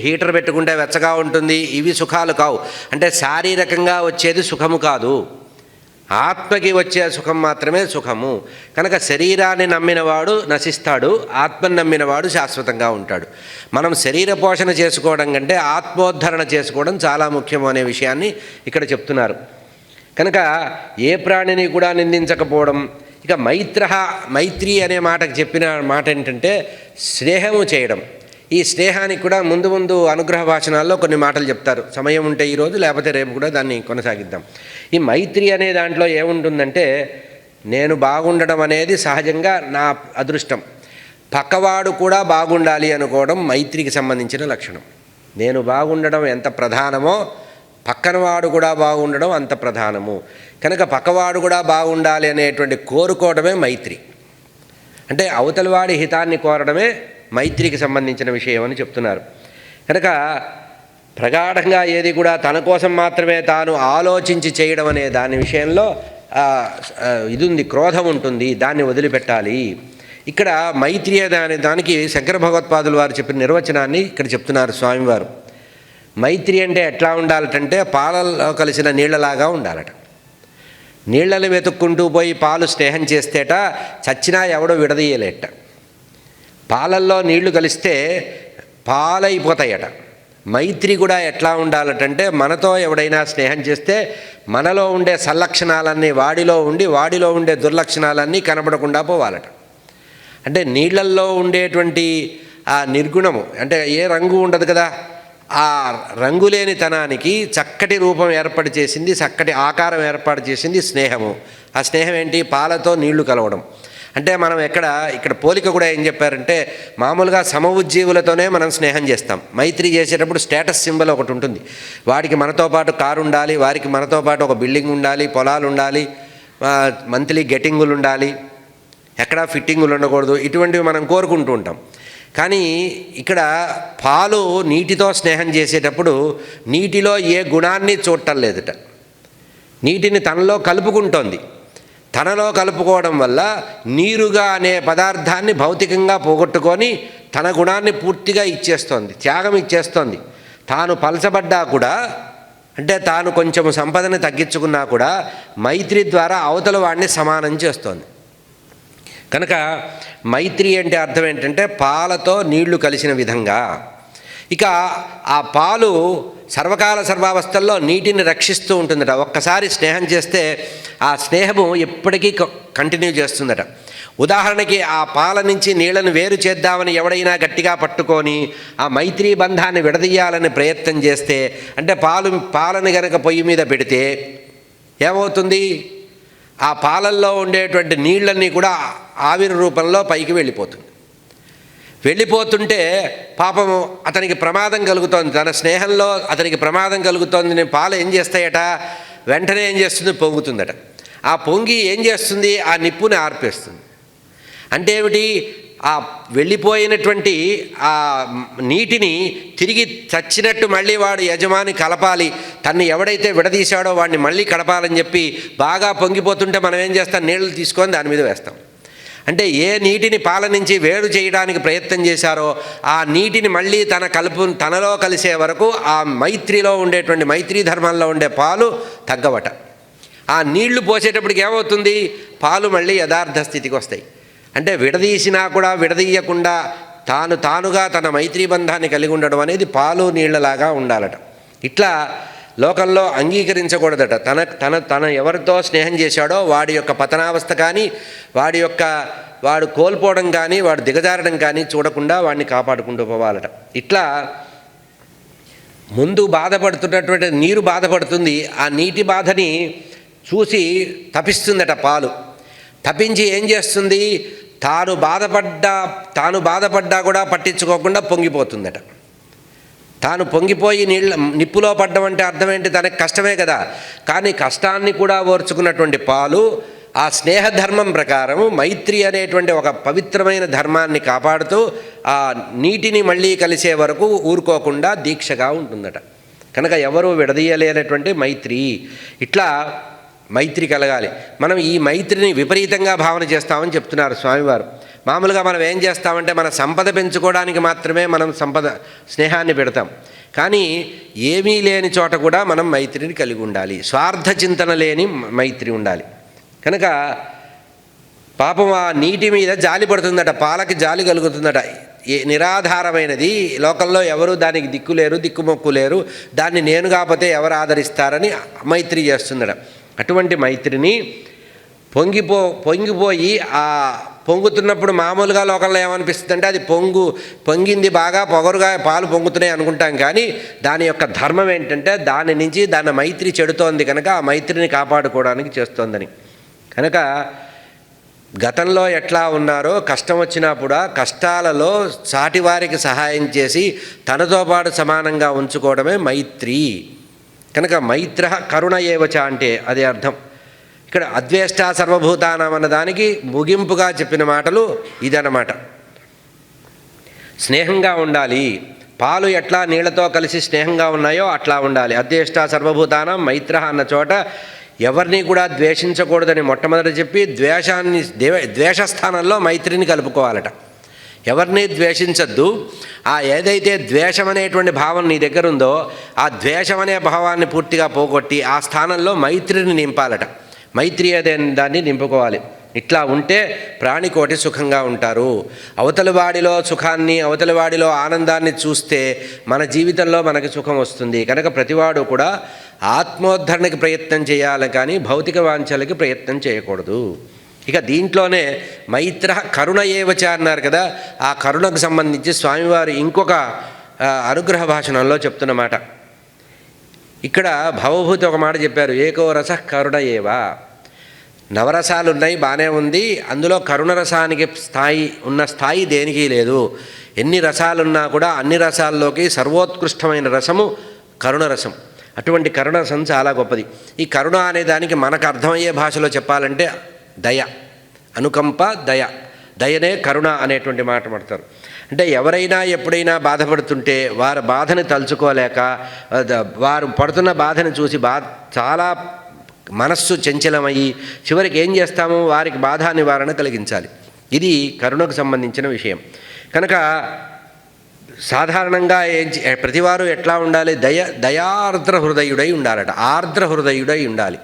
హీటర్ పెట్టుకుంటే వెచ్చగా ఉంటుంది, ఇవి సుఖాలు కావు. అంటే శారీరకంగా వచ్చేది సుఖము కాదు, ఆత్మకి వచ్చే సుఖం మాత్రమే సుఖము. కనుక శరీరాన్ని నమ్మినవాడు నశిస్తాడు, ఆత్మను నమ్మినవాడు శాశ్వతంగా ఉంటాడు. మనం శరీర పోషణ చేసుకోవడం కంటే ఆత్మోద్ధరణ చేసుకోవడం చాలా ముఖ్యము అనే విషయాన్ని ఇక్కడ చెప్తున్నారు. కనుక ఏ ప్రాణిని కూడా నిందించకపోవడం. ఇక మైత్రి అనే మాటకు చెప్పిన మాట ఏంటంటే స్నేహము చేయడం. ఈ స్నేహానికి కూడా ముందు ముందు అనుగ్రహ భాషణాల్లో కొన్ని మాటలు చెప్తారు. సమయం ఉంటే ఈరోజు, లేకపోతే రేపు కూడా దాన్ని కొనసాగిద్దాం. ఈ మైత్రి అనే దాంట్లో ఏముంటుందంటే నేను బాగుండడం అనేది సహజంగా నా అదృష్టం, పక్కవాడు కూడా బాగుండాలి అనుకోవడం మైత్రికి సంబంధించిన లక్షణం. నేను బాగుండడం ఎంత ప్రధానమో పక్కనవాడు కూడా బాగుండడం అంత ప్రధానము. కనుక పక్కవాడు కూడా బాగుండాలి అనేటువంటి కోరుకోవడమే మైత్రి. అంటే అవతలవాడి హితాన్ని కోరడమే మైత్రికి సంబంధించిన విషయం అని చెప్తున్నారు. కనుక ప్రగాఢంగా ఏది కూడా తన కోసం మాత్రమే తాను ఆలోచించి చేయడం అనే దాని విషయంలో ఇది ఉంది, క్రోధం ఉంటుంది, దాన్ని వదిలిపెట్టాలి. ఇక్కడ మైత్రి అనే దానికి శంకర భగవత్పాదులు వారు చెప్పిన నిర్వచనాన్ని ఇక్కడ చెప్తున్నారు స్వామివారు. మైత్రి అంటే ఎట్లా ఉండాలటంటే పాలల్లో కలిసిన నీళ్లలాగా ఉండాలట. నీళ్లను వెతుక్కుంటూ పోయి పాలు స్నేహం చేస్తేట చచ్చినా ఎవడో విడదీయలేట. పాలల్లో నీళ్లు కలిస్తే పాలైపోతాయట. మైత్రి కూడా ఎట్లా ఉండాలటంటే మనతో ఎవడైనా స్నేహం చేస్తే మనలో ఉండే సల్లక్షణాలన్నీ వాడిలో ఉండి వాడిలో ఉండే దుర్లక్షణాలన్నీ కనబడకుండా పోవాలట. అంటే నీళ్లల్లో ఉండేటువంటి ఆ నిర్గుణము అంటే ఏ రంగు ఉండదు కదా, ఆ రంగులేని తనానికి చక్కటి రూపం ఏర్పాటు చేసింది, చక్కటి ఆకారం ఏర్పాటు చేసింది స్నేహము. ఆ స్నేహం ఏంటి? పాలతో నీళ్లు కలవడం. అంటే మనం ఇక్కడ పోలిక కూడా ఏం చెప్పారంటే మామూలుగా సమఉజ్జీవులతోనే మనం స్నేహం చేస్తాం. మైత్రి చేసేటప్పుడు స్టేటస్ సింబల్ ఒకటి ఉంటుంది. వాడికి మనతో పాటు కారు ఉండాలి, వారికి మనతో పాటు ఒక బిల్డింగ్ ఉండాలి, పొలాలు ఉండాలి, మంత్లీ గెటింగులు ఉండాలి, ఎక్కడా ఫిట్టింగులు ఉండకూడదు, ఇటువంటివి మనం కోరుకుంటూ ఉంటాం. కానీ ఇక్కడ పాలు నీటితో స్నేహం చేసేటప్పుడు నీటిలో ఏ గుణాన్ని చూడటం లేదుట. నీటిని తనలో కలుపుకుంటోంది. తనలో కలుపుకోవడం వల్ల నీరుగా అనే పదార్థాన్ని భౌతికంగా పోగొట్టుకొని తన గుణాన్ని పూర్తిగా ఇచ్చేస్తోంది, త్యాగం ఇచ్చేస్తోంది. తాను పలచబడ్డా కూడా అంటే తాను కొంచెం సంపదని తగ్గించుకున్నా కూడా మైత్రి ద్వారా అవతల వాడిని సమానం చేస్తోంది. కనుక మైత్రి అంటే అర్థం ఏంటంటే పాలతో నీళ్లు కలిసిన విధంగా. ఇక ఆ పాలు సర్వకాల సర్వావస్థల్లో నీటిని రక్షిస్తూ ఉంటుందట. ఒక్కసారి స్నేహం చేస్తే ఆ స్నేహము ఎప్పటికీ కంటిన్యూ చేస్తుందట. ఉదాహరణకి ఆ పాల నుంచి నీళ్లను వేరు చేద్దామని ఎవడైనా గట్టిగా పట్టుకొని ఆ మైత్రీ బంధాన్ని విడదీయాలని ప్రయత్నం చేస్తే అంటే పాలను గనక పొయ్యి మీద పెడితే ఏమవుతుంది? ఆ పాలల్లో ఉండేటువంటి నీళ్ళన్నీ కూడా ఆవిరి రూపంలో పైకి వెళ్ళిపోతుంటే పాపము అతనికి ప్రమాదం కలుగుతోంది. తన స్నేహంలో అతనికి ప్రమాదం కలుగుతోంది. పాలు ఏం చేస్తాయట? వెంటనే ఏం చేస్తుంది? పొంగుతుందట. ఆ పొంగి ఏం చేస్తుంది? ఆ నిప్పుని ఆర్పేస్తుంది. అంటే ఏమిటి? ఆ వెళ్ళిపోయినటువంటి ఆ నీటిని తిరిగి చచ్చినట్టు మళ్ళీ వాడు యజమాని కలపాలి. తన్ని ఎవడైతే విడదీశాడో వాడిని మళ్ళీ కలపాలని చెప్పి బాగా పొంగిపోతుంటే మనం ఏం చేస్తాం? నీళ్లు తీసుకొని దాని మీద వేస్తాం. అంటే ఏ నీటిని పాల నుంచి వేరు చేయడానికి ప్రయత్నం చేశారో ఆ నీటిని మళ్ళీ తనలో కలిసే వరకు ఆ మైత్రిలో ఉండేటువంటి మైత్రీ ధర్మంలో ఉండే పాలు తగ్గవట. ఆ నీళ్లు పోసేటప్పటికి ఏమవుతుంది? పాలు మళ్ళీ యథార్థ స్థితికి వస్తాయి. అంటే విడదీసినా కూడా విడదీయకుండా తానుగా తన మైత్రీ బంధాన్ని కలిగి ఉండడం అనేది పాలు నీళ్లలాగా ఉండాలట. ఇట్లా లోకంలో అంగీకరించకూడదట. తన ఎవరితో స్నేహం చేశాడో వాడి యొక్క పతనావస్థ కానీ వాడు కోల్పోవడం కానీ వాడు దిగజారడం కానీ చూడకుండా వాడిని కాపాడుకుంటూ పోవాలట. ఇట్లా ముందు బాధపడుతున్నటువంటి నీరు బాధపడుతుంది. ఆ నీటి బాధని చూసి తపిస్తుందట పాలు. తపించి ఏం చేస్తుంది? తాను బాధపడ్డా కూడా పట్టించుకోకుండా పొంగిపోతుందట. తాను పొంగిపోయి నిప్పులో పడ్డం అంటే అర్థం ఏంటి? తనకి కష్టమే కదా. కానీ కష్టాన్ని కూడా ఓర్చుకున్నటువంటి పాలు ఆ స్నేహధర్మం ప్రకారం మైత్రి అనేటువంటి ఒక పవిత్రమైన ధర్మాన్ని కాపాడుతూ ఆ నీటిని మళ్ళీ కలిసే వరకు ఊరుకోకుండా దీక్షగా ఉంటుందట. కనుక ఎవరు విడదీయలేనటువంటి మైత్రి. ఇట్లా మైత్రి కలగాలి. మనం ఈ మైత్రిని విపరీతంగా భావన చేస్తామని చెప్తున్నారు స్వామివారు. మామూలుగా మనం ఏం చేస్తామంటే మన సంపద పెంచుకోవడానికి మాత్రమే మనం స్నేహాన్ని పెడతాం. కానీ ఏమీ లేని చోట కూడా మనం మైత్రిని కలిగి ఉండాలి. స్వార్థ చింతన లేని మైత్రి ఉండాలి. కనుక పాపం ఆ నీటి మీద జాలి పడుతుందట, పాలకి జాలి కలుగుతుందట. నిరాధారమైనది, లోకంలో ఎవరు దానికి దిక్కులేరు, దిక్కుమొక్కు లేరు, దాన్ని నేను కాకపోతే ఎవరు ఆదరిస్తారని మైత్రి చేస్తుందట. అటువంటి మైత్రిని పొంగిపోయి ఆ పొంగుతున్నప్పుడు మామూలుగా లోకంలో ఏమనిపిస్తుంది అంటే అది పొంగింది బాగా పొగరుగా పాలు పొంగుతున్నాయి అనుకుంటాం. కానీ దాని యొక్క ధర్మం ఏంటంటే దాని నుంచి దాని మైత్రి చెడుతోంది కనుక ఆ మైత్రిని కాపాడుకోవడానికి చేస్తోందని. కనుక గతంలో ఎట్లా ఉన్నారో కష్టం వచ్చినప్పుడు కష్టాలలో సాటివారికి సహాయం చేసి తనతో పాటు సమానంగా ఉంచుకోవడమే మైత్రి. కనుక మైత్ర కరుణ ఏవచ అంటే అదే అర్థం. ఇక్కడ అద్వేష్ట సర్వభూతానం అన్నదానికి ముగింపుగా చెప్పిన మాటలు ఇదన్నమాట. స్నేహంగా ఉండాలి. పాలు ఎట్లా నీళ్లతో కలిసి స్నేహంగా ఉన్నాయో అట్లా ఉండాలి. అద్వేష్ట సర్వభూతానం మైత్ర అన్న చోట ఎవరిని కూడా ద్వేషించకూడదని మొట్టమొదట చెప్పి ద్వేషస్థానంలో మైత్రిని కలుపుకోవాలట. ఎవరిని ద్వేషించద్దు. ఆ ఏదైతే ద్వేషం అనేటువంటి భావం నీ దగ్గర ఉందో ఆ ద్వేషం అనే భావాన్ని పూర్తిగా పోగొట్టి ఆ స్థానంలో మైత్రిని నింపాలట. మైత్రి అనే దాన్ని నింపుకోవాలి. ఇట్లా ఉంటే ప్రాణికోటి సుఖంగా ఉంటారు. అవతలివాడిలో సుఖాన్ని, అవతలివాడిలో ఆనందాన్ని చూస్తే మన జీవితంలో మనకి సుఖం వస్తుంది. కనుక ప్రతివాడు కూడా ఆత్మోద్ధరణకి ప్రయత్నం చేయాలి, కానీ భౌతిక వాంఛలకి ప్రయత్నం చేయకూడదు. ఇక దీంట్లోనే మైత్ర కరుణ ఏవచ అన్నారు కదా, ఆ కరుణకు సంబంధించి స్వామివారు ఇంకొక అనుగ్రహ భాషణంలో చెప్తున్నమాట. ఇక్కడ భవభూతి ఒక మాట చెప్పారు, ఏకో రస కరుణ ఏవా. నవరసాలు ఉన్నాయి, బాగానే ఉంది, అందులో కరుణరసానికి స్థాయి దేనికి లేదు. ఎన్ని రసాలున్నా కూడా అన్ని రసాల్లోకి సర్వోత్కృష్టమైన రసము కరుణరసం. అటువంటి కరుణరసం చాలా గొప్పది. ఈ కరుణ అనే దానికి మనకు అర్థమయ్యే భాషలో చెప్పాలంటే దయ, అనుకంప, దయ. దయనే కరుణ అనేటువంటి మాట పడతారు. అంటే ఎవరైనా ఎప్పుడైనా బాధపడుతుంటే వారి బాధని తలుచుకోలేక వారు పడుతున్న బాధని చూసి చాలా మనస్సు చంచలమయ్యి చివరికి ఏం చేస్తాము, వారికి బాధ నివారణ కలిగించాలి. ఇది కరుణకు సంబంధించిన విషయం. కనుక సాధారణంగా ప్రతివారు ఎట్లా ఉండాలి? దయార్ద్ర హృదయుడై ఉండాలట. ఆర్ద్ర హృదయుడై ఉండాలి.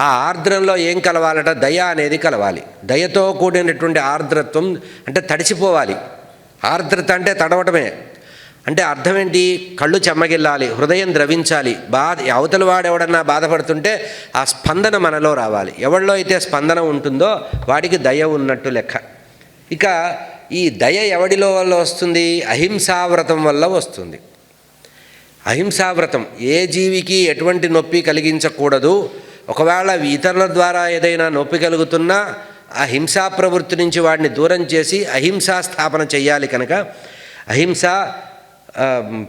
ఆ ఆర్ద్రంలో ఏం కలవాలట? దయ అనేది కలవాలి. దయతో కూడినటువంటి ఆర్ద్రత్వం అంటే తడిసిపోవాలి. ఆర్ద్రత అంటే తడవటమే. అంటే అర్థం ఏంటి? కళ్ళు చెమ్మగిల్లాలి, హృదయం ద్రవించాలి. అవతల వాడు ఎవడన్నా బాధపడుతుంటే ఆ స్పందన మనలో రావాలి. ఎవరిలో అయితే స్పందన ఉంటుందో వాడికి దయ ఉన్నట్టు లెక్క. ఇక ఈ దయ ఎవడిలో వల్ల వస్తుంది? అహింసావ్రతం వల్ల వస్తుంది. అహింసావ్రతం ఏ జీవికి ఎటువంటి నొప్పి కలిగించకూడదు. ఒకవేళ ఇతరుల ద్వారా ఏదైనా నొప్పి కలుగుతున్నా ఆ హింసా ప్రవృత్తి నుంచి వాడిని దూరం చేసి అహింసా స్థాపన చెయ్యాలి. కనుక అహింస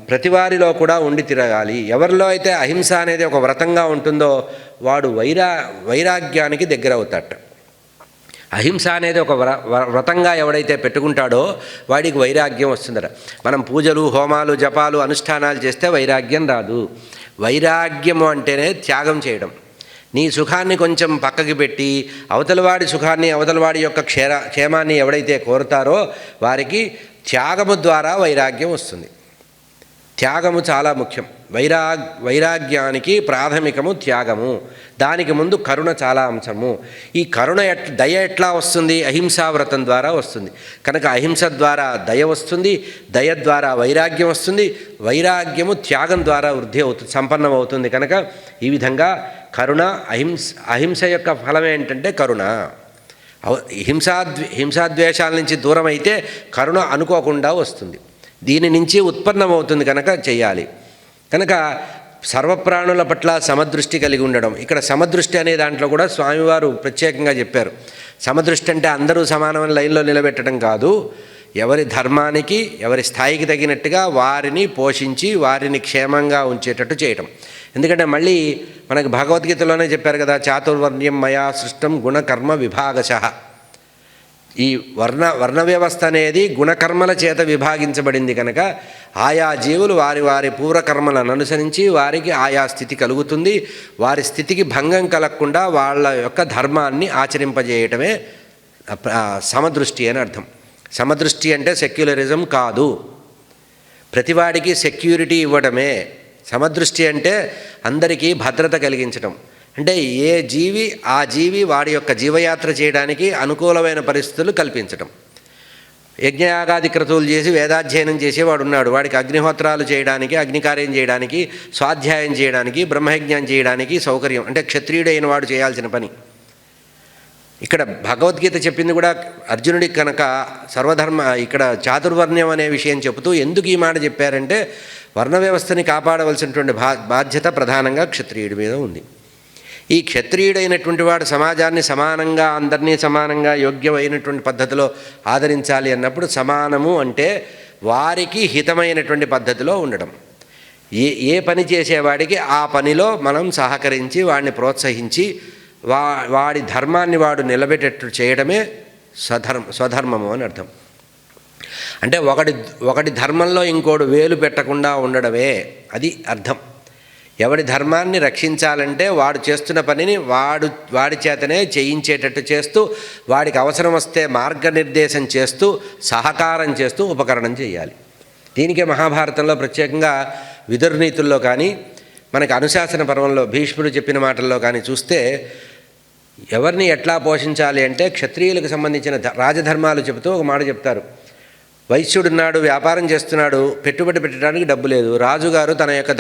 ప్రతివారిలో కూడా ఉండి తిరగాలి. ఎవరిలో అయితే అహింస అనేది ఒక వ్రతంగా ఉంటుందో వాడు వైరాగ్యానికి దగ్గర అవుతాడు. అహింస అనేది ఒక వ్రతంగా ఎవడైతే పెట్టుకుంటాడో వాడికి వైరాగ్యం వస్తుందట. మనం పూజలు, హోమాలు, జపాలు, అనుష్ఠానాలు చేస్తే వైరాగ్యం రాదు. వైరాగ్యము అంటేనే త్యాగం చేయడం. నీ సుఖాన్ని కొంచెం పక్కకి పెట్టి అవతలవాడి సుఖాన్ని, అవతలవాడి యొక్క క్షేమాన్ని ఎవడైతే కోరుతారో వారికి త్యాగము ద్వారా వైరాగ్యం వస్తుంది. త్యాగము చాలా ముఖ్యం. వైరాగ్యానికి ప్రాథమికము త్యాగము. దానికి ముందు కరుణ చాలా అంశము. ఈ కరుణ దయ ఎట్లా వస్తుంది? అహింసావ్రతం ద్వారా వస్తుంది. కనుక అహింస ద్వారా దయ వస్తుంది, దయ ద్వారా వైరాగ్యం వస్తుంది, వైరాగ్యము త్యాగం ద్వారా వృద్ధి అవుతుంది, సంపన్నం అవుతుంది. కనుక ఈ విధంగా కరుణ, అహింస యొక్క ఫలం ఏంటంటే కరుణ. హింసాద్వేషాల నుంచి దూరం అయితే కరుణ అనుకోకుండా వస్తుంది. దీని నుంచి ఉత్పన్నమవుతుంది కనుక చేయాలి. కనుక సర్వప్రాణుల పట్ల సమదృష్టి కలిగి ఉండడం. ఇక్కడ సమదృష్టి అనే దాంట్లో కూడా స్వామివారు ప్రత్యేకంగా చెప్పారు. సమదృష్టి అంటే అందరూ సమానమైన లైన్లో నిలబెట్టడం కాదు. ఎవరి ధర్మానికి ఎవరి స్థాయికి తగినట్టుగా వారిని పోషించి వారిని క్షేమంగా ఉంచేటట్టు చేయటం. ఎందుకంటే మళ్ళీ మనకు భగవద్గీతలోనే చెప్పారు కదా, చాతుర్వర్ణ్యం మయా సృష్టం గుణకర్మ విభాగశః. ఈ వర్ణ వ్యవస్థ అనేది గుణకర్మల చేత విభాగించబడింది కనుక ఆయా జీవులు వారి వారి పూర్వకర్మలను అనుసరించి వారికి ఆయా స్థితి కలుగుతుంది. వారి స్థితికి భంగం కలగకుండా వాళ్ళ యొక్క ధర్మాన్ని ఆచరింపజేయటమే సమదృష్టి అని అర్థం. సమదృష్టి అంటే సెక్యులరిజం కాదు, ప్రతివాడికి సెక్యూరిటీ ఇవ్వడమే. సమదృష్టి అంటే అందరికీ భద్రత కలిగించడం. అంటే ఏ జీవి ఆ జీవి వాడి యొక్క జీవయాత్ర చేయడానికి అనుకూలమైన పరిస్థితులు కల్పించడం. యజ్ఞయాగాది క్రతువులు చేసి వేదాధ్యయనం చేసేవాడు ఉన్నాడు, వాడికి అగ్నిహోత్రాలు చేయడానికి, అగ్నికార్యం చేయడానికి, స్వాధ్యాయం చేయడానికి, బ్రహ్మయజ్ఞం చేయడానికి సౌకర్యం. అంటే క్షత్రియుడైన వాడు చేయాల్సిన పని. ఇక్కడ భగవద్గీత చెప్పింది కూడా అర్జునుడికి కనుక సర్వధర్మ, ఇక్కడ చాతుర్వర్ణ్యం అనే విషయం చెబుతూ ఎందుకు ఈ మాట చెప్పారంటే వర్ణ వ్యవస్థని కాపాడవలసినటువంటి బాధ్యత ప్రధానంగా క్షత్రియుడి మీద ఉంది. ఈ క్షత్రియుడైనటువంటి వాడు సమాజాన్ని సమానంగా అందరినీ సమానంగా యోగ్యమైనటువంటి పద్ధతిలో ఆదరించాలి అన్నప్పుడు సమానము అంటే వారికి హితమైనటువంటి పద్ధతిలో ఉండడం. ఏ పని చేసేవాడికి ఆ పనిలో మనం సహకరించి వాడిని ప్రోత్సహించి వాడి ధర్మాన్ని వాడు నిలబెట్టేట్టు చేయడమే స్వధర్మము అని అర్థం. అంటే ఒకటి ధర్మంలో ఇంకోడు వేలు పెట్టకుండా ఉండడమే అది అర్థం. ఎవడి ధర్మాన్ని రక్షించాలంటే వాడు చేస్తున్న పనిని వాడి చేతనే చేయించేటట్టు చేస్తూ, వాడికి అవసరం వస్తే మార్గనిర్దేశం చేస్తూ, సహకారం చేస్తూ ఉపకరణం చేయాలి. దీనికే మహాభారతంలో ప్రత్యేకంగా విదుర్నీతుల్లో కానీ మనకి అనుశాసన పర్వంలో భీష్ముడు చెప్పిన మాటల్లో కానీ చూస్తే ఎవరిని ఎట్లా పోషించాలి అంటే క్షత్రియులకు సంబంధించిన రాజధర్మాలు చెబుతూ ఒక మాట చెప్తారు. వైశ్యుడున్నాడు, వ్యాపారం చేస్తున్నాడు, పెట్టుబడి పెట్టడానికి డబ్బు లేదు. రాజుగారు తన యొక్క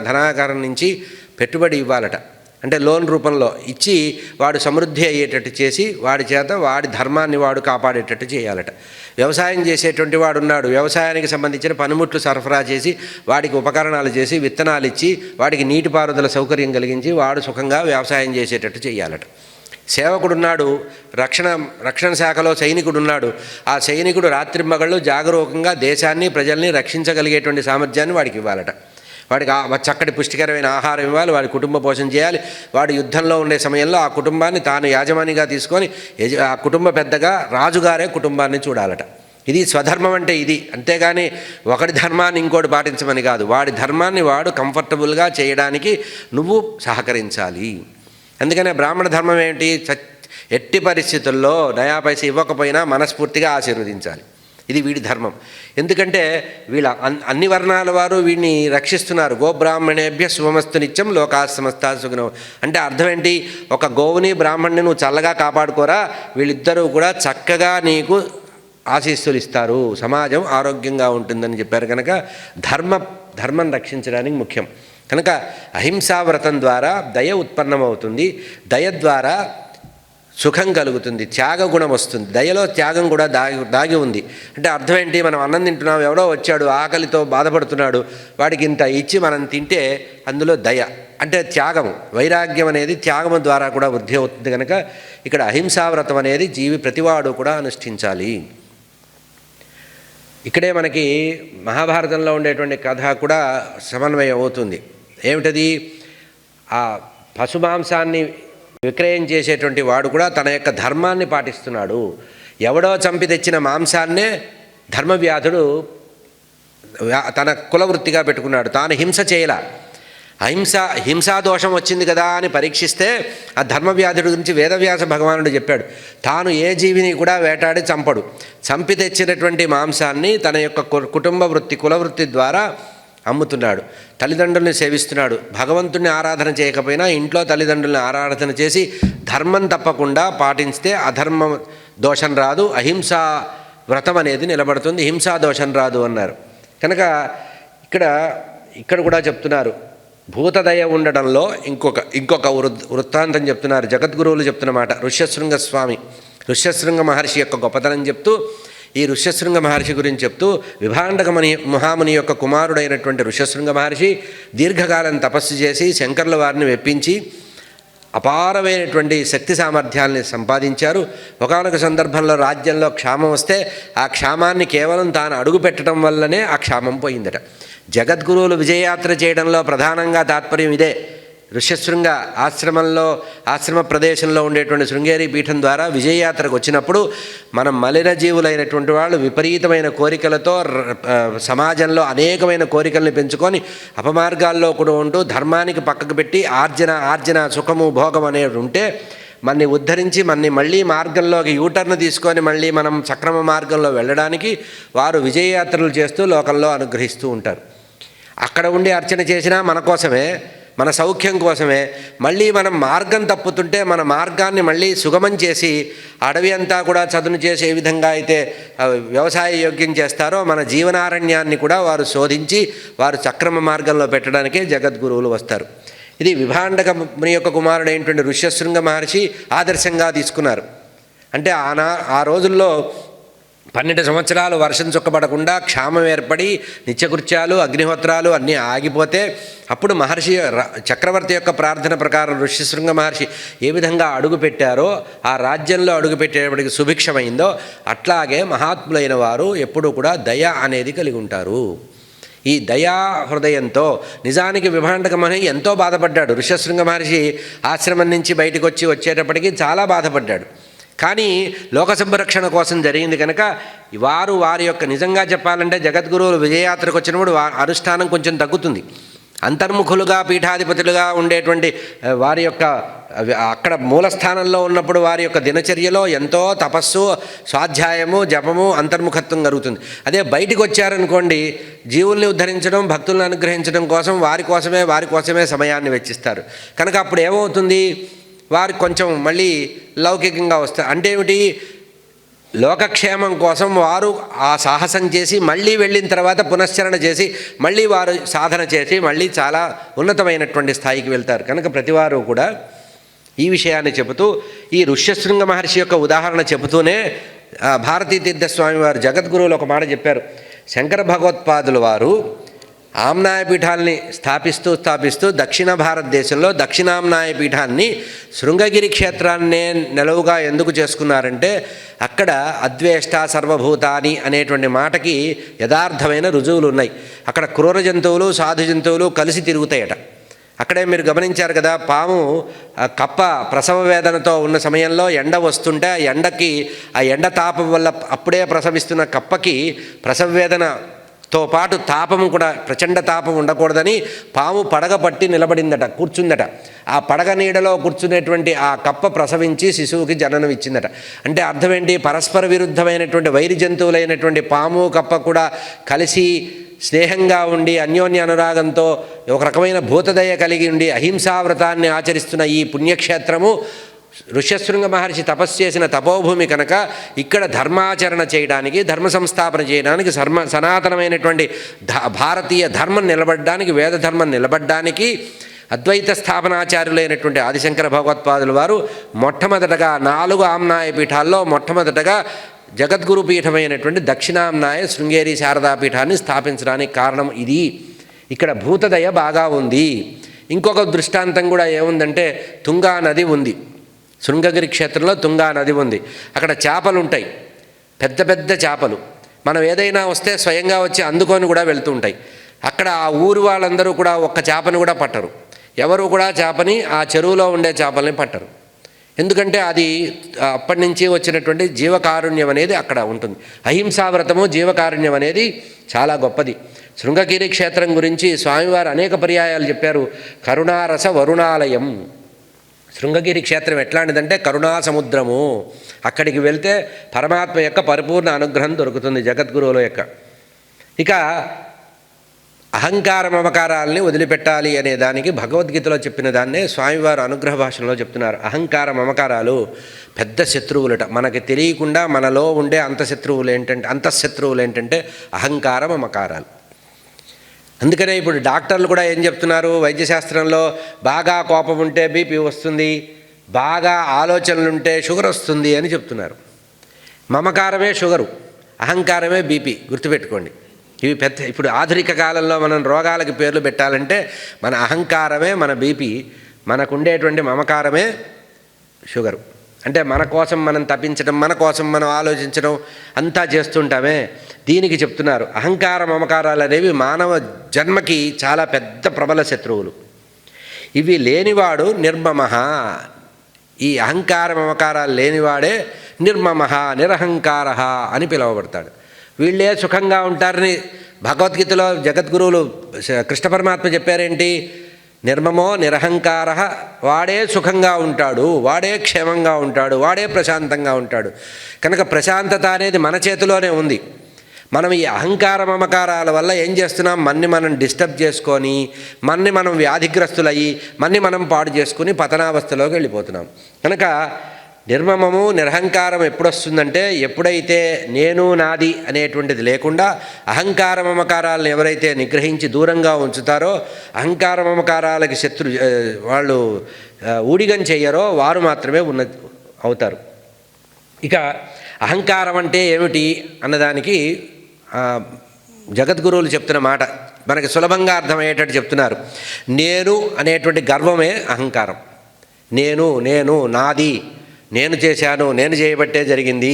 ధనాగారం నుంచి పెట్టుబడి ఇవ్వాలట. అంటే లోన్ రూపంలో ఇచ్చి వాడు సమృద్ధి అయ్యేటట్టు చేసి వాడి చేత వాడి ధర్మాన్ని వాడు కాపాడేటట్టు చేయాలట. వ్యవసాయం చేసేటువంటి వాడు ఉన్నాడు, వ్యవసాయానికి సంబంధించిన పనిముట్లు సరఫరా చేసి వాడికి ఉపకరణాలు చేసి విత్తనాలు ఇచ్చి వాడికి నీటిపారుదల సౌకర్యం కలిగించి వాడు సుఖంగా వ్యవసాయం చేసేటట్టు చేయాలట. సేవకుడున్నాడు, రక్షణ శాఖలో సైనికుడున్నాడు, ఆ సైనికుడు రాత్రింబగళ్ళు జాగరూకంగా దేశాన్ని ప్రజల్ని రక్షించగలిగేటువంటి సామర్థ్యాన్ని వాడికి ఇవ్వాలట. వాడికి చక్కటి పుష్టికరమైన ఆహారం ఇవ్వాలి, వాడి కుటుంబ పోషణ చేయాలి. వాడు యుద్ధంలో ఉండే సమయంలో ఆ కుటుంబాన్ని తాను యాజమానిగా తీసుకొని ఆ కుటుంబ పెద్దగా రాజుగారే కుటుంబాన్ని చూడాలట. ఇది స్వధర్మం అంటే ఇది. అంతేగాని ఒకటి ధర్మాన్ని ఇంకోటి పాటించమని కాదు. వాడి ధర్మాన్ని వాడు కంఫర్టబుల్గా చేయడానికి నువ్వు సహకరించాలి. అందుకనే బ్రాహ్మణ ధర్మం ఏంటి? ఎట్టి పరిస్థితుల్లో నయా పైసా ఇవ్వకపోయినా మనస్ఫూర్తిగా ఆశీర్వదించాలి. ఇది వీడి ధర్మం. ఎందుకంటే వీళ్ళ అన్ని వర్ణాల వారు వీడిని రక్షిస్తున్నారు. గోబ్రాహ్మణేభ్య శుభమస్తు నిత్యం లోకా సమస్తా సుఖినో అంటే అర్థం ఏంటి? ఒక గోవుని బ్రాహ్మణ్ణి నువ్వు చల్లగా కాపాడుకోరా, వీళ్ళిద్దరూ కూడా చక్కగా నీకు ఆశీస్సులు ఇస్తారు, సమాజం ఆరోగ్యంగా ఉంటుందని చెప్పారు. కనుక ధర్మం రక్షించడానికి ముఖ్యం. కనుక అహింసావ్రతం ద్వారా దయ ఉత్పన్నమవుతుంది. దయ ద్వారా సుఖం కలుగుతుంది, త్యాగ గుణం వస్తుంది. దయలో త్యాగం కూడా దాగి ఉంది. అంటే అర్థం ఏంటి? మనం అన్నం తింటున్నాం, ఎవడో వచ్చాడు ఆకలితో బాధపడుతున్నాడు, వాడికి ఇంత ఇచ్చి మనం తింటే అందులో దయ అంటే త్యాగము. వైరాగ్యం అనేది త్యాగము ద్వారా కూడా వృద్ధి అవుతుంది. కనుక ఇక్కడ అహింసావ్రతం అనేది ప్రతివాడు కూడా అనుష్ఠించాలి. ఇక్కడే మనకి మహాభారతంలో ఉండేటువంటి కథ కూడా సమన్వయం అవుతుంది. ఏమిటది? ఆ పశుమాంసాన్ని విక్రయం చేసేటువంటి వాడు కూడా తన యొక్క ధర్మాన్ని పాటిస్తున్నాడు. ఎవడో చంపి తెచ్చిన మాంసాన్నే ధర్మవ్యాధుడు తన కులవృత్తిగా పెట్టుకున్నాడు. తాను హింస చేయలా. హింసాదోషం వచ్చింది కదా అని పరీక్షిస్తే ఆ ధర్మవ్యాధుడి గురించి వేదవ్యాస భగవానుడు చెప్పాడు. తాను ఏ జీవిని కూడా వేటాడి చంపడు. చంపి తెచ్చినటువంటి మాంసాన్ని తన యొక్క కుటుంబ వృత్తి కులవృత్తి ద్వారా అమ్ముతున్నాడు. తల్లిదండ్రుల్ని సేవిస్తున్నాడు. భగవంతుడిని ఆరాధన చేయకపోయినా ఇంట్లో తల్లిదండ్రుల్ని ఆరాధన చేసి ధర్మం తప్పకుండా పాటిస్తే అధర్మ దోషం రాదు, అహింసా వ్రతం అనేది నిలబడుతుంది, హింసా దోషం రాదు అన్నారు. కనుక ఇక్కడ కూడా చెప్తున్నారు భూతదయ ఉండడంలో ఇంకొక వృత్తాంతం చెప్తున్నారు. జగద్గురువులు చెప్తున్నమాట. ఋష్యశృంగ మహర్షి యొక్క గొప్పతనం చెప్తూ ఈ ఋష్యశృంగ మహర్షి గురించి చెప్తూ విభాండక మహాముని యొక్క కుమారుడైనటువంటి ఋష్యశృంగ మహర్షి దీర్ఘకాలం తపస్సు చేసి శంకరుల వారిని మెప్పించి అపారమైనటువంటి శక్తి సామర్థ్యాల్ని సంపాదించారు. ఒకానొక సందర్భంలో రాజ్యంలో క్షామం వస్తే ఆ క్షామాన్ని కేవలం తాను అడుగు పెట్టడం వల్లనే ఆ క్షామం పోయిందట. జగద్గురువులు విజయయాత్ర చేయడంలో ప్రధానంగా తాత్పర్యం ఇదే. ఋష్యశృంగ ఆశ్రమ ప్రదేశంలో ఉండేటువంటి శృంగేరి పీఠం ద్వారా విజయయాత్రకు వచ్చినప్పుడు మనం మలిన జీవులైనటువంటి వాళ్ళు విపరీతమైన కోరికలతో సమాజంలో అనేకమైన కోరికల్ని పెంచుకొని అపమార్గాల్లో కూడా ఉంటూ ధర్మానికి పక్కకు పెట్టి ఆర్జన సుఖము భోగం అనేవి ఉంటే మనని ఉద్ధరించి మళ్ళీ మార్గంలోకి యూటర్న్ తీసుకొని మళ్ళీ మనం సక్రమ మార్గంలో వెళ్ళడానికి వారు విజయయాత్రలు చేస్తూ లోకంలో అనుగ్రహిస్తూ ఉంటారు. అక్కడ ఉండి అర్చన చేసినా మన కోసమే, మన సౌఖ్యం కోసమే. మళ్ళీ మనం మార్గం తప్పుతుంటే మన మార్గాన్ని మళ్ళీ సుగమం చేసి అడవి అంతా కూడా చదును చేసే విధంగా అయితే వ్యవసాయ యోగ్యం చేస్తారో మన జీవనారణ్యాన్ని కూడా వారు శోధించి వారు సక్రమ మార్గంలో పెట్టడానికే జగద్గురువులు వస్తారు. ఇది విభాండక ముని యొక్క కుమారుడైనటువంటి ఋష్యశృంగ మహర్షి ఆదర్శంగా తీసుకున్నారు. అంటే ఆ రోజుల్లో 12 సంవత్సరాలు వర్షం చుక్కబడకుండా క్షామం ఏర్పడి నిత్యకృత్యాలు అగ్నిహోత్రాలు అన్నీ ఆగిపోతే అప్పుడు మహర్షి చక్రవర్తి యొక్క ప్రార్థన ప్రకారం ఋష్యశృంగ మహర్షి ఏ విధంగా అడుగుపెట్టారో ఆ రాజ్యంలో అడుగుపెట్టేటప్పటికి సుభిక్షమైందో అట్లాగే మహాత్ములైన వారు ఎప్పుడూ కూడా దయ అనేది కలిగి ఉంటారు. ఈ దయా హృదయంతో నిజానికి విభాండక మహర్షి ఎంతో బాధపడ్డాడు. ఋష్యశృంగ మహర్షి ఆశ్రమం నుంచి బయటకు వచ్చేటప్పటికి చాలా బాధపడ్డాడు. కానీ లోక సంరక్షణ కోసం జరిగింది కనుక వారి యొక్క నిజంగా చెప్పాలంటే జగద్గురువులు విజయయాత్రకు వచ్చినప్పుడు అనుష్ఠానం కొంచెం తగ్గుతుంది. అంతర్ముఖులుగా పీఠాధిపతులుగా ఉండేటువంటి వారి యొక్క అక్కడ మూలస్థానంలో ఉన్నప్పుడు వారి యొక్క దినచర్యలో ఎంతో తపస్సు, స్వాధ్యాయము, జపము, అంతర్ముఖత్వం జరుగుతుంది. అదే బయటికి వచ్చారనుకోండి, జీవుల్ని ఉద్ధరించడం, భక్తులను అనుగ్రహించడం కోసం వారి కోసమే సమయాన్ని వెచ్చిస్తారు. కనుక అప్పుడు ఏమవుతుంది, వారు కొంచెం మళ్ళీ లౌకికంగా వస్తారు. అంటే ఏమిటి, లోకక్షేమం కోసం వారు ఆ సాహసం చేసి మళ్ళీ వెళ్ళిన తర్వాత పునశ్చరణ చేసి మళ్ళీ వారు సాధన చేసి మళ్ళీ చాలా ఉన్నతమైనటువంటి స్థాయికి వెళ్తారు. కనుక ప్రతివారు కూడా ఈ విషయాన్ని చెబుతూ ఈ ఋష్యశృంగ మహర్షి యొక్క ఉదాహరణ చెబుతూనే భారతీ తీర్థస్వామి వారు జగద్గురువులు ఒక మాట చెప్పారు. శంకర భగవత్పాదులు వారు ఆమ్నాయ పీఠాల్ని స్థాపిస్తూ దక్షిణ భారతదేశంలో దక్షిణామ్నాయ పీఠాన్ని శృంగగిరి క్షేత్రాన్నే నెలవుగా ఎందుకు చేసుకున్నారంటే అక్కడ అద్వేష్ట సర్వభూతాని అనేటువంటి మాటకి యథార్థమైన రుజువులు ఉన్నాయి. అక్కడ క్రూర జంతువులు సాధు జంతువులు కలిసి తిరుగుతాయట. అక్కడే మీరు గమనించారు కదా, పాము కప్ప ప్రసవ వేదనతో ఉన్న సమయంలో ఎండ వస్తుంటే ఆ ఎండ తాపం వల్ల అప్పుడే ప్రసవిస్తున్న కప్పకి ప్రసవ వేదనతో పాటు తాపము కూడా, ప్రచండ తాపం ఉండకూడదని పాము పడగ పట్టి నిలబడిందట, కూర్చుందట. ఆ పడగ నీడలో కూర్చునేటువంటి ఆ కప్ప ప్రసవించి శిశువుకి జననం ఇచ్చిందట. అంటే అర్థం ఏంటి, పరస్పర విరుద్ధమైనటువంటి వైరి జంతువులైనటువంటి పాము కప్ప కూడా కలిసి స్నేహంగా ఉండి అన్యోన్య అనురాగంతో ఒక రకమైన భూతదయ కలిగి ఉండి అహింసావ్రతాన్ని ఆచరిస్తున్న ఈ పుణ్యక్షేత్రము ఋష్యశృంగ మహర్షి తపస్సు చేసిన తపోభూమి కనుక ఇక్కడ ధర్మాచరణ చేయడానికి, ధర్మ సంస్థాపన చేయడానికి, సనాతనమైనటువంటి భారతీయ ధర్మం నిలబడడానికి, వేద ధర్మం నిలబడడానికి అద్వైత స్థాపనాచార్యులైనటువంటి ఆదిశంకర భగవత్పాదులు వారు మొట్టమొదటగా 4 ఆమ్నాయ పీఠాల్లో మొట్టమొదటగా జగద్గురు పీఠమైనటువంటి దక్షిణామ్నాయ శృంగేరి శారదాపీఠాన్ని స్థాపించడానికి కారణం ఇది. ఇక్కడ భూతదయ బాగా ఉంది. ఇంకొక దృష్టాంతం కూడా ఏముందంటే, తుంగా నది ఉంది. శృంగగిరి క్షేత్రంలో తుంగా నది ఉంది. అక్కడ చేపలు ఉంటాయి, పెద్ద పెద్ద చేపలు. మనం ఏదైనా వస్తే స్వయంగా వచ్చి అందుకొని కూడా వెళ్తూ ఉంటాయి. అక్కడ ఆ ఊరు వాళ్ళందరూ కూడా ఒక్క చేపని కూడా పట్టరు. ఎవరు కూడా చేపని, ఆ చెరువులో ఉండే చేపల్ని పట్టరు. ఎందుకంటే అది అప్పటి నుంచి వచ్చినటువంటి జీవకారుణ్యం అనేది అక్కడ ఉంటుంది. అహింసావ్రతము, జీవకారుణ్యం అనేది చాలా గొప్పది. శృంగగిరి క్షేత్రం గురించి స్వామివారు అనేక పర్యాయాలు చెప్పారు. కరుణారస వరుణాలయం. శృంగగిరి క్షేత్రం ఎట్లాంటిదంటే కరుణా సముద్రము. అక్కడికి వెళ్తే పరమాత్మ యొక్క పరిపూర్ణ అనుగ్రహం దొరుకుతుంది, జగద్గురువుల యొక్క. ఇక అహంకార మమకారాలని వదిలిపెట్టాలి అనే దానికి భగవద్గీతలో చెప్పిన దాన్నే స్వామివారు అనుగ్రహ భాషలో చెప్తున్నారు. అహంకార మమకారాలు పెద్ద శత్రువులట. మనకి తెలియకుండా మనలో ఉండే అంతఃశత్రువులు ఏంటంటే అహంకార మమకారాలు. అందుకనే ఇప్పుడు డాక్టర్లు కూడా ఏం చెప్తున్నారు, వైద్యశాస్త్రంలో బాగా కోపం ఉంటే బీపీ వస్తుంది, బాగా ఆలోచనలుంటే షుగర్ వస్తుంది అని చెప్తున్నారు. మమకారమే షుగరు, అహంకారమే బీపీ. గుర్తుపెట్టుకోండి. ఇవి ఇప్పుడు ఆధునిక కాలంలో మనం రోగాలకి పేర్లు పెట్టాలంటే మన అహంకారమే మన బీపీ, మనకుండేటువంటి మమకారమే షుగరు. అంటే మన కోసం మనం తప్పించడం, మన కోసం మనం ఆలోచించడం అంతా చేస్తుంటామే. దీనికి చెప్తున్నారు అహంకార మమకారాలు అనేవి మానవ జన్మకి చాలా పెద్ద ప్రబల శత్రువులు. ఇవి లేనివాడు నిర్మమః. ఈ అహంకార మమకారాలు లేనివాడే నిర్మమః, నిరహంకారః అని పిలువబడతాడు. వీళ్ళే సుఖంగా ఉంటారని భగవద్గీతలో జగద్గురువులు కృష్ణ పరమాత్మ చెప్పారేంటి? నిర్మమో నిరహంకారః, వాడే సుఖంగా ఉంటాడు, వాడే క్షేమంగా ఉంటాడు, వాడే ప్రశాంతంగా ఉంటాడు. కనుక ప్రశాంతత అనేది మన చేతిలోనే ఉంది. మనం ఈ అహంకార మమకారాల వల్ల ఏం చేస్తున్నాం? మన్ని మనం డిస్టర్బ్ చేసుకొని, మన్ని మనం వ్యాధిగ్రస్తులయ్యి, మన్ని మనం పాడు చేసుకుని పతనావస్థలోకి వెళ్ళిపోతున్నాం. కనుక నిర్మమము నిరహంకారం ఎప్పుడు వస్తుందంటే, ఎప్పుడైతే నేను నాది అనేటువంటిది లేకుండా అహంకార మమకారాలను ఎవరైతే నిగ్రహించి దూరంగా ఉంచుతారో, అహంకార మమకారాలకి వాళ్ళు ఊడిగం చెయ్యరో వారు మాత్రమే అవుతారు. ఇక అహంకారం అంటే ఏమిటి అన్నదానికి జగద్గురువులు చెప్తున్న మాట మనకి సులభంగా అర్థమయ్యేటట్టు చెప్తున్నారు. నేను అనేటువంటి గర్వమే అహంకారం. నేను నాది, నేను చేశాను, నేను చేయబట్టే జరిగింది,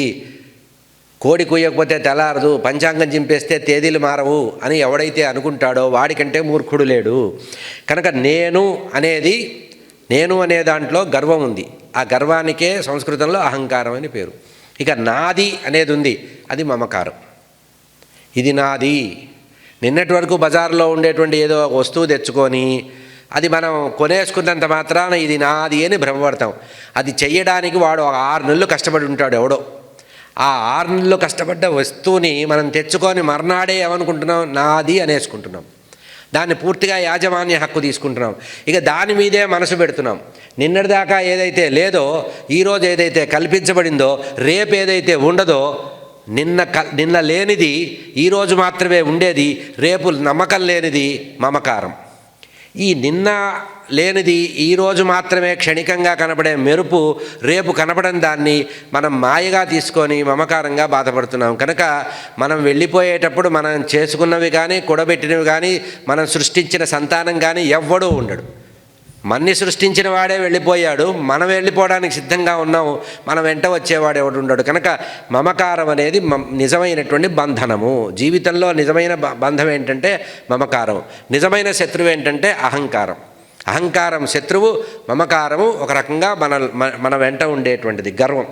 కోడి కూయకపోతే తెల్లారదు, పంచాంగం చింపేస్తే తేదీలు మారవు అని ఎవడైతే అనుకుంటాడో వాడికంటే మూర్ఖుడు లేడు. కనుక నేను అనే దాంట్లో గర్వం ఉంది. ఆ గర్వానికే సంస్కృతంలో అహంకారం అని పేరు. ఇక నాది అనేది ఉంది, అది మమకారం. ఇది నాది. నిన్నటి వరకు బజార్లో ఉండేటువంటి ఏదో వస్తువు తెచ్చుకొని అది మనం కొనేసుకున్నంత మాత్రాన ఇది నాది అని భ్రమపడతాం. అది చెయ్యడానికి వాడు 6 నెలలు కష్టపడి ఉంటాడు ఎవడో. ఆ 6 నెలలు కష్టపడ్డ వస్తువుని మనం తెచ్చుకొని మర్నాడే ఏమనుకుంటున్నాం? నాది అనేసుకుంటున్నాం. దాన్ని పూర్తిగా యాజమాన్య హక్కు తీసుకుంటున్నాం. ఇక దాని మీదే మనసు పెడుతున్నాం. నిన్నటిదాకా ఏదైతే లేదో, ఈరోజు ఏదైతే కల్పించబడిందో, రేపు ఏదైతే ఉండదో, నిన్న లేనిది ఈరోజు మాత్రమే ఉండేది, రేపు నమ్మకం లేనిది మమకారం. ఈ నిన్న లేనిది ఈరోజు మాత్రమే క్షణికంగా కనబడే మెరుపు, రేపు కనబడని దాన్ని మనం మాయగా తీసుకొని మమకారంగా బాధపడుతున్నాం. కనుక మనం వెళ్ళిపోయేటప్పుడు మనం చేసుకున్నవి కానీ, కూడబెట్టినవి కానీ, మనం సృష్టించిన సంతానం కానీ ఎవ్వడూ ఉండడు. మన్ని సృష్టించిన వాడే వెళ్ళిపోయాడు, మనం వెళ్ళిపోవడానికి సిద్ధంగా ఉన్నాము, మన వెంట వచ్చేవాడు ఎవడు ఉండడు. కనుక మమకారం అనేది నిజమైనటువంటి బంధనము. జీవితంలో నిజమైన బంధం ఏంటంటే మమకారం. నిజమైన శత్రువు ఏంటంటే అహంకారం. అహంకారం శత్రువు, మమకారము ఒక రకంగా మన వెంట ఉండేటువంటిది గర్వం.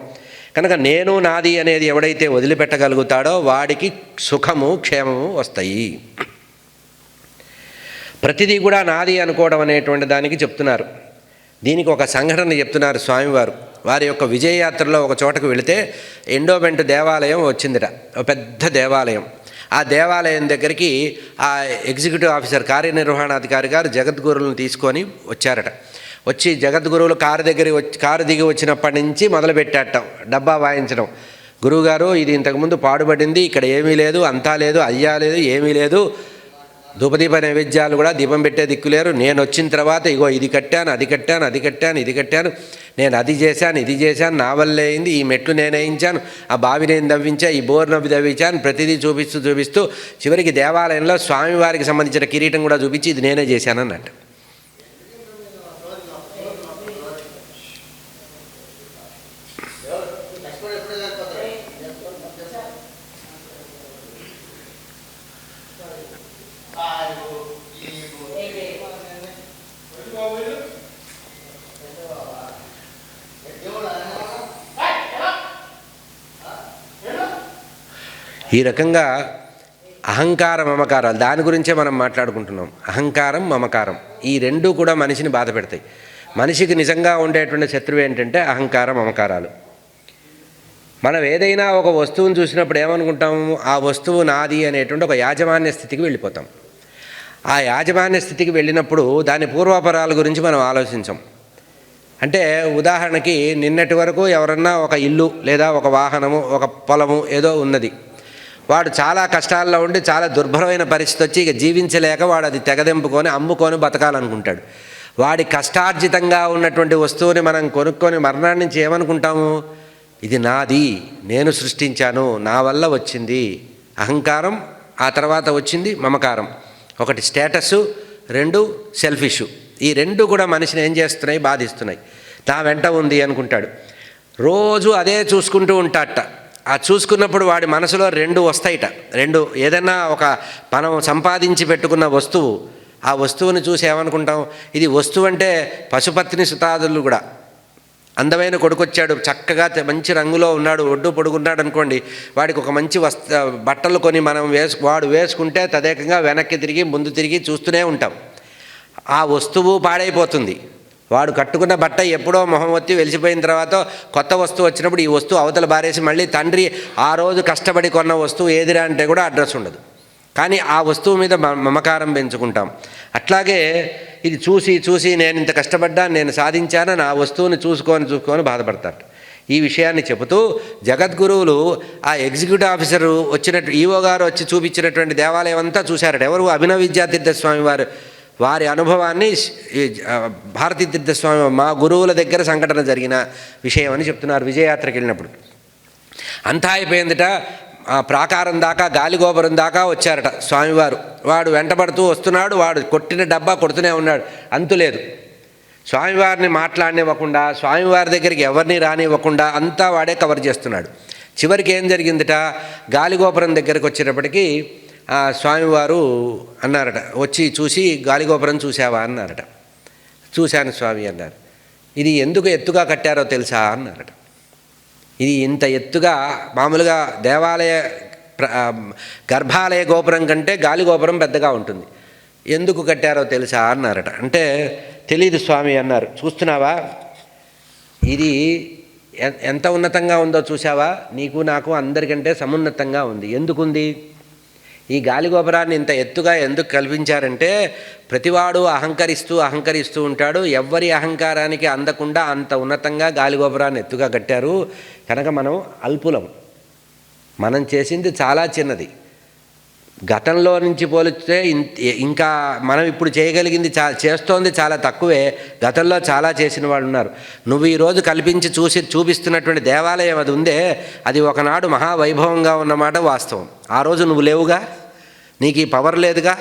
కనుక నేను నాది అనేది ఎవడైతే వదిలిపెట్టగలుగుతాడో వాడికి సుఖము క్షేమము వస్తాయి. ప్రతిదీ కూడా నాది అనుకోవడం అనేటువంటి దానికి చెప్తున్నారు. దీనికి ఒక సంఘటన చెప్తున్నారు స్వామివారు. వారి యొక్క విజయయాత్రలో ఒక చోటకు వెళితే ఎండోమెంట్ దేవాలయం వచ్చిందిట, ఒక పెద్ద దేవాలయం. ఆ దేవాలయం దగ్గరికి ఆ ఎగ్జిక్యూటివ్ ఆఫీసర్, కార్యనిర్వహణాధికారి గారు జగద్గురువులను తీసుకొని వచ్చారట. వచ్చి జగద్గురువులు కారు దిగి వచ్చినప్పటి నుంచి మొదలుపెట్టాట డబ్బా వాయించడం. గురువుగారు, ఇది ఇంతకుముందు పాడుపడింది, ఇక్కడ ఏమీ లేదు, అంతా లేదు, అయ్యా లేదు, ఏమీ లేదు, ధూపదీప నైవేద్యాలు కూడా దీపం పెట్టే దిక్కులేరు. నేను వచ్చిన తర్వాత ఇగో ఇది కట్టాను, అది కట్టాను, అది కట్టాను, ఇది కట్టాను, నేను అది చేశాను, ఇది చేశాను, నా వల్లే అయింది, ఈ మెట్లు నేను వేయించాను, ఆ బావి నేను దవ్వించా, ఈ బోర్ నవ్వి దవ్వించాను, ప్రతిదీ చూపిస్తూ చివరికి దేవాలయంలో స్వామివారికి సంబంధించిన కిరీటం కూడా చూపించి ఇది నేనే చేశాను అన్నట్టు. ఈ రకంగా అహంకార మమకారాలు, దాని గురించే మనం మాట్లాడుకుంటున్నాం. అహంకారం, మమకారం, ఈ రెండూ కూడా మనిషిని బాధ పెడతాయి. మనిషికి నిజంగా ఉండేటువంటి శత్రువు ఏంటంటే అహంకార మమకారాలు. మనం ఏదైనా ఒక వస్తువును చూసినప్పుడు ఏమనుకుంటాము? ఆ వస్తువు నాది అనేటువంటి ఒక యాజమాన్య స్థితికి వెళ్ళిపోతాం. ఆ యాజమాన్య స్థితికి వెళ్ళినప్పుడు దాని పూర్వాపరాల గురించి మనం ఆలోచించాం. అంటే ఉదాహరణకి నిన్నటి వరకు ఎవరన్నా ఒక ఇల్లు లేదా ఒక వాహనము, ఒక పొలము ఏదో ఉన్నది, వాడు చాలా కష్టాల్లో ఉండి చాలా దుర్భరమైన పరిస్థితి వచ్చి ఇక జీవించలేక వాడు అది తెగదెంపుకొని అమ్ముకొని బతకాలనుకుంటాడు. వాడి కష్టార్జితంగా ఉన్నటువంటి వస్తువుని మనం కొనుక్కొని మర్నాటి నుంచి ఏమనుకుంటాము? ఇది నాది, నేను సృష్టించాను, నా వల్ల వచ్చింది. అహంకారం, ఆ తర్వాత వచ్చింది మమకారం. ఒకటి స్టేటస్సు, 2 సెల్ఫిష్. ఈ రెండు కూడా మనిషిని ఏం చేస్తున్నాయి? బాధిస్తున్నాయి. నా వెంట ఉంది అనుకుంటాడు, రోజు అదే చూసుకుంటూ ఉంటాడట. ఆ చూసుకున్నప్పుడు వాడి మనసులో రెండు వస్తాయిట. రెండు, ఏదైనా ఒక మనం సంపాదించి పెట్టుకున్న వస్తువు, ఆ వస్తువుని చూసి ఏమనుకుంటాం? ఇది వస్తువు అంటే పశుపత్ని సుతాదులు కూడా, అందమైన కొడుకొచ్చాడు, చక్కగా మంచి రంగులో ఉన్నాడు, ఒడ్డు పొడుగున్నాడు అనుకోండి, వాడికి ఒక మంచి బట్టలు కొని మనం వాడు వేసుకుంటే తదేకంగా వెనక్కి తిరిగి ముందు తిరిగి చూస్తూనే ఉంటాం. ఆ వస్తువు పాడైపోతుంది. వాడు కట్టుకున్న బట్ట ఎప్పుడో మొహం వచ్చి వెలిసిపోయిన తర్వాత కొత్త వస్తువు వచ్చినప్పుడు ఈ వస్తువు అవతల బారేసి మళ్ళీ తండ్రి ఆ రోజు కష్టపడి కొన్న వస్తువు ఏదిరా అంటే కూడా అడ్రస్ ఉండదు. కానీ ఆ వస్తువు మీద మమకారం పెంచుకుంటాం. అట్లాగే ఇది చూసి చూసి నేను ఇంత కష్టపడ్డాను, నేను సాధించానని ఆ వస్తువుని చూసుకొని బాధపడతారు. ఈ విషయాన్ని చెబుతూ జగద్గురువులు ఆ ఎగ్జిక్యూటివ్ ఆఫీసరు వచ్చినట్టు ఈవో గారు వచ్చి చూపించినటువంటి దేవాలయం అంతా చూశారట. ఎవరు? అభినవ విద్యాతీర్థ స్వామి వారి అనుభవాన్ని భారతీ తీర్థస్వామి మా గురువుల దగ్గర సంఘటన జరిగిన విషయం అని చెప్తున్నారు. విజయయాత్రకి వెళ్ళినప్పుడు అంతా అయిపోయిందట. ఆ ప్రాకారం దాకా, గాలిగోపురం దాకా వచ్చారట స్వామివారు. వాడు వెంటబడుతూ వస్తున్నాడు, వాడు కొట్టిన డబ్బా కొడుతూనే ఉన్నాడు, అంతులేదు. స్వామివారిని మాట్లాడనివ్వకుండా, స్వామివారి దగ్గరికి ఎవరిని రానివ్వకుండా అంతా వాడే కవర్ చేస్తున్నాడు. చివరికి ఏం జరిగిందట? గాలిగోపురం దగ్గరికి వచ్చేటప్పటికి ఆ స్వామివారు అన్నారట, వచ్చి చూసి గాలిగోపురం చూసావా అన్నారట. చూశాను స్వామి అన్నారు. ఇది ఎందుకు ఎత్తుగా కట్టారో తెలుసా అన్నారట. ఇది ఇంత ఎత్తుగా, మామూలుగా దేవాలయ గర్భాలయ గోపురం కంటే గాలిగోపురం పెద్దగా ఉంటుంది, ఎందుకు కట్టారో తెలుసా అన్నారట. అంటే తెలీదు స్వామి అన్నారు. చూస్తున్నావా, ఇది ఎంత ఉన్నతంగా ఉందో చూసావా? నీకు నాకు అందరికంటే సమున్నతంగా ఉంది. ఎందుకుంది? ఈ గాలిగోపురాన్ని ఇంత ఎత్తుగా ఎందుకు కల్పించారంటే, ప్రతివాడు అహంకరిస్తూ ఉంటాడు. ఎవ్వరి అహంకారానికి అందకుండా అంత ఉన్నతంగా గాలిగోపురాన్ని ఎత్తుగా కట్టారు. కనుక మనం అల్పులం, మనం చేసింది చాలా చిన్నది. గతంలో నుంచి పోలిస్తే ఇంకా మనం ఇప్పుడు చేయగలిగింది చేస్తోంది చాలా తక్కువే. గతంలో చాలా చేసిన వాళ్ళు ఉన్నారు. నువ్వు ఈరోజు కల్పించి చూపిస్తున్నటువంటి దేవాలయం అది ఉందే, అది ఒకనాడు మహావైభవంగా ఉన్నమాట వాస్తవం. ఆ రోజు నువ్వు లేవుగా, నీకు ఈ పవర్ లేదుగా,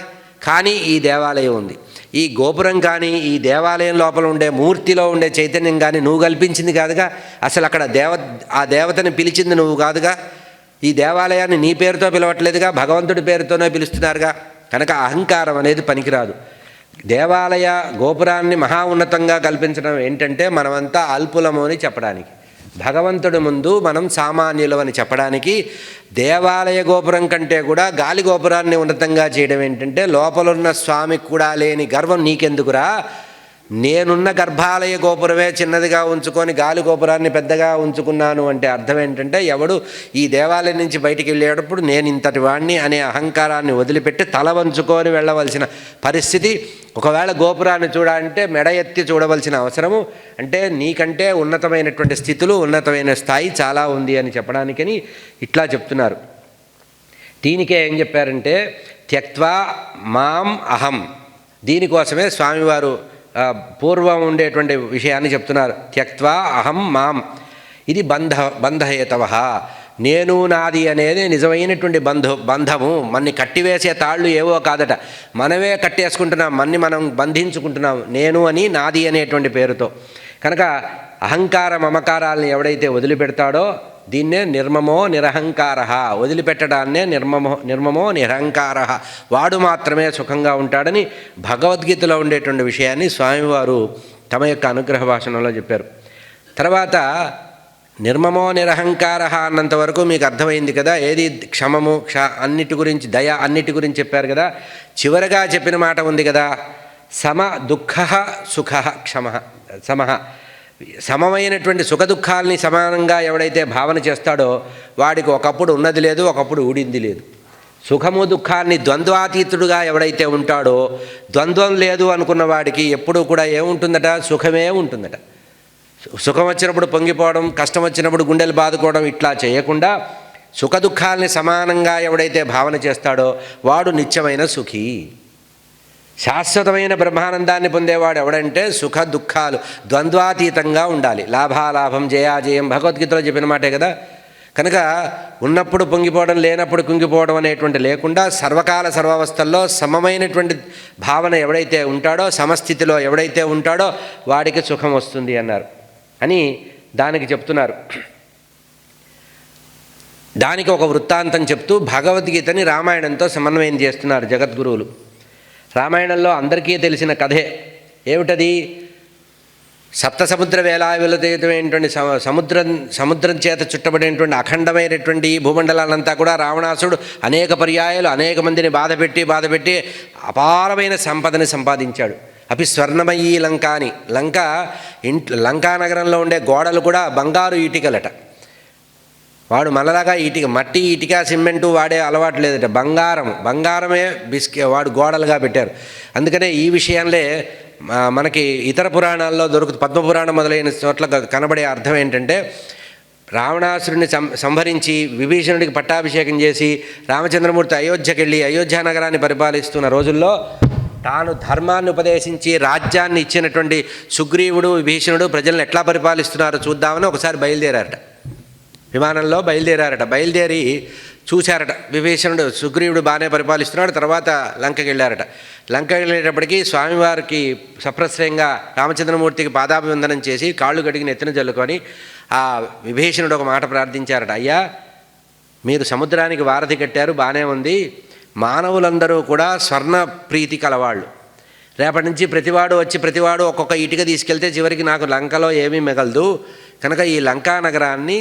కానీ ఈ దేవాలయం ఉంది. ఈ గోపురం కానీ, ఈ దేవాలయం లోపల ఉండే మూర్తిలో ఉండే చైతన్యం కానీ నువ్వు కల్పించింది కాదుగా. అసలు అక్కడ ఆ దేవతని పిలిచింది నువ్వు కాదుగా. ఈ దేవాలయాన్ని నీ పేరుతో పిలవట్లేదుగా, భగవంతుడి పేరుతోనే పిలుస్తున్నారుగా. కనుక అహంకారం అనేది పనికిరాదు. దేవాలయ గోపురాన్ని మహా ఉన్నతంగా కల్పించడం ఏంటంటే మనమంతా అల్పులము అని చెప్పడానికి, భగవంతుడి ముందు మనం సామాన్యులమని చెప్పడానికి. దేవాలయ గోపురం కంటే కూడా గాలి గోపురాన్ని ఉన్నతంగా చేయడం ఏంటంటే, లోపలున్న స్వామికి కూడా లేని గర్వం నీకెందుకురా? నేనున్న గర్భాలయ గోపురమే చిన్నదిగా ఉంచుకొని గాలి గోపురాన్ని పెద్దగా ఉంచుకున్నాను అంటే అర్థం ఏంటంటే, ఎవడు ఈ దేవాలయం నుంచి బయటికి వెళ్ళేటప్పుడు నేను ఇంతటి వాణ్ణి అనే అహంకారాన్ని వదిలిపెట్టి తల వంచుకొని వెళ్ళవలసిన పరిస్థితి. ఒకవేళ గోపురాన్ని చూడాలంటే మెడ ఎత్తి చూడవలసిన అవసరము. అంటే నీకంటే ఉన్నతమైనటువంటి స్థితులు, ఉన్నతమైన స్థాయి చాలా ఉంది అని చెప్పడానికని ఇట్లా చెప్తున్నారు. దీనికే ఏం చెప్పారంటే, త్యక్త్వా మాం అహం. దీనికోసమే స్వామివారు పూర్వం ఉండేటువంటి విషయాన్ని చెప్తున్నారు. త్యక్త్వా అహం మాం. ఇది బంధహేతవ. నేను నాది అనేది నిజమైనటువంటి బంధము. మన్ని కట్టివేసే తాళ్ళు ఏవో కాదట, మనమే కట్టేసుకుంటున్నాం, మనం బంధించుకుంటున్నాం నేను అని, నాది అనేటువంటి పేరుతో. కనుక అహంకార మమకారాలను ఎవడైతే వదిలిపెడతాడో దీన్నే నిర్మమో నిరహంకార. వదిలిపెట్టడాన్నే నిర్మమో నిరహంకార. వాడు మాత్రమే సుఖంగా ఉంటాడని భగవద్గీతలో ఉండేటువంటి విషయాన్ని స్వామివారు తమ యొక్క అనుగ్రహ భాషణంలో చెప్పారు. తర్వాత నిర్మమో నిరహంకార అన్నంతవరకు మీకు అర్థమైంది కదా. ఏది క్షమము, అన్నిటి గురించి, దయ అన్నిటి గురించి చెప్పారు కదా. చివరగా చెప్పిన మాట ఉంది కదా, సమ దుఃఖ సుఖ క్షమ సమః. సమమైనటువంటి సుఖదుఖాలని సమానంగా ఎవడైతే భావన చేస్తాడో వాడికి ఒకప్పుడు ఉన్నది లేదు, ఒకప్పుడు ఊడింది లేదు. సుఖము దుఃఖాన్ని ద్వంద్వాతీతుడుగా ఎవడైతే ఉంటాడో, ద్వంద్వం లేదు అనుకున్న వాడికి ఎప్పుడూ కూడా ఏముంటుందట? సుఖమే ఉంటుందట. సుఖం వచ్చినప్పుడు పొంగిపోవడం, కష్టం వచ్చినప్పుడు గుండెలు బాదుకోవడం ఇట్లా చేయకుండా సుఖదుఖాలని సమానంగా ఎవడైతే భావన చేస్తాడో వాడు నిత్యమైన సుఖీ. శాశ్వతమైన బ్రహ్మానందాన్ని పొందేవాడు ఎవడంటే సుఖ దుఃఖాలు ద్వంద్వాతీతంగా ఉండాలి. లాభాలాభం జయాజయం భగవద్గీతలో చెప్పిన మాటే కదా. కనుక ఉన్నప్పుడు పొంగిపోవడం, లేనప్పుడు కుంగిపోవడం అనేటువంటి లేకుండా సర్వకాల సర్వావస్థల్లో సమమైనటువంటి భావన ఎవడైతే ఉంటాడో, సమస్థితిలో ఎవడైతే ఉంటాడో వాడికి సుఖం వస్తుంది అన్నారు అని దానికి చెప్తున్నారు. దానికి ఒక వృత్తాంతం చెప్తూ భగవద్గీతని రామాయణంతో సమన్వయం చేస్తున్నారు జగద్గురువులు. రామాయణంలో అందరికీ తెలిసిన కథే. ఏమిటది? సప్త సముద్ర వేలావిలతమైనటువంటి సముద్రం చేత చుట్టబడినటువంటి అఖండమైనటువంటి భూమండలాలంతా కూడా రావణాసుడు అనేక పర్యాయాలు అనేక మందిని బాధపెట్టి అపారమైన సంపదని సంపాదించాడు. అపి స్వర్ణమయీ లంక అని. లంకా నగరంలో ఉండే గోడలు కూడా బంగారు ఈటికలట. వాడు మనలాగా మట్టి ఇటుక సిమెంటు వాడే అలవాటు లేదట. బంగారమే వాడు గోడలుగా పెట్టారు. అందుకనే ఈ విషయంలో మనకి ఇతర పురాణాల్లో పద్మపురాణం మొదలైన చోట్ల కనబడే అర్థం ఏంటంటే, రావణాసురుడిని సంహరించి విభీషణుడికి పట్టాభిషేకం చేసి రామచంద్రమూర్తి అయోధ్యకి వెళ్ళి అయోధ్య నగరాన్ని పరిపాలిస్తున్న రోజుల్లో తాను ధర్మాన్ని ఉపదేశించి రాజ్యాన్ని ఇచ్చినటువంటి సుగ్రీవుడు విభీషణుడు ప్రజలను ఎట్లా పరిపాలిస్తున్నారో చూద్దామని ఒకసారి బయలుదేరారట. విమానంలో బయలుదేరి చూశారట. విభీషణుడు సుగ్రీవుడు బాగానే పరిపాలిస్తున్నాడు. తర్వాత లంకకి వెళ్ళారట. లంకకి వెళ్ళేటప్పటికీ స్వామివారికి సప్రశ్రయంగా రామచంద్రమూర్తికి పాదాభివందనం చేసి కాళ్ళు కడిగి నెత్తిన జల్లుకొని ఆ విభీషణుడు ఒక మాట ప్రార్థించారట. అయ్యా, మీరు సముద్రానికి వారధి కట్టారు, బాగానే ఉంది. మానవులందరూ కూడా స్వర్ణ ప్రీతి కలవాళ్ళు. రేపటి నుంచి ప్రతివాడు ఒక్కొక్క ఇటుక తీసుకెళ్తే చివరికి నాకు లంకలో ఏమీ మిగలదు. కనుక ఈ లంకా నగరాన్ని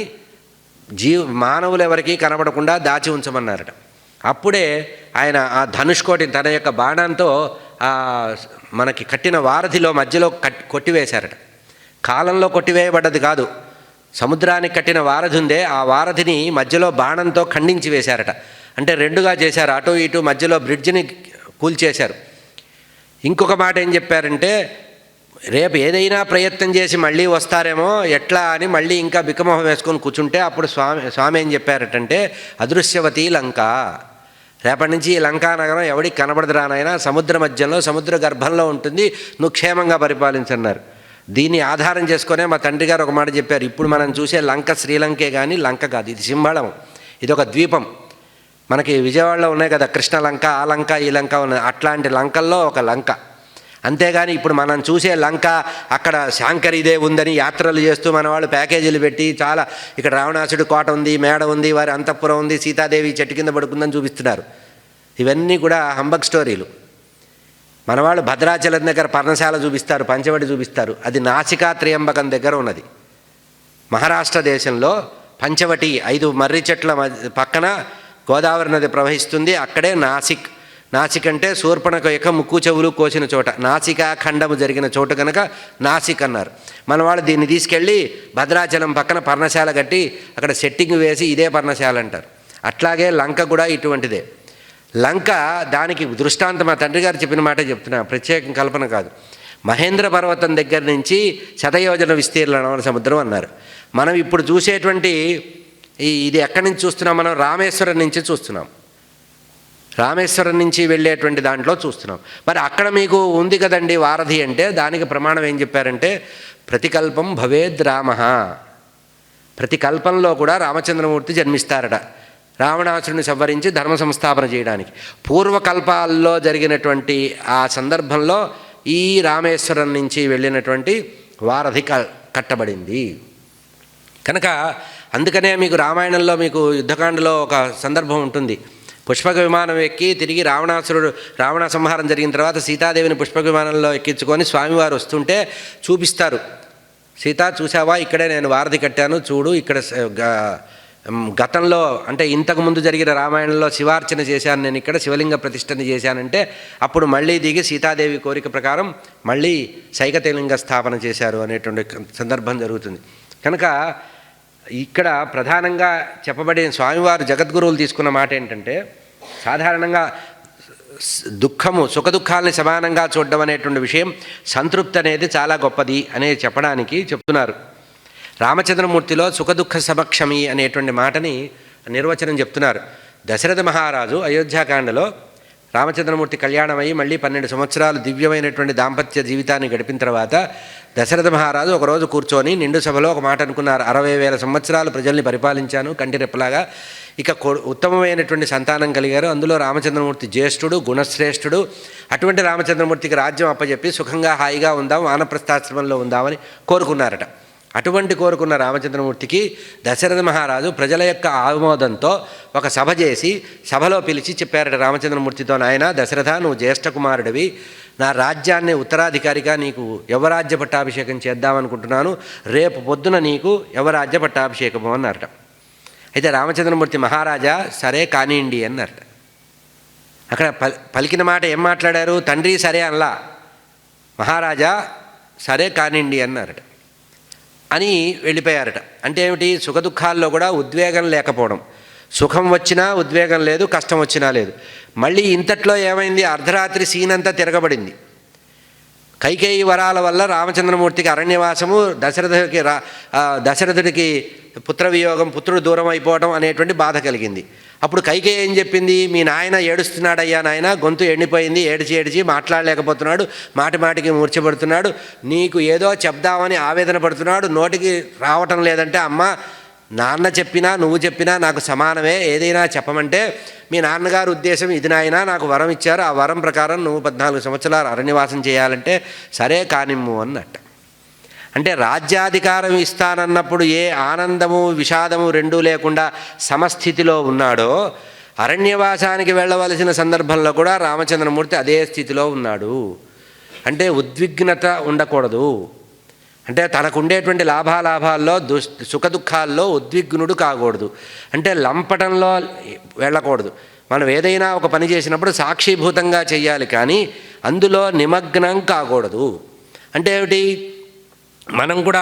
మానవులు ఎవరికీ కనబడకుండా దాచి ఉంచమన్నారట. అప్పుడే ఆయన ఆ ధనుష్కోటి తన యొక్క బాణంతో మనకి కట్టిన వారధిలో మధ్యలో కొట్టివేశారట. కాలంలో కొట్టివేయబడ్డది కాదు, సముద్రానికి కట్టిన వారధి ఉందే ఆ వారధిని మధ్యలో బాణంతో ఖండించి వేశారట. అంటే రెండుగా చేశారు, అటు ఇటు మధ్యలో బ్రిడ్జిని కూల్చేశారు. ఇంకొక మాట ఏం చెప్పారంటే, రేపు ఏదైనా ప్రయత్నం చేసి మళ్ళీ వస్తారేమో ఎట్లా అని మళ్ళీ ఇంకా బిక్కమొహం వేసుకొని కూర్చుంటే అప్పుడు స్వామి ఏం చెప్పారటంటే, అదృశ్యవతి లంక, రేపటి నుంచి ఈ లంకా నగరం ఎవడికి కనబడదురా నాయనా, సముద్ర మధ్యంలో సముద్ర గర్భంలో ఉంటుంది, నువ్వు క్షేమంగా పరిపాలించన్నారు. దీన్ని ఆధారం చేసుకునే మా తండ్రి గారు ఒక మాట చెప్పారు, ఇప్పుడు మనం చూసే లంక శ్రీలంకే కానీ లంక కాదు, ఇది సింహళం, ఇది ఒక ద్వీపం. మనకి విజయవాడలో ఉన్నాయి కదా కృష్ణ లంక, ఆ లంక ఈ లంక ఉన్నది, అట్లాంటి లంకల్లో ఒక లంక. అంతేగాని ఇప్పుడు మనం చూసే లంక అక్కడ శాంకరీదేవి ఉందని యాత్రలు చేస్తూ మన వాళ్ళు ప్యాకేజీలు పెట్టి చాలా ఇక్కడ రావణాసుడి కోట ఉంది, మేడ ఉంది, వారి అంతఃపురం ఉంది, సీతాదేవి చెట్టు కింద పడుకుందని చూపిస్తున్నారు. ఇవన్నీ కూడా హంబక్ స్టోరీలు. మనవాళ్ళు భద్రాచలం దగ్గర పర్ణశాల చూపిస్తారు, పంచవటి చూపిస్తారు, అది నాసికా త్రయంబకం దగ్గర ఉన్నది. మహారాష్ట్ర దేశంలో పంచవటి 5 మర్రి చెట్ల పక్కన గోదావరి నది ప్రవహిస్తుంది, అక్కడే నాసిక్ అంటే శూర్పణఖ యొక్క ముక్కు చెవులు కోసిన చోట, నాసికా ఖండము జరిగిన చోట కనుక నాసిక్ అన్నారు. మన వాళ్ళు దీన్ని తీసుకెళ్ళి భద్రాచలం పక్కన పర్ణశాల కట్టి అక్కడ సెట్టింగ్ వేసి ఇదే పర్ణశాల అంటారు. అట్లాగే లంక కూడా ఇటువంటిదే. లంక దానికి దృష్టాంతం మా తండ్రి గారు చెప్పిన మాట చెప్తున్నా, ప్రత్యేకం కల్పన కాదు. మహేంద్ర పర్వతం దగ్గర నుంచి శతయోజన విస్తీర్ణమైన సముద్రం అన్నారు. మనం ఇప్పుడు చూసేటువంటి ఇది ఎక్కడి నుంచి చూస్తున్నాం? మనం రామేశ్వరం నుంచి చూస్తున్నాం, రామేశ్వరం నుంచి వెళ్ళేటువంటి దాంట్లో చూస్తున్నాం. మరి అక్కడ మీకు ఉంది కదండి వారధి అంటే, దానికి ప్రమాణం ఏం చెప్పారంటే, ప్రతికల్పం భవేద్ రామ, ప్రతి కల్పంలో కూడా రామచంద్రమూర్తి జన్మిస్తారట రావణాసురుని సంవరించి ధర్మ సంస్థాపన చేయడానికి. పూర్వకల్పాల్లో జరిగినటువంటి ఆ సందర్భంలో ఈ రామేశ్వరం నుంచి వెళ్ళినటువంటి వారధి కట్టబడింది కనుక అందుకనే మీకు రామాయణంలో మీకు యుద్ధకాండలో ఒక సందర్భం ఉంటుంది. పుష్పక విమానం ఎక్కి తిరిగి రావణ సంహారం జరిగిన తర్వాత సీతాదేవిని పుష్పక విమానంలో ఎక్కించుకొని స్వామివారు వస్తుంటే చూపిస్తారు. సీత చూసావా, ఇక్కడే నేను వారధి కట్టాను చూడు, ఇక్కడ గతంలో అంటే ఇంతకుముందు జరిగిన రామాయణంలో శివార్చన చేశాను, నేను ఇక్కడ శివలింగ ప్రతిష్టని చేశానంటే అప్పుడు మళ్ళీ దిగి సీతాదేవి కోరిక ప్రకారం మళ్ళీ సైకతలింగ స్థాపన చేశారు అనేటువంటి సందర్భం జరుగుతుంది. కనుక ఇక్కడ ప్రధానంగా చెప్పబడిన స్వామివారు జగద్గురువులు తీసుకున్న మాట ఏంటంటే, సాధారణంగా దుఃఖము సుఖదుఖాలని సమానంగా చూడడం అనేటువంటి విషయం, సంతృప్తి అనేది చాలా గొప్పది అనేది చెప్పడానికి చెప్తున్నారు. రామచంద్రమూర్తిలో సుఖదుఖ సమక్షమి అనేటువంటి మాటని నిర్వచనం చెప్తున్నారు. దశరథ మహారాజు అయోధ్యాకాండలో రామచంద్రమూర్తి కళ్యాణమయ్యి మళ్ళీ 12 సంవత్సరాలు దివ్యమైనటువంటి దాంపత్య జీవితాన్ని గడిపిన తర్వాత దశరథ మహారాజు ఒకరోజు కూర్చొని నిండు సభలో ఒక మాట అనుకున్నారు. 60,000 సంవత్సరాలు ప్రజల్ని పరిపాలించాను కంటిరెప్పలాగా, ఇక ఉత్తమమైనటువంటి సంతానం కలిగారు, అందులో రామచంద్రమూర్తి జ్యేష్ఠుడు, గుణశ్రేష్ఠుడు. అటువంటి రామచంద్రమూర్తికి రాజ్యం అప్పచెప్పి సుఖంగా హాయిగా ఉందాం, వానప్రస్థాశ్రమంలో ఉందామని కోరుకున్నారట. అటువంటి కోరుకున్న రామచంద్రమూర్తికి దశరథ మహారాజు ప్రజల యొక్క ఆమోదంతో ఒక సభ చేసి సభలో పిలిచి చెప్పారట రామచంద్రమూర్తితో, నాయన దశరథ, నువ్వు జ్యేష్ఠ కుమారుడివి, నా రాజ్యాన్ని ఉత్తరాధికారిగా నీకు యవరాజ్య పట్టాభిషేకం చేద్దామనుకుంటున్నాను, రేపు పొద్దున నీకు యవరాజ్య పట్టాభిషేకము అన్నారట. అయితే రామచంద్రమూర్తి, మహారాజా సరే కానివ్వండి అన్నారట. అక్కడ పలికిన మాట ఏం మాట్లాడారు? తండ్రి సరే అనలా, మహారాజా సరే కానివ్వండి అన్నారట అని వెళ్ళిపోయారట. అంటే ఏమిటి? సుఖదుఖాల్లో కూడా ఉద్వేగం లేకపోవడం. సుఖం వచ్చినా ఉద్వేగం లేదు, కష్టం వచ్చినా లేదు. మళ్ళీ ఇంతట్లో ఏమైంది? అర్ధరాత్రి సీనంతా తిరగబడింది. కైకేయి వరాల వల్ల రామచంద్రమూర్తికి అరణ్యవాసము, దశరథుడికి పుత్రవియోగం, పుత్రుడు దూరం అయిపోవడం అనేటువంటి బాధ కలిగింది. అప్పుడు కైకేయి ఏం చెప్పింది? మీ నాయన ఏడుస్తున్నాడయ్యా నాయన, గొంతు ఎండిపోయింది, ఏడిచి మాట్లాడలేకపోతున్నాడు, మాటికి మూర్ఛపడుతున్నాడు, నీకు ఏదో చెప్దామని ఆవేదన పడుతున్నాడు, నోటికి రావటం లేదంటే, అమ్మ నాన్న చెప్పినా నువ్వు చెప్పినా నాకు సమానమే, ఏదైనా చెప్పమంటే మీ నాన్నగారు ఉద్దేశం ఇది నాయన, నాకు వరం ఇచ్చారు, ఆ వరం ప్రకారం నువ్వు 14 సంవత్సరాలు అరణ్యవాసం చేయాలంటే సరే కానిమ్ము అన్నట్టు. అంటే రాజ్యాధికారం ఇస్తానన్నప్పుడు ఏ ఆనందము విషాదము రెండూ లేకుండా సమస్థితిలో ఉన్నాడో, అరణ్యవాసానికి వెళ్ళవలసిన సందర్భంలో కూడా రామచంద్రమూర్తి అదే స్థితిలో ఉన్నాడు. అంటే ఉద్విగ్నత ఉండకూడదు. అంటే తనకుండేటువంటి లాభాల్లో సుఖదుఖాల్లో ఉద్విగ్నుడు కాకూడదు. అంటే లంపటంలో వెళ్ళకూడదు. మనం ఏదైనా ఒక పని చేసినప్పుడు సాక్షిభూతంగా చేయాలి, కానీ అందులో నిమగ్నం కాకూడదు. అంటే ఏమిటి? మనం కూడా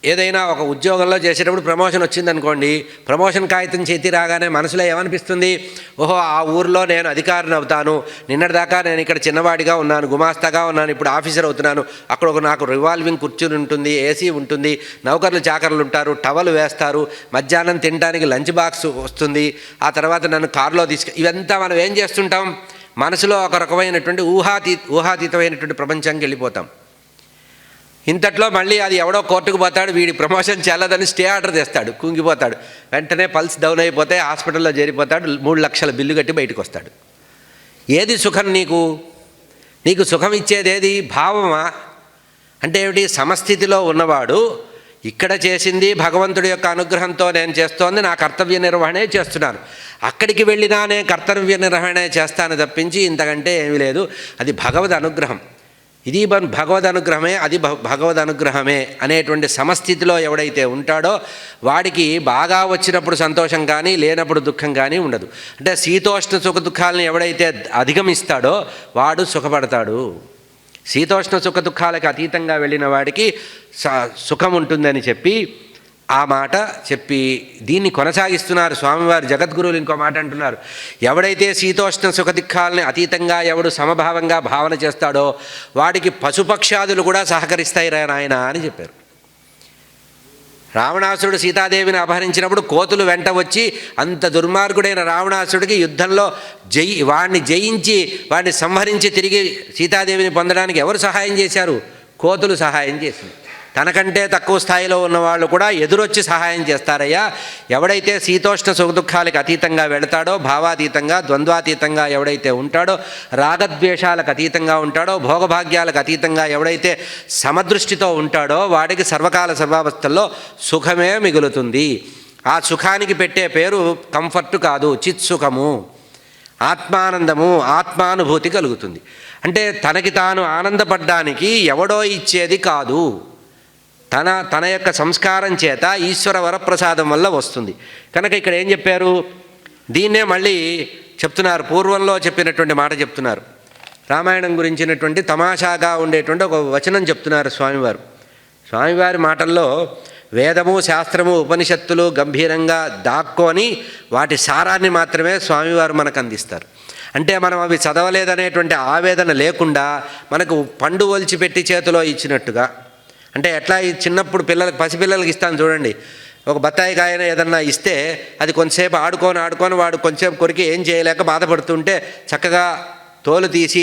ఏదైనా ఒక ఉద్యోగంలో చేసేటప్పుడు ప్రమోషన్ వచ్చిందనుకోండి, ప్రమోషన్ కాగితం చేతి రాగానే మనసులో ఏమనిపిస్తుంది? ఓహో, ఆ ఊరిలో నేను అధికారిని అవుతాను, నిన్నటిదాకా నేను ఇక్కడ చిన్నవాడిగా ఉన్నాను, గుమాస్తాగా ఉన్నాను, ఇప్పుడు ఆఫీసర్ అవుతున్నాను, అక్కడ ఒక నాకు రివాల్వింగ్ కుర్చీ ఉంటుంది, ఏసీ ఉంటుంది, నౌకర్లు చాకర్లు ఉంటారు, టవల్ వేస్తారు, మధ్యాహ్నం తినడానికి లంచ్ బాక్స్ వస్తుంది, ఆ తర్వాత నన్ను కారులో ఇవంతా మనం ఏం చేస్తుంటాం? మనసులో ఒక రకమైనటువంటి ఊహాతీతమైనటువంటి ప్రపంచానికి వెళ్ళిపోతాం. ఇంతట్లో మళ్ళీ అది ఎవడో కోర్టుకు పోతాడు, వీడి ప్రమోషన్ చెల్లదని స్టే ఆర్డర్ తెస్తాడు, కుంగిపోతాడు, వెంటనే పల్స్ డౌన్ అయిపోతే హాస్పిటల్లో చేరిపోతాడు, 3 లక్షల బిల్లు కట్టి బయటకు వస్తాడు. ఏది సుఖం నీకు? నీకు సుఖం ఇచ్చేది ఏది? భావమా? అంటే ఏమిటి? సమస్థితిలో ఉన్నవాడు ఇక్కడ చేసింది భగవంతుడి యొక్క అనుగ్రహంతో నేను చేస్తోంది, నా కర్తవ్య నిర్వహణే చేస్తున్నాను, అక్కడికి వెళ్ళినా నేను కర్తవ్య నిర్వహణే చేస్తాను తప్పించి ఇంతకంటే ఏమీ లేదు. అది భగవద్ అనుగ్రహం. ఇది భగవద్ అనుగ్రహమే, అది భగవద్ అనుగ్రహమే అనేటువంటి సమస్థితిలో ఎవడైతే ఉంటాడో వాడికి బాగా వచ్చినప్పుడు సంతోషం కానీ లేనప్పుడు దుఃఖం కానీ ఉండదు. అంటే శీతోష్ణ సుఖ దుఃఖాలను ఎవడైతే అధిగమిస్తాడో వాడు సుఖపడతాడు. శీతోష్ణ సుఖ దుఃఖాలకు అతీతంగా వెళ్ళిన వాడికి సుఖం ఉంటుందని చెప్పి ఆ మాట చెప్పి దీన్ని కొనసాగిస్తున్నారు స్వామివారు. జగద్గురువులు ఇంకో మాట అంటున్నారు, ఎవడైతే శీతోష్ణ సుఖదుఖాలని అతీతంగా ఎవడు సమభావంగా భావన చేస్తాడో వాడికి పశుపక్షాదులు కూడా సహకరిస్తాయి నాయన అని చెప్పారు. రావణాసురుడు సీతాదేవిని అపహరించినప్పుడు కోతులు వెంట వచ్చి అంత దుర్మార్గుడైన రావణాసురుడికి యుద్ధంలో వాడిని జయించి వాడిని సంహరించి తిరిగి సీతాదేవిని పొందడానికి ఎవరు సహాయం చేశారు? కోతులు సహాయం చేసింది. తనకంటే తక్కువ స్థాయిలో ఉన్నవాళ్ళు కూడా ఎదురొచ్చి సహాయం చేస్తారయ్యా. ఎవడైతే శీతోష్ణ సుఖదుఖాలకు అతీతంగా వెళతాడో, భావాతీతంగా ద్వంద్వాతీతంగా ఎవడైతే ఉంటాడో, రాగద్వేషాలకు అతీతంగా ఉంటాడో, భోగభాగ్యాలకు అతీతంగా ఎవడైతే సమదృష్టితో ఉంటాడో వాడికి సర్వకాల సర్వావస్థల్లో సుఖమే మిగులుతుంది. ఆ సుఖానికి పెట్టే పేరు కంఫర్ట్ కాదు, చిత్సుఖము, ఆత్మానందము, ఆత్మానుభూతి కలుగుతుంది. అంటే తనకి తాను ఆనందపడ్డానికి ఎవడో ఇచ్చేది కాదు, తన యొక్క సంస్కారం చేత ఈశ్వర వరప్రసాదం వల్ల వస్తుంది. కనుక ఇక్కడ ఏం చెప్పారు? దీన్నే మళ్ళీ చెప్తున్నారు, పూర్వంలో చెప్పినటువంటి మాట చెప్తున్నారు. రామాయణం గురించినటువంటి తమాషాగా ఉండేటువంటి ఒక వచనం చెప్తున్నారు స్వామివారు. స్వామివారి మాటల్లో వేదము శాస్త్రము ఉపనిషత్తులు గంభీరంగా దాక్కొని వాటి సారాన్ని మాత్రమే స్వామివారు మనకు అందిస్తారు. అంటే మనం అవి చదవలేదనేటువంటి ఆవేదన లేకుండా మనకు పండు ఒలిచిపెట్టి చేతిలో ఇచ్చినట్టుగా. అంటే ఎట్లా చిన్నప్పుడు పసిపిల్లలకి ఇస్తాను చూడండి, ఒక బత్తాయికాయన ఏదన్నా ఇస్తే అది కొంతసేపు ఆడుకొని వాడు కొంచెంసేపు కొరికి ఏం చేయలేక బాధపడుతుంటే చక్కగా తోలు తీసి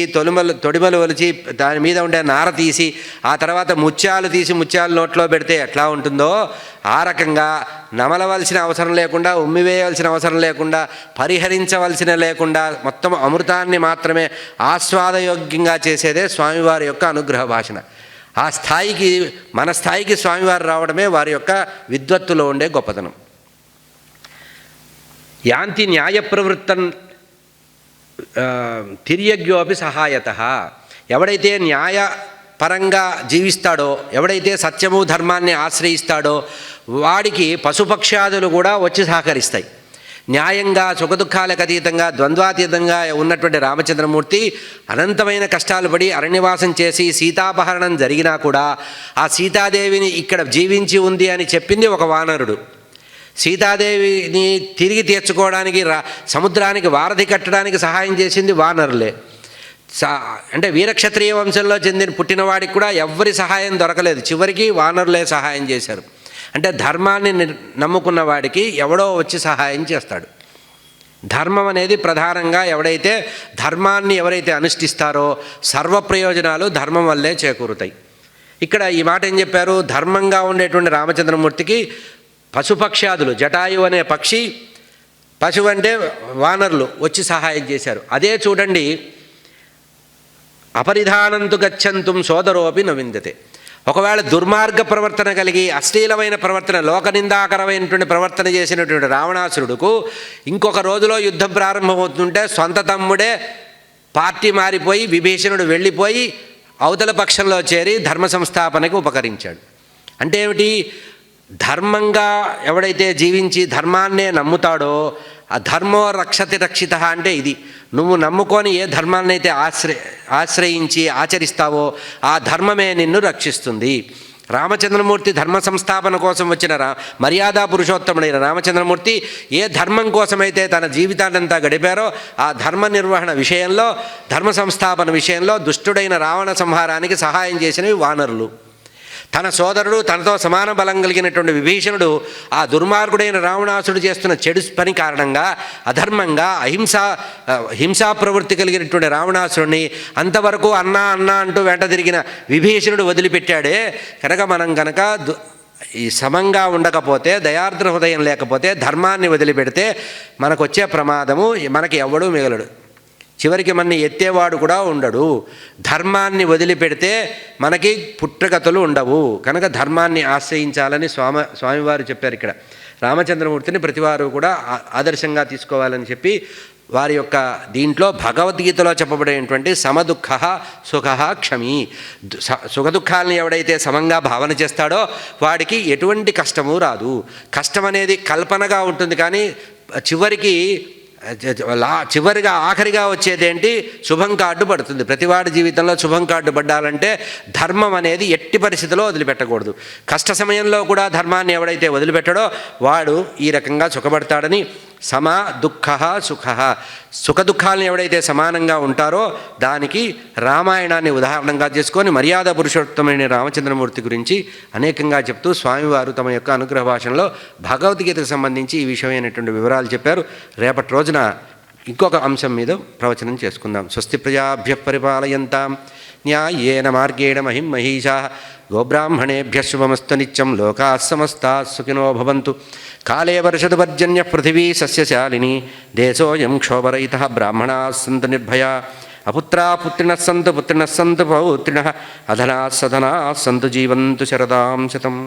తొడిమలు ఒలిచి దాని మీద ఉండే నార తీసి ఆ తర్వాత ముత్యాలు తీసి ముత్యాలు నోట్లో పెడితే ఎట్లా ఉంటుందో ఆ రకంగా నమలవలసిన అవసరం లేకుండా, ఉమ్మివేయవలసిన అవసరం లేకుండా, పరిహరించవలసిన లేకుండా మొత్తం అమృతాన్ని మాత్రమే ఆస్వాదయోగ్యంగా చేసేదే స్వామివారి యొక్క అనుగ్రహ భాషణ. ఆ స్థాయికి, మన స్థాయికి స్వామివారు రావడమే వారి యొక్క విద్వత్తులో ఉండే గొప్పతనం. యాంతి న్యాయ ప్రవృత్తం తిర్యజ్ఞోపి సహాయత. ఎవడైతే న్యాయపరంగా జీవిస్తాడో, ఎవడైతే సత్యము ధర్మాన్ని ఆశ్రయిస్తాడో వాడికి పశుపక్షాదులు కూడా వచ్చి సహకరిస్తాయి. న్యాయంగా సుఖదుఖాలకు అతీతంగా ద్వంద్వాతీతంగా ఉన్నటువంటి రామచంద్రమూర్తి అనంతమైన కష్టాలు పడి అరణ్యవాసం చేసి సీతాపహరణం జరిగినా కూడా ఆ సీతాదేవిని ఇక్కడ జీవించి ఉంది అని చెప్పింది ఒక వానరుడు. సీతాదేవిని తిరిగి తీర్చుకోవడానికి సముద్రానికి వారధి కట్టడానికి సహాయం చేసింది వానరులే. అంటే వీరక్షత్రియ వంశంలో పుట్టినవాడికి కూడా ఎవ్వరి సహాయం దొరకలేదు, చివరికి వానరులే సహాయం చేశారు. అంటే ధర్మాన్ని నమ్ముకున్న వాడికి ఎవడో వచ్చి సహాయం చేస్తాడు. ధర్మం అనేది ప్రధానంగా ధర్మాన్ని ఎవరైతే అనుష్ఠిస్తారో సర్వ ప్రయోజనాలు ధర్మం వల్లే చేకూరుతాయి. ఇక్కడ ఈ మాట ఏం చెప్పారు? ధర్మంగా ఉండేటువంటి రామచంద్రమూర్తికి పశుపక్షాదులు, జటాయు అనే పక్షి, పశువు అంటే వానరులు వచ్చి సహాయం చేశారు. అదే చూడండి, అపరిధానంతు గచ్చంతుం సోదరోపి నవిందతే. ఒకవేళ దుర్మార్గ ప్రవర్తన కలిగి అశ్లీలమైన ప్రవర్తన, లోకనిందాకరమైనటువంటి ప్రవర్తన చేసినటువంటి రావణాసురుడుకు ఇంకొక రోజులో యుద్ధం ప్రారంభమవుతుంటే సొంత తమ్ముడే పార్టీ మారిపోయి విభీషణుడు వెళ్ళిపోయి అవతల పక్షంలో చేరి ధర్మ సంస్థాపనకి ఉపకరించాడు. అంటే ఏమిటి? ధర్మంగా ఎవడైతే జీవించి ధర్మాన్నే నమ్ముతాడో ఆ ధర్మో రక్షతి రక్షిత అంటే ఇది. నువ్వు నమ్ముకొని ఏ ధర్మాన్ని అయితే ఆశ్రయించి ఆచరిస్తావో ఆ ధర్మమే నిన్ను రక్షిస్తుంది. రామచంద్రమూర్తి ధర్మ సంస్థాపన కోసం వచ్చిన మర్యాదా పురుషోత్తముడైన రామచంద్రమూర్తి ఏ ధర్మం కోసమైతే తన జీవితాన్నంతా గడిపారో ఆ ధర్మ నిర్వహణ విషయంలో, ధర్మ సంస్థాపన విషయంలో దుష్టుడైన రావణ సంహారానికి సహాయం చేసినవి వానరులు. తన సోదరుడు, తనతో సమాన బలం కలిగినటువంటి విభీషణుడు ఆ దుర్మార్గుడైన రావణాసుడు చేస్తున్న చెడు పని కారణంగా అధర్మంగా హింసా ప్రవృత్తి కలిగినటువంటి రావణాసురుడిని అంతవరకు అన్నా అంటూ వెంట తిరిగిన విభీషణుడు వదిలిపెట్టాడే. మనం కనుక ఈ సమంగా ఉండకపోతే, దయార్ద్ర హృదయం లేకపోతే, ధర్మాన్ని వదిలిపెడితే మనకు వచ్చే ప్రమాదము, మనకి ఎవడూ మిగలడు, చివరికి మనని ఎత్తేవాడు కూడా ఉండడు. ధర్మాన్ని వదిలిపెడితే మనకి పుట్టగతులు ఉండవు. కనుక ధర్మాన్ని ఆశ్రయించాలని స్వామివారు చెప్పారు. ఇక్కడ రామచంద్రమూర్తిని ప్రతివారు కూడా ఆదర్శంగా తీసుకోవాలని చెప్పి వారి యొక్క దీంట్లో భగవద్గీతలో చెప్పబడేటువంటి సమదుఃఖ సుఖ క్షమి. సుఖదుఖాలని ఎవడైతే సమంగా భావన చేస్తాడో వాడికి ఎటువంటి కష్టము రాదు. కష్టం అనేది కల్పనగా ఉంటుంది, కానీ చివరిగా ఆఖరిగా వచ్చేదేంటి? శుభం కార్డు పడుతుంది. ప్రతివాడి జీవితంలో శుభం కార్డు పడ్డాలంటే ధర్మం అనేది ఎట్టి పరిస్థితిలో వదిలిపెట్టకూడదు. కష్ట సమయంలో కూడా ధర్మాన్ని ఎవడైతే వదిలిపెట్టడో వాడు ఈ రకంగా సుఖపడతాడని. సమ దుఃఖ సుఖ, సుఖదుఖాలను ఎవడైతే సమానంగా ఉంటారో దానికి రామాయణాన్ని ఉదాహరణగా చేసుకొని మర్యాద పురుషోత్తమైన రామచంద్రమూర్తి గురించి అనేకంగా చెప్తూ స్వామివారు తమ యొక్క అనుగ్రహ భాషణలో భగవద్గీతకు సంబంధించి ఈ విషయమైనటువంటి వివరాలు చెప్పారు. రేపటి రోజున ఇంకొక అంశం మీద ప్రవచనం చేసుకుందాం. స్వస్తి ప్రజాభ్య పరిపాలయంతాం న్యాయేన మార్గేణ మహిం మహీషా గోబ్రాహ్మణేభ్య శుభమస్తు నిత్యం. లోకాః సమస్తాః సుఖినో భవంతు. కాలే వర్షతు పర్జన్య పృథివీ సస్యశాలిని. దేశోऽयं క్షోభరహితః. బ్రాహ్మణాः సంతు నిర్భయాः. అపుత్రాः పుత్రిణः సంతు పౌత్రిణः అధనాः సధనాः సంతు జీవంతు శరదాం శతం.